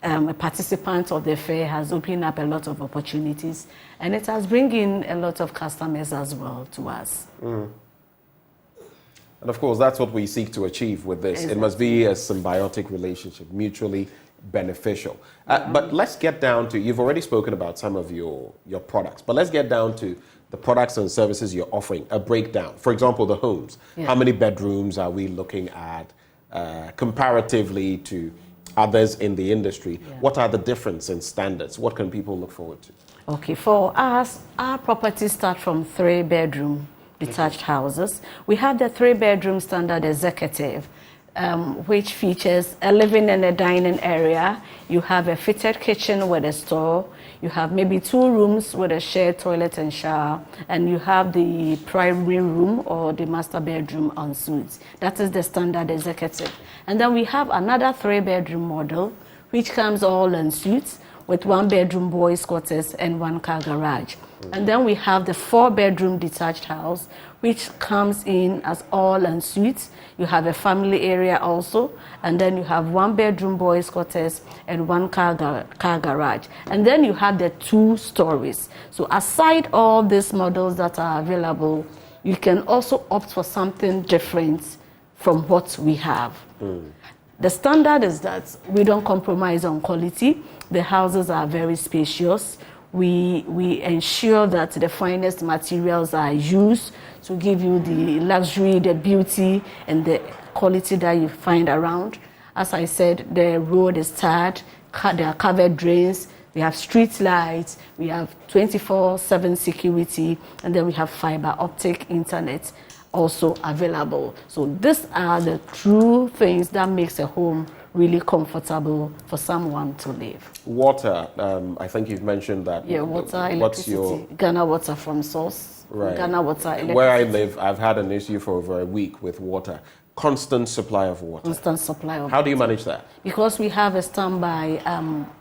a participant of the fair has opened up a lot of opportunities, and it has brought in a lot of customers as well to us. And of course, that's what we seek to achieve with this. Exactly. It must be a symbiotic relationship, mutually beneficial. But let's get down to, you've already spoken about some of your products, but let's get down to the products and services you're offering, a breakdown. For example, the homes. How many bedrooms are we looking at comparatively to others in the industry? What are the difference in standards? What can people look forward to? Okay, for us, our properties start from 3-bedroom detached houses. We have the 3-bedroom standard executive, which features a living and a dining area. You have a fitted kitchen with a store. You have maybe 2 rooms with a shared toilet and shower, and you have the primary room or the master bedroom en suite. That is the standard executive. And then we have another 3-bedroom model, which comes all en suite with 1-bedroom boys' quarters and 1-car garage. And then we have the 4-bedroom detached house, which comes in as all en suite. You have a family area also, and then you have 1-bedroom boys' quarters and 1-car garage. And then you have the 2 stories. So aside all these models that are available, you can also opt for something different from what we have. The standard is that we don't compromise on quality. The houses are very spacious. We ensure that the finest materials are used to give you the luxury, the beauty, and the quality that you find around. As I said, the road is tarred, there are covered drains, we have street lights, we have 24/7 security, and then we have fiber optic internet also available. So these are the true things that makes a home really comfortable for someone to live. Water, I think you've mentioned that. Yeah, water, electricity, Ghana water from source. Right. Ghana water, electricity. Where I live, I've had an issue for over a week with water. Constant supply of water. Constant supply of water. How do you manage that? Because we have a standby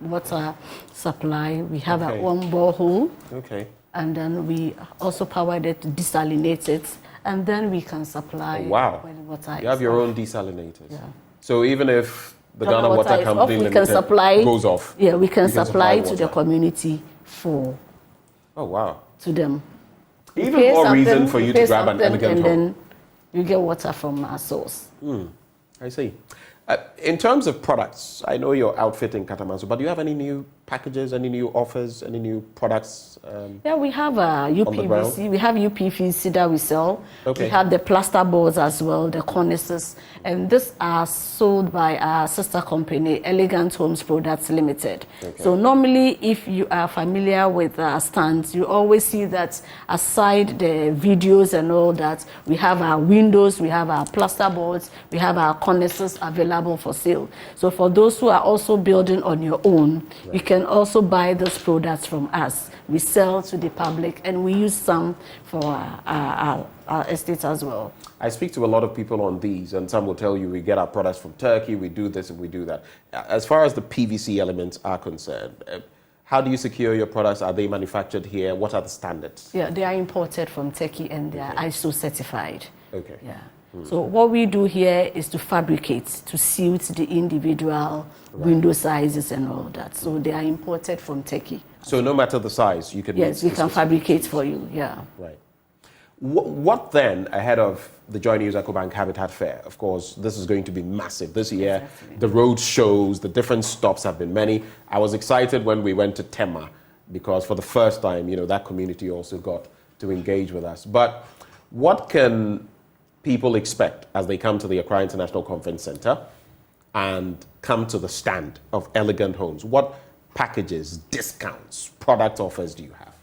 water supply. We have our own borehole. Okay. And then we also powered it, desalinate it, and then we can supply when water You have your own desalinators. Yeah. So even if the Ghana Water Company Limited goes off. Yeah, we can supply to the community for. Oh, wow. To them. Even more reason for you to grab an elegant home. Then you get water from our source. I see. In terms of products, I know you're outfitting Katamanso, but do you have any new packages, any new offers, any new products? Yeah, we have UPVC. We have UPVC that we sell. Okay. We have the plaster boards as well, the cornices. And these are sold by our sister company, Elegant Homes Products Limited. Okay. So normally, if you are familiar with stands, you always see that aside the videos and all that, we have our windows, we have our plaster boards, we have our cornices available for sale. So for those who are also building on your own, you can also buy those products from us. We sell to the public, and we use some for our estates as well. I speak to a lot of people on these, and some will tell you we get our products from Turkey, we do this and we do that. As far as the PVC elements are concerned, how do you secure your products? Are they manufactured here? What are the standards? Yeah, they are imported from Turkey and they are ISO certified. Okay. Yeah. So what we do here is to fabricate, to suit the individual window sizes and all that. So they are imported from Turkey. So no matter the size, you can... Yes, we can fabricate for you, yeah. Right. What then, ahead of the Joy News EcoBank Habitat Fair? Of course, this is going to be massive this year. Exactly. The road shows, the different stops have been many. I was excited when we went to Tema because for the first time, you know, that community also got to engage with us. But what can people expect as they come to the Accra International Conference Center and come to the stand of Elegant Homes? What packages, discounts, product offers do you have?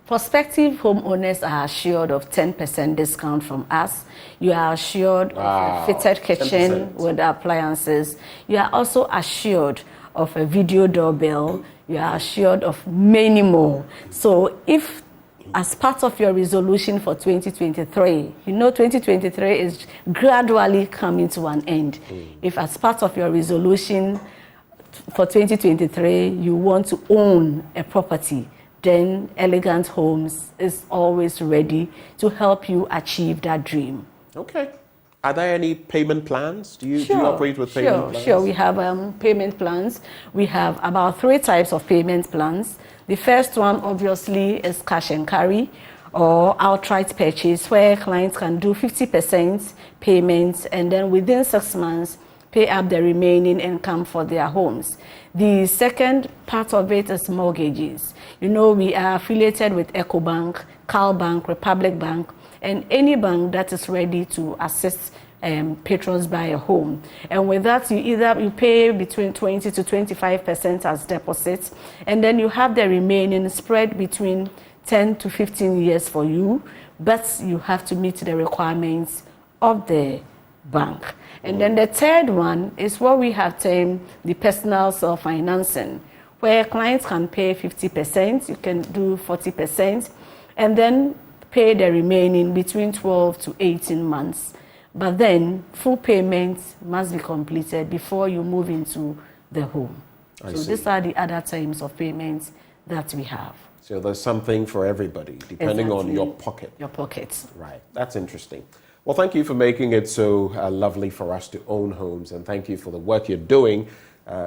Prospective homeowners are assured of 10% discount from us. You are assured of a fitted kitchen 10%. with appliances. You are also assured of a video doorbell. You are assured of many more. So if, as part of your resolution for 2023, you know 2023 is gradually coming to an end. If as part of your resolution for 2023, you want to own a property, then Elegant Homes is always ready to help you achieve that dream. Okay. Are there any payment plans? Do you operate with payment plans? Sure, we have payment plans. We have about 3 types of payment plans. The first one, obviously, is cash and carry or outright purchase, where clients can do 50% payments and then within 6 months, pay up the remaining income for their homes. The second part of it is mortgages. You know, we are affiliated with EcoBank, Cal Bank, Republic Bank, and any bank that is ready to assist patrons buy a home. And with that, you pay between 20 to 25% as deposits, and then you have the remaining spread between 10 to 15 years for you, but you have to meet the requirements of the bank. And then the third one is what we have termed the personal self-financing, where clients can pay 50%, you can do 40%, and then pay the remaining between 12 to 18 months. But then full payments must be completed before you move into the home. So these are the other terms of payments that we have. So there's something for everybody, depending on your pocket. Your pockets. Right. That's interesting. Well, thank you for making it so lovely for us to own homes, and thank you for the work you're doing.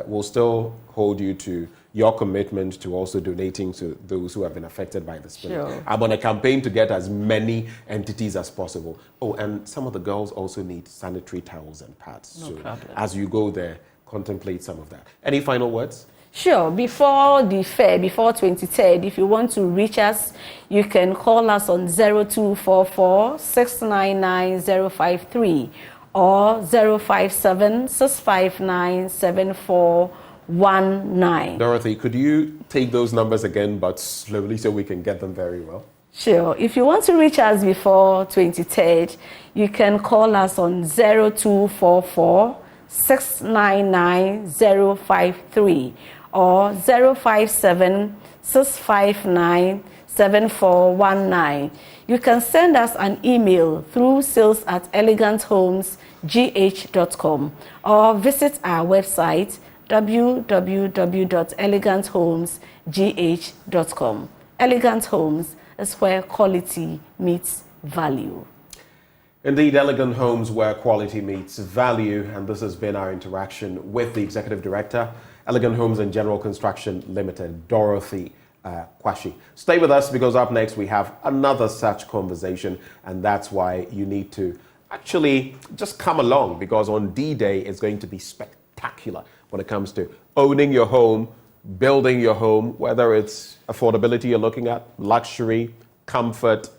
We'll still hold you to your commitment to also donating to those who have been affected by the spill. Sure. I'm on a campaign to get as many entities as possible. Oh, and some of the girls also need sanitary towels and pads. No problem. As you go there, contemplate some of that. Any final words? Sure. Before the fair, before 23rd, if you want to reach us, you can call us on 0244 699 053 or 057 659 7419. Dorothy, could you take those numbers again, but slowly so we can get them very well? Sure. If you want to reach us before 23rd, you can call us on 0244 699 053 or 057 659 7419. You can send us an email through sales@eleganthomesgh.com or visit our website www.eleganthomesgh.com. Elegant Homes is where quality meets value. Indeed, Elegant Homes where quality meets value, and this has been our interaction with the Executive Director, Elegant Homes and General Construction Limited, Dorothy Kwashi. Stay with us because up next we have another such conversation, and that's why you need to actually just come along, because on D-Day it's going to be spectacular when it comes to owning your home, building your home, whether it's affordability you're looking at, luxury, comfort,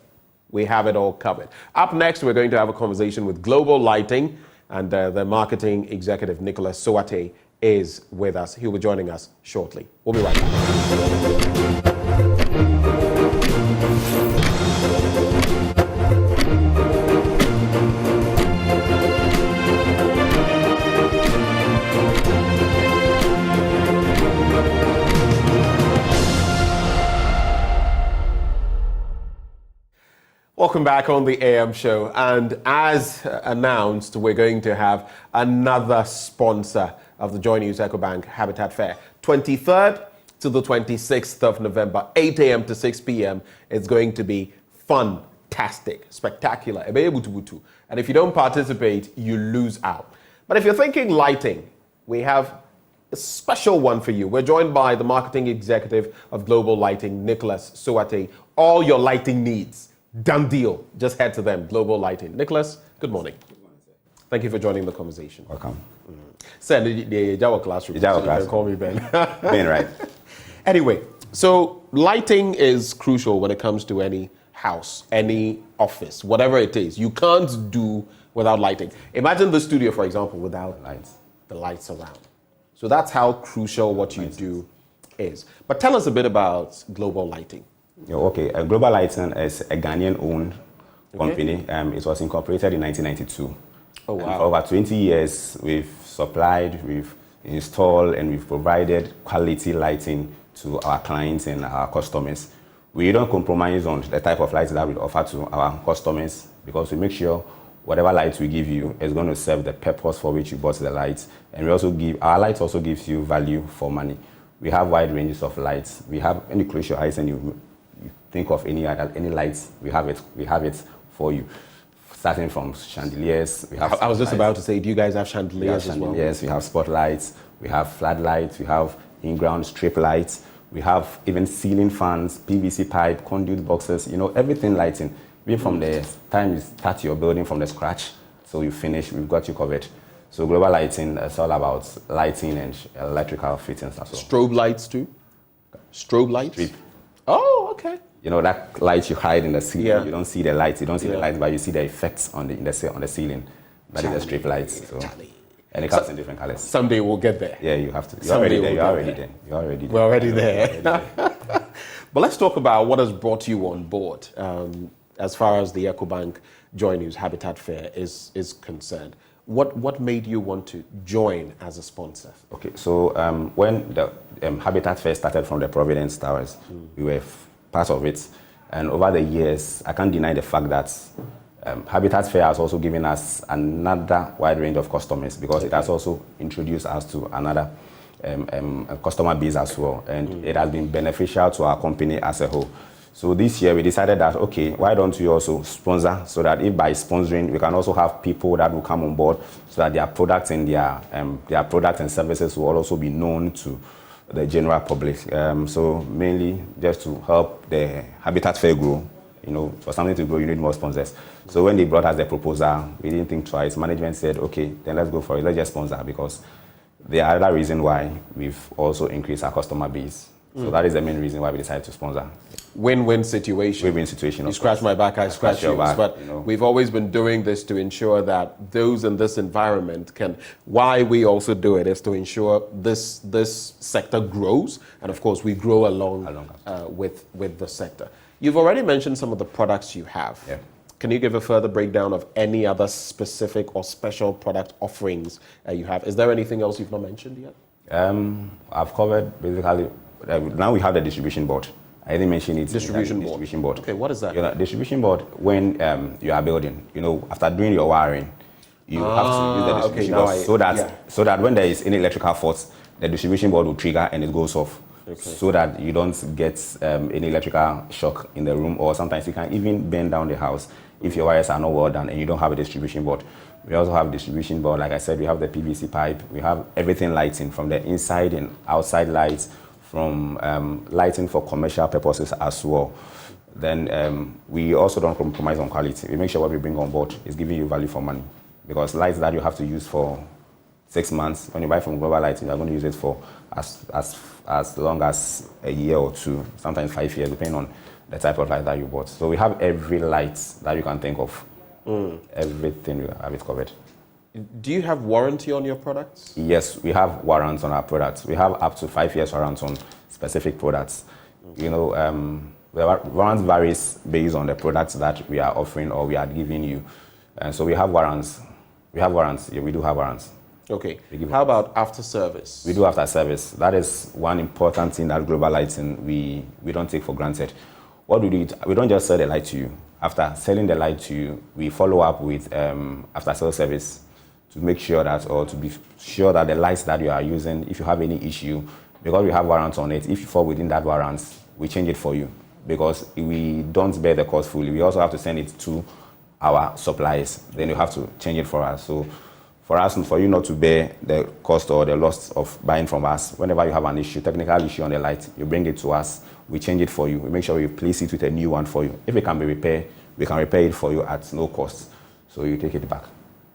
we have it all covered. Up next, we're going to have a conversation with Global Lighting, and the marketing executive, Nicholas Soate, is with us. He'll be joining us shortly. We'll be right back. Welcome back on the AM show, and as announced, we're going to have another sponsor of the Joy News EcoBank Habitat Fair. 23rd to the 26th of November, 8 a.m. to 6 p.m. It's going to be fantastic, spectacular. And if you don't participate, you lose out. But if you're thinking lighting, we have a special one for you. We're joined by the marketing executive of Global Lighting, Nicholas Soate. All your lighting needs. Done deal. Just head to them, Global Lighting. Nicholas, good morning. Good morning, sir. Thank you for joining the conversation. Welcome. Sir, the Jawa classroom. Jawa classroom. You can call me Ben. Ben, right. Anyway, so lighting is crucial when it comes to any house, any office, whatever it is. You can't do without lighting. Imagine the studio, for example, without the lights around. So that's how crucial what you do is. But tell us a bit about Global Lighting. Okay, Global Lighting is a Ghanaian-owned company. It was incorporated in 1992. Oh, wow. For over 20 years, we've supplied, we've installed, and we've provided quality lighting to our clients and our customers. We don't compromise on the type of lights that we offer to our customers because we make sure whatever lights we give you is going to serve the purpose for which you bought the lights. And we also our lights also gives you value for money. We have wide ranges of lights. We have, any close your eyes and you think of any lights, we have it for you. Starting from chandeliers, we have. I was just about to say, do you guys have chandeliers as well? Yes, we have spotlights, we have floodlights, we have in-ground strip lights, we have even ceiling fans, PVC pipe, conduit boxes. Everything lighting. Even from the time you start your building from the scratch, so you finish, we've got you covered. So Global Lighting is all about lighting and electrical fittings as well. Strobe lights too. Strobe lights. Strip. Oh, okay. That light you hide in the ceiling. Yeah. You don't see the lights. You don't see the lights, but you see the effects on the ceiling. That is the strip lights. So. And it comes in different colors. Someday we'll get there. Yeah, you have to. You're already there. You're already there. You're already there. We're already there. But let's talk about what has brought you on board as far as the EcoBank Joy News Habitat Fair is concerned. What made you want to join as a sponsor? Okay, so when the Habitat Fair started from the Providence Towers, we were part of it. And over the years, I can't deny the fact that Habitat Fair has also given us another wide range of customers because it has also introduced us to another customer base as well. And it has been beneficial to our company as a whole. So this year we decided that, okay, why don't we also sponsor so that if by sponsoring, we can also have people that will come on board so that their products and their products and services will also be known to the general public. So mainly just to help the Habitat Fair grow. For something to grow, you need more sponsors. So when they brought us the proposal, we didn't think twice. Management said, okay, then let's go for it. Let's just sponsor because the other reason why we've also increased our customer base. So that is the main reason why we decided to sponsor. Win-win situation. Win-win situation. You scratch my back, I scratch yours. Back, but we've always been doing this to ensure that those in this environment can. Why we also do it is to ensure this sector grows, and of course we grow along with the sector. You've already mentioned some of the products you have. Yeah. Can you give a further breakdown of any other specific or special product offerings you have? Is there anything else you've not mentioned yet? I've covered basically. Now we have the distribution board. I didn't mention it. Distribution board. Okay, what is that? Distribution board, when you are building, after doing your wiring, you have to use the distribution board so that when there is any electrical faults, the distribution board will trigger and it goes off. Okay. So that you don't get any electrical shock in the room, or sometimes you can even burn down the house if your wires are not well done and you don't have a distribution board. We also have a distribution board. Like I said, we have the PVC pipe. We have everything lighting, from the inside and outside lights, from lighting for commercial purposes as well. Then we also don't compromise on quality. We make sure what we bring on board is giving you value for money. Because lights that you have to use for 6 months, when you buy from Global Lighting, you're going to use it for as as long as a year or two, sometimes 5 years, depending on the type of light that you bought. So we have every light that you can think of. Everything, we have it covered. Do you have warranty on your products? Yes, we have warrants on our products. We have up to 5 years warrants on specific products. You know, the warrants varies based on the products that we are offering or we are giving you. And so we have warrants. We have warrants. Yeah, we do have warrants. Okay. How about after service? We do after service. That is one important thing that Global Lighting we don't take for granted. What we do, we don't just sell the light to you. After selling the light to you, we follow up with after sales service to make sure that, or to be sure that the lights that you are using, if you have any issue, because we have warrants on it, if you fall within that warrants, we change it for you. Because we don't bear the cost fully. We also have to send it to our suppliers. Then you have to change it for us. So for you not to bear the cost or the loss of buying from us, whenever you have an issue, technical issue on the light, you bring it to us, we change it for you. We make sure we replace it with a new one for you. If it can be repaired, we can repair it for you at no cost. So you take it back.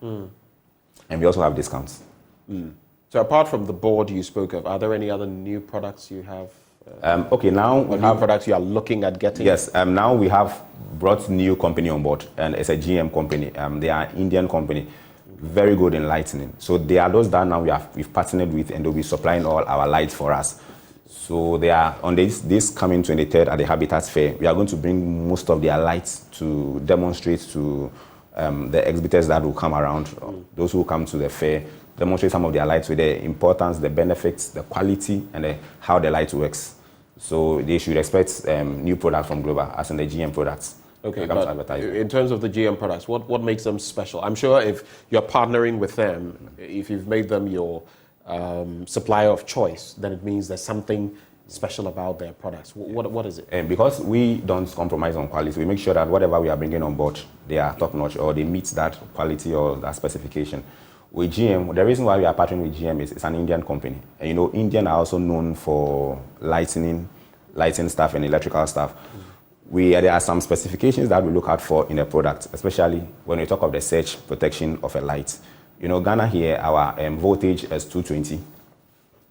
And we also have discounts. So apart from the board you spoke of, are there any other new products you have? Okay, now we have products you are looking at getting. Yes, now we have brought new company on board, and it's a GM company. They are an Indian company, very good in lighting. So they are those that now we've partnered with, and they'll be supplying all our lights for us. So they are on this coming 23rd at the Habitat Fair. We are going to bring most of their lights to demonstrate to the exhibitors that will come around, those who come to the fair, demonstrate some of their lights with the importance, the benefits, the quality, and how the light works. So they should expect new products from Global, as in the GM products. Okay, but in terms of the GM products, what makes them special? I'm sure if you're partnering with them, if you've made them your supplier of choice, then it means there's something special about their products. What is it? And because we don't compromise on quality, we make sure that whatever we are bringing on board, they are top-notch or they meet that quality or that specification. With GM, the reason why we are partnering with GM is it's an Indian company. And you know, Indian are also known for lighting stuff and electrical stuff. There are some specifications that we look out for in a product, especially when we talk of the surge protection of a light. You know, Ghana here, our voltage is 220.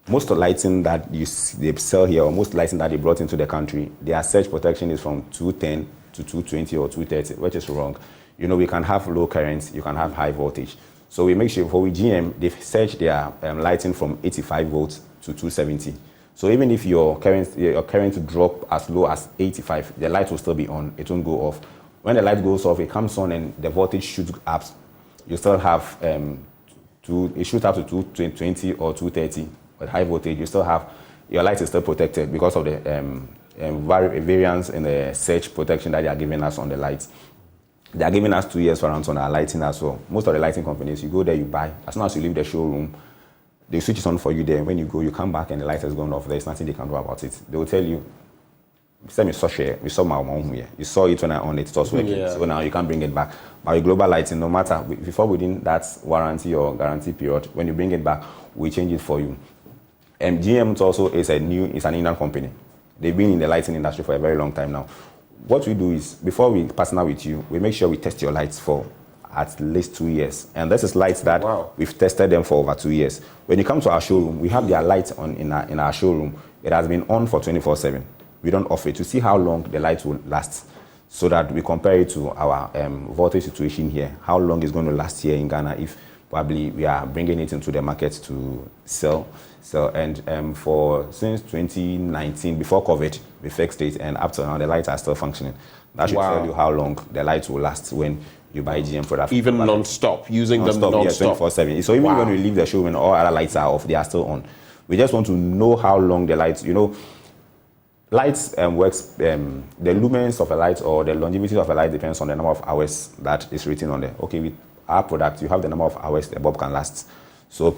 Most of the lighting that they sell here, or most lighting that they brought into the country, their surge protection is from 210 to 220 or 230, which is wrong. You know, we can have low currents, you can have high voltage. So we make sure for GM, they've surged their lighting from 85 volts to 270. So even if your current drop as low as 85, the light will still be on, it won't go off. When the light goes off, it comes on and the voltage shoots up. You still have, it shoots up to 220 or 230. With high voltage, you still have, your light is still protected because of the variance in the surge protection that they are giving us on the lights. They are giving us 2 years warranty on our lighting as well. Most of the lighting companies, you go there, you buy. As soon as you leave the showroom, they switch it on for you there. When you go, you come back and the light has gone off. There's nothing they can do about it. They will tell you, we saw my mom here. You saw it when I on it, it was working. Yeah. So now you can't bring it back. But with Global Lighting, no matter, before within that warranty or guarantee period, when you bring it back, we change it for you. And GM also is an Indian company. They've been in the lighting industry for a very long time now. What we do is, before we partner with you, we make sure we test your lights for at least 2 years. And this is lights that we've tested them for over 2 years. When you come to our showroom, we have their lights on in our showroom. It has been on for 24/7. We don't offer it to see how long the lights will last, so that we compare it to our voltage situation here, how long it's going to last here in Ghana if probably we are bringing it into the market to sell. And since 2019, before COVID, we fixed it, and up to now, the lights are still functioning. That should tell you how long the lights will last when you buy GM products. Even non-stop, using them non-stop? Yes, 24/7. So even when we leave the showroom and all other lights are off, they are still on. We just want to know how long the lights, lights works, the lumens of a light or the longevity of a light depends on the number of hours that is written on there. Okay, with our product, you have the number of hours the bulb can last. So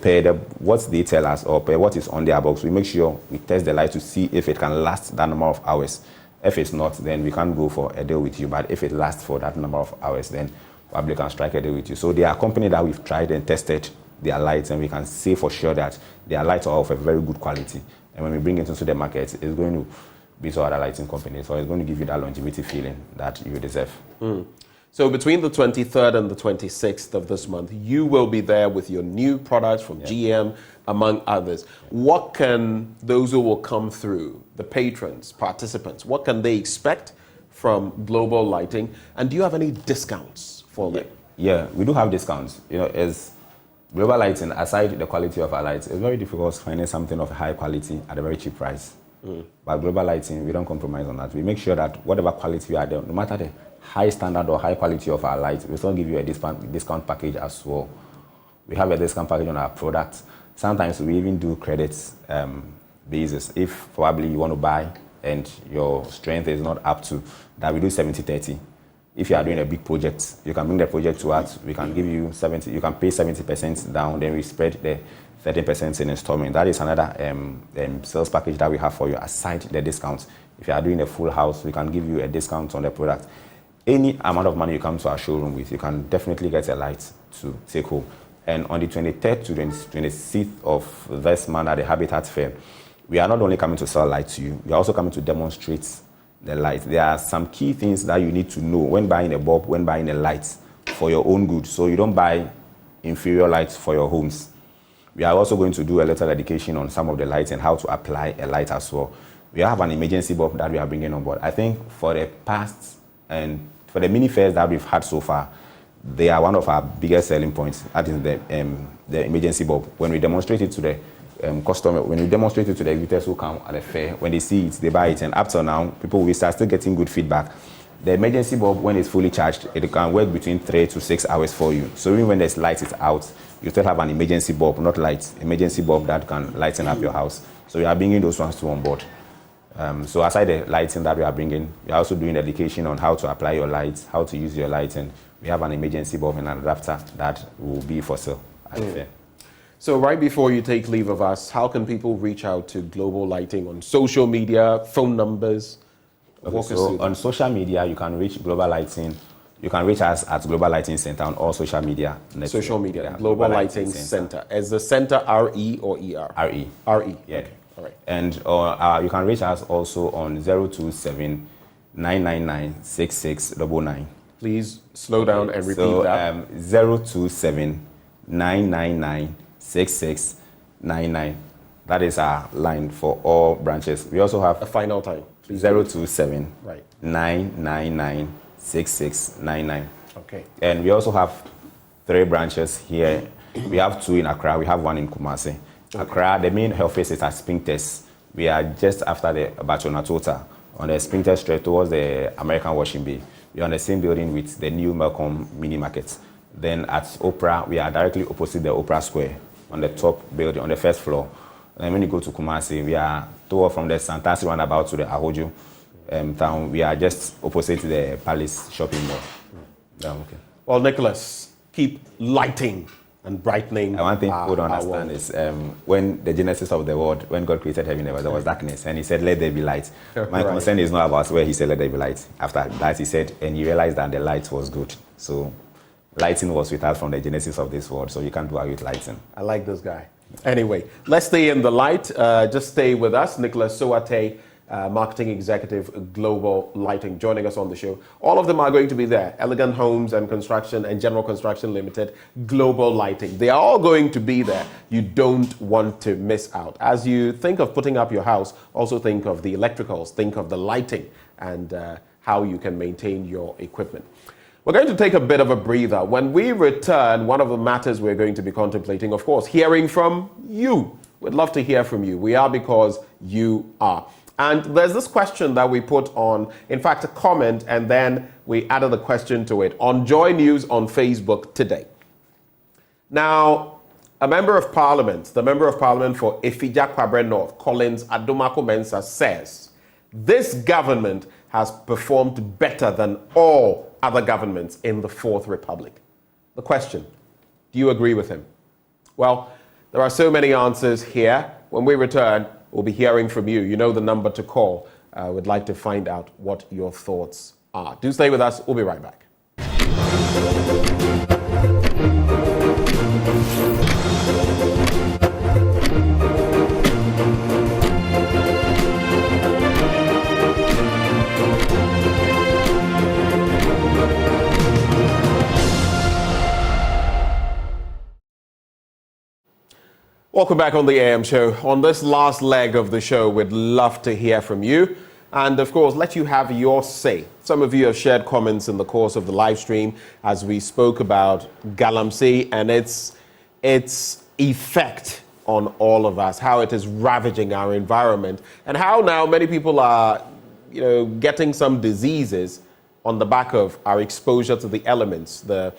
what they tell us or what is on their box, we make sure we test the light to see if it can last that number of hours. If it's not, then we can't go for a deal with you. But if it lasts for that number of hours, then probably can strike a deal with you. So they are a company that we've tried and tested their lights, and we can say for sure that their lights are of a very good quality. And when we bring it into the market, it's going to beat other lighting companies. So it's going to give you that longevity feeling that you deserve. So between the 23rd and the 26th of this month, you will be there with your new products from GM, among others. What can those who will come through, the patrons, participants, what can they expect from Global Lighting? And do you have any discounts for them? Yeah, we do have discounts. You know, as Global Lighting, aside the quality of our lights, it's very difficult finding something of high quality at a very cheap price. But Global Lighting, we don't compromise on that. We make sure that whatever quality we are there, no matter the high standard or high quality of our lights, we still give you a discount package as well. We have a discount package on our products. Sometimes we even do credits basis. If probably you want to buy and your strength is not up to that, we do 70-30. If you are doing a big project, you can bring the project to us. We can give you 70. You can pay 70% down. Then we spread the 30% in installment. That is another sales package that we have for you aside the discounts. If you are doing a full house, we can give you a discount on the product. Any amount of money you come to our showroom with, you can definitely get a light to take home. And on the 23rd to the 26th of this month at the Habitat Fair, we are not only coming to sell light to you, we are also coming to demonstrate the light. There are some key things that you need to know when buying a bulb, when buying a light for your own good, so you don't buy inferior lights for your homes. We are also going to do a little education on some of the lights and how to apply a light as well. We have an emergency bulb that we are bringing on board. I think for the past and for the mini fairs that we've had so far, they are one of our biggest selling points. That is the emergency bulb. When we demonstrate it to the customer, when we demonstrate it to the visitors who come at the fair, when they see it, they buy it. And up till now, people will start still getting good feedback. The emergency bulb, when it's fully charged, it can work between 3 to 6 hours for you. So even when there's light is out, you still have an emergency bulb, not light, emergency bulb that can lighten up your house. So we are bringing those ones too on board. So aside the lighting that we are bringing, we are also doing education on how to apply your lights, how to use your lights, and we have an emergency bulb and an adapter that will be for sale at the fair. So right before you take leave of us, how can people reach out to Global Lighting on social media, phone numbers? Okay, so on social media, you can reach Global Lighting. You can reach us at Global Lighting Center on all social media. Social media, yeah, Global Lighting Center. Is the center R-E or E-R? R-E. R-E. Yeah. Okay. All right. And you can reach us also on 027-999-6699. Please slow down and repeat that. 027-999-6699. That is our line for all branches. We also have a final time. 027-999-6699. Okay. And we also have 3 branches here. We have 2 in Accra. We have 1 in Kumasi. Okay. Accra, the main health face is at Spintex. We are just after the Bachonatota on the Spintex Street towards the American Washing Bay. We are on the same building with the new Malcolm Mini Market. Then at Opera, we are directly opposite the Opera Square on the top building, on the first floor. And when you go to Kumasi, we are from the Santasi roundabout to the Ahojo town. We are just opposite the Palace shopping mall. Okay. Well, Nicholas, keep lighting and brightening. One thing people don't understand is when the genesis of the world, when God created heaven, there was darkness, and He said, "Let there be light." My concern is not about where He said, "Let there be light." After that, He said, and He realized that the light was good. So, lighting was with us from the genesis of this world. So you can't do away with lighting. I like this guy. Anyway, let's stay in the light. Just stay with us. Nicholas Soate, Marketing Executive, Global Lighting, joining us on the show. All of them are going to be there. Elegant Homes and Construction and General Construction Limited, Global Lighting. They are all going to be there. You don't want to miss out. As you think of putting up your house, also think of the electricals, think of the lighting and how you can maintain your equipment. We're going to take a bit of a breather. When we return, one of the matters we're going to be contemplating, of course, hearing from you. We'd love to hear from you. We are because you are. And there's this question that we put on, in fact, a comment, and then we added a question to it on Joy News on Facebook today. Now, a member of parliament, the member of parliament for Efija Kwabre North, Collins Adomako Mensah, says this government has performed better than all other governments in the Fourth Republic. The question, do you agree with him? Well, there are so many answers here. When we return, we'll be hearing from you. You know the number to call. We'd like to find out what your thoughts are. Do stay with us. We'll be right back. Welcome back on the AM show. On this last leg of the show, we'd love to hear from you. And of course, let you have your say. Some of you have shared comments in the course of the live stream as we spoke about Galamsey and its effect on all of us, how it is ravaging our environment, and how now many people are, getting some diseases on the back of our exposure to the elements, the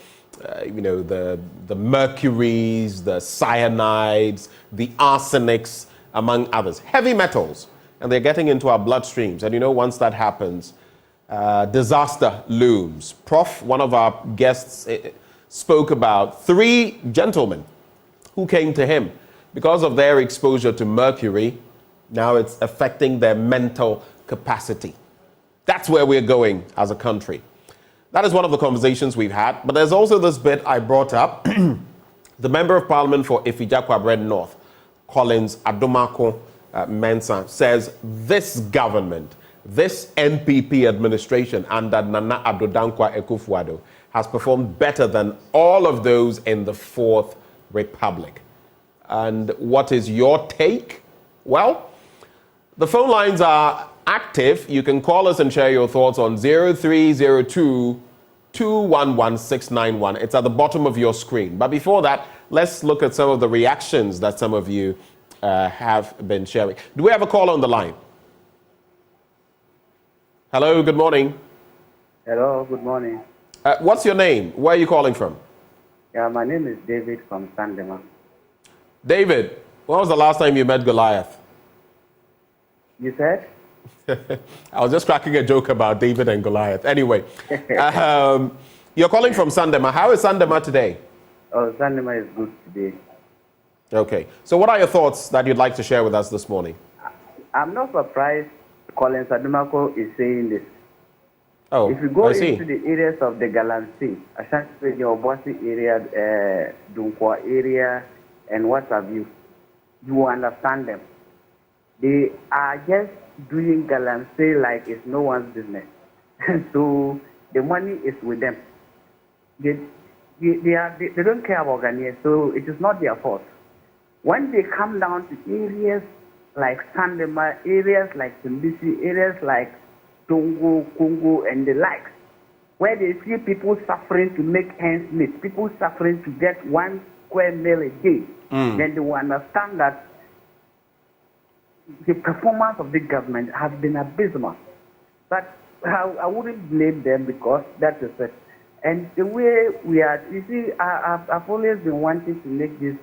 mercuries, the cyanides, the arsenics, among others, heavy metals, and they're getting into our bloodstreams. And once that happens, disaster looms. Prof, one of our guests, spoke about 3 gentlemen who came to him because of their exposure to mercury. Now it's affecting their mental capacity. That's where we're going as a country. That is one of the conversations we've had. But there's also this bit I brought up. The Member of Parliament for Ifijakwa North, Collins Adomako Mensah, says this government, this NPP administration under Nana Addo Dankwa Akufo-Addo has performed better than all of those in the Fourth Republic. And what is your take? Well, the phone lines are active. You can call us and share your thoughts on 0302 211 691. It's at the bottom of your screen. But before that, let's look at some of the reactions that some of you have been sharing. Do we have a call on the line? Hello, good morning. Hello, good morning. What's your name? Where are you calling from? Yeah, my name is David from Sandema. David, when was the last time you met Goliath? You said? I was just cracking a joke about David and Goliath. Anyway, you're calling from Sandema. How is Sandema today? Oh, Sandema is good today. Okay. So what are your thoughts that you'd like to share with us this morning? I'm not surprised Collins Adumako is saying this. Oh, if you go I see. into the areas of the Galamsey, Ashanti, Obosi area, Dunkwa area, and what have you, you will understand them. They are just doing Galamsey like it's no one's business. So the money is with them. They don't care about Ghanaians, so it is not their fault. When they come down to areas like Sandema, areas like Timbisi, areas like Tongo, Congo, and the likes, where they see people suffering to make ends meet, people suffering to get 1 square meal a day, then they will understand that the performance of the government has been abysmal. But I wouldn't blame them because that is it. And the way we are, you see, I've always been wanting to make this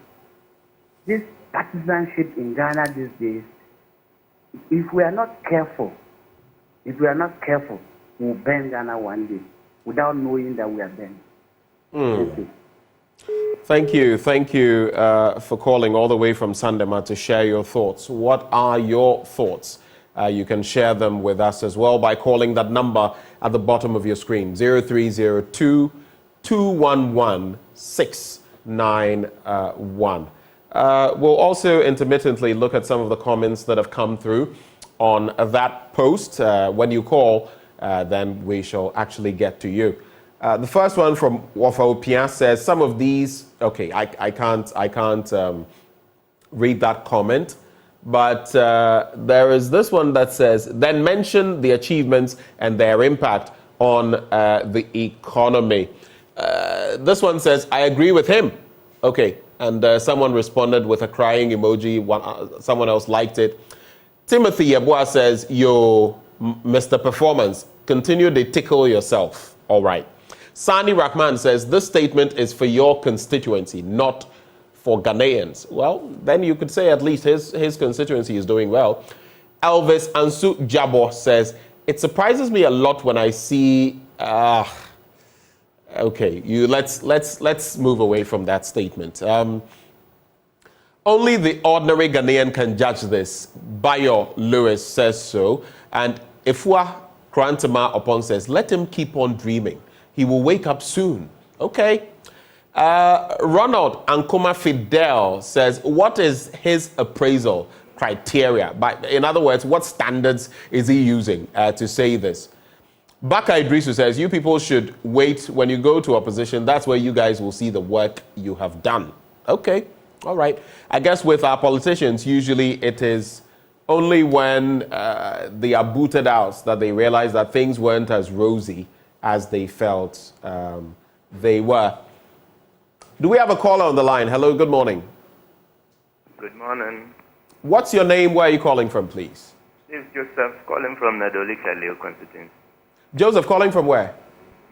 partisanship in Ghana these days. If we are not careful, we'll burn Ghana one day without knowing that we are burned. Thank you for calling all the way from Sandema to share your thoughts. What are your thoughts? You can share them with us as well by calling that number at the bottom of your screen, 0302 211 691. We'll also intermittently look at some of the comments that have come through on that post. When you call, then we shall actually get to you. The first one from Wafa Opia says some of these. Okay, I can't read that comment, but there is this one that says then mention the achievements and their impact on the economy. This one says I agree with him. Okay, and someone responded with a crying emoji. Someone else liked it. Timothy Yabua says, "Yo, Mr. Performance, continue to tickle yourself." All right. Sani Rahman says, this statement is for your constituency, not for Ghanaians. Well, then you could say at least his constituency is doing well. Elvis Ansu Jabo says, it surprises me a lot when I see... okay, let's move away from that statement. Only the ordinary Ghanaian can judge this. Bayo Lewis says so. And Ifua Krantama Upon says, let him keep on dreaming. He will wake up soon. Okay. Ronald Ankoma Fidel says, what is his appraisal criteria? In other words, what standards is he using to say this? Baka Idrisu says, you people should wait when you go to opposition. That's where you guys will see the work you have done. Okay. All right. I guess with our politicians, usually it is only when they are booted out that they realize that things weren't as rosy as they felt they were. Do we have a caller on the line? Hello, good morning. Good morning. What's your name? Where are you calling from, please? This is Joseph calling from Nadoli Kaleo constituency. Joseph calling from where?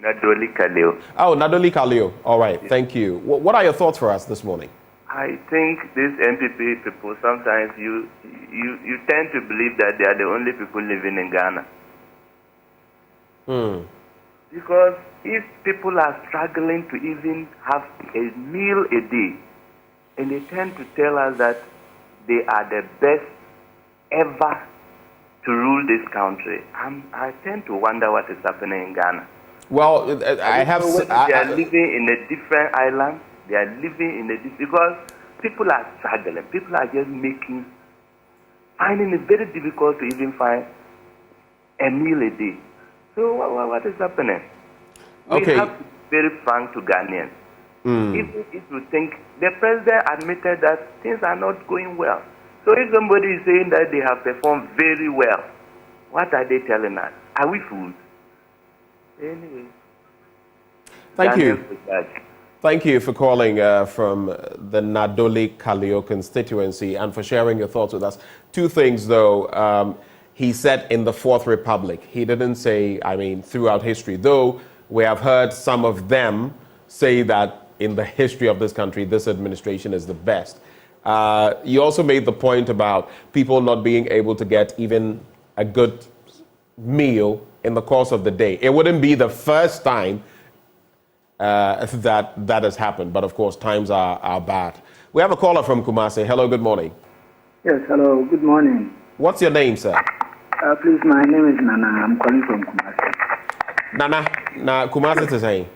Nadoli Kaleo. Oh, Nadoli Kaleo. All right, thank you. What are your thoughts for us this morning? I think these MPP people, sometimes you tend to believe that they are the only people living in Ghana. Because if people are struggling to even have a meal a day, and they tend to tell us that they are the best ever to rule this country, I tend to wonder what is happening in Ghana. Well, they are living in a different island. They are living in a different, because people are struggling. People are just finding it very difficult to even find a meal a day. So what is happening? Okay. We have to be very frank to Ghanaians. Even if you think the president admitted that things are not going well. So if somebody is saying that they have performed very well, what are they telling us? Are we fools? Anyway. Thank you. Thank you for calling from the Nadoli Kaleo constituency and for sharing your thoughts with us. Two things, though. He said in the Fourth Republic. He didn't say, throughout history, though we have heard some of them say that in the history of this country, this administration is the best. You also made the point about people not being able to get even a good meal in the course of the day. It wouldn't be the first time that has happened, but of course times are bad. We have a caller from Kumasi. Hello, good morning. Yes, hello, good morning. What's your name, sir? Please, my name is Nana. I'm calling from Kumasi. Nana, Kumasi to say?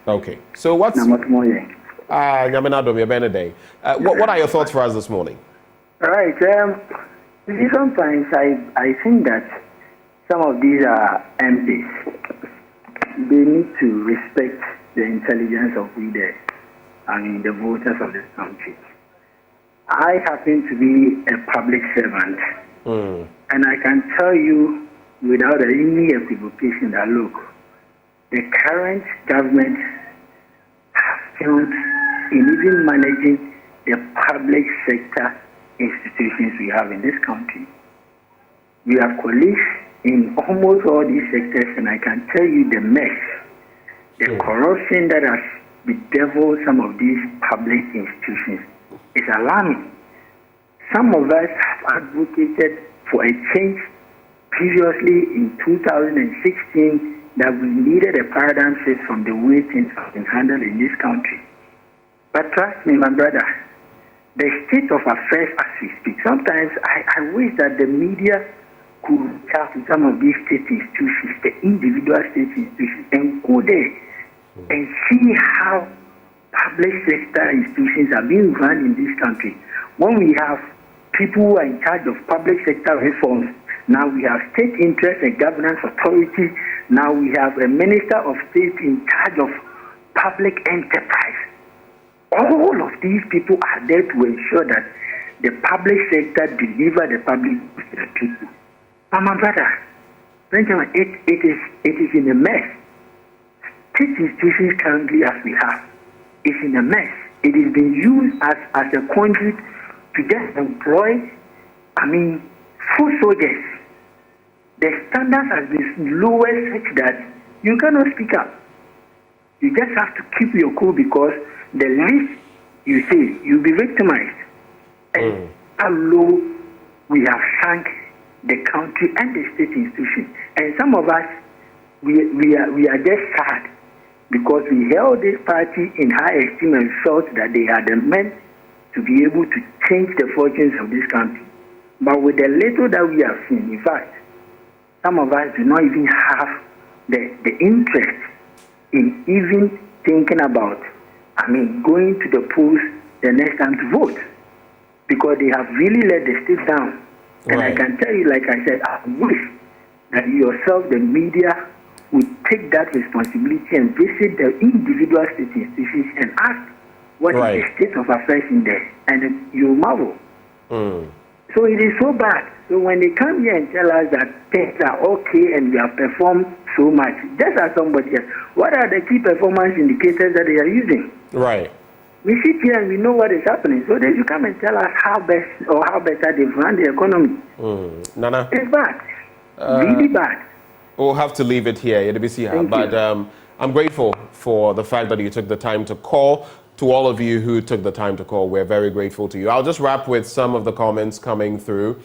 Okay, so what's... What are your thoughts for us this morning? All right, sometimes I think that some of these MPs, they need to respect the intelligence of the voters of this country. I happen to be a public servant, and I can tell you without any equivocation that, look, the current government has failed in even managing the public sector institutions we have in this country. We have colleagues in almost all these sectors, and I can tell you the mess, the corruption that has bedeviled some of these public institutions is alarming. Some of us have advocated for a change previously in 2016 that we needed a paradigm shift from the way things have been handled in this country. But trust me, my brother, the state of affairs as we speak, sometimes I wish that the media could reach out to some of these state institutions, the individual state institutions, and go there and see how public sector institutions are being run in this country. When we have people who are in charge of public sector reforms, now we have state interest and governance authority, now we have a minister of state in charge of public enterprise. All of these people are there to ensure that the public sector deliver the public to the people. But my brother, Benjamin, it is in a mess. State institutions currently as we have is in a mess. It is being used as a conduit to just employ, foot soldiers. The standards has been lowered such that you cannot speak up. You just have to keep your cool because the least you say, you'll be victimized. And how low we have sunk the country and the state institution. And some of us, we are just sad because we held this party in high esteem and felt that they are the men to be able to change the fortunes of this country. But with the little that we have seen, in fact, some of us do not even have the interest in even thinking about, going to the polls the next time to vote. Because they have really let the state down. And I can tell you, like I said, I wish that yourself, the media, would take that responsibility and visit the individual state institutions and ask what is the state of affairs in there, and you marvel. So it is so bad. So when they come here and tell us that things are okay and we have performed so much, just as somebody else, what are the key performance indicators that they are using? Right. We sit here and we know what is happening. So they should come and tell us how best or how better they've run the economy. Nana? It's bad. Really bad. We'll have to leave it here, but I'm grateful for the fact that you took the time to call. To all of you who took the time to call, we're very grateful to you. I'll just wrap with some of the comments coming through.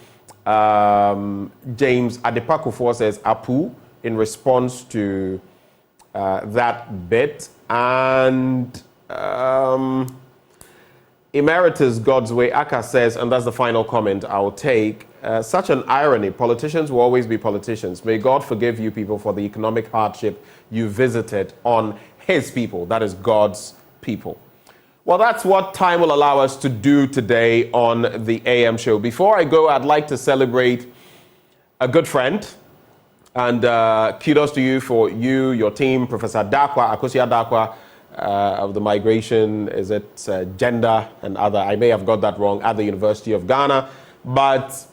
James Adepakufor says, Apu, in response to that bit. And Emeritus God's Way Aka says, and that's the final comment I'll take, such an irony. Politicians will always be politicians. May God forgive you people for the economic hardship you visited on his people. That is God's people. Well, that's what time will allow us to do today on the AM show. Before I go, I'd like to celebrate a good friend. And kudos to you for your team, Professor Dakwa, Akufo-Addo, of the migration, is it gender and other, I may have got that wrong, at the University of Ghana. But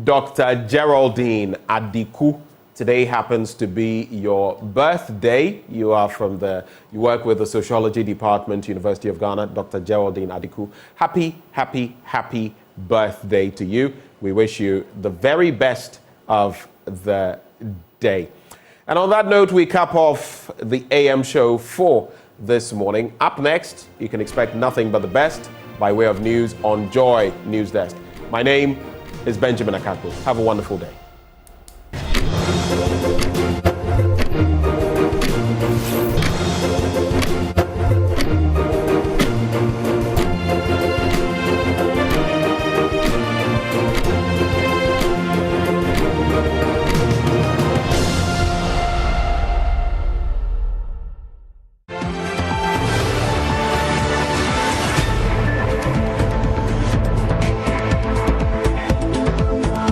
Dr. Geraldine Adiku, today happens to be your birthday. You work with the Sociology Department, University of Ghana. Dr. Geraldine Adiku, happy, happy, happy birthday to you. We wish you the very best of the day. And on that note, we cap off the AM show for this morning. Up next, you can expect nothing but the best by way of news on Joy News Desk. My name is Benjamin Akako. Have a wonderful day.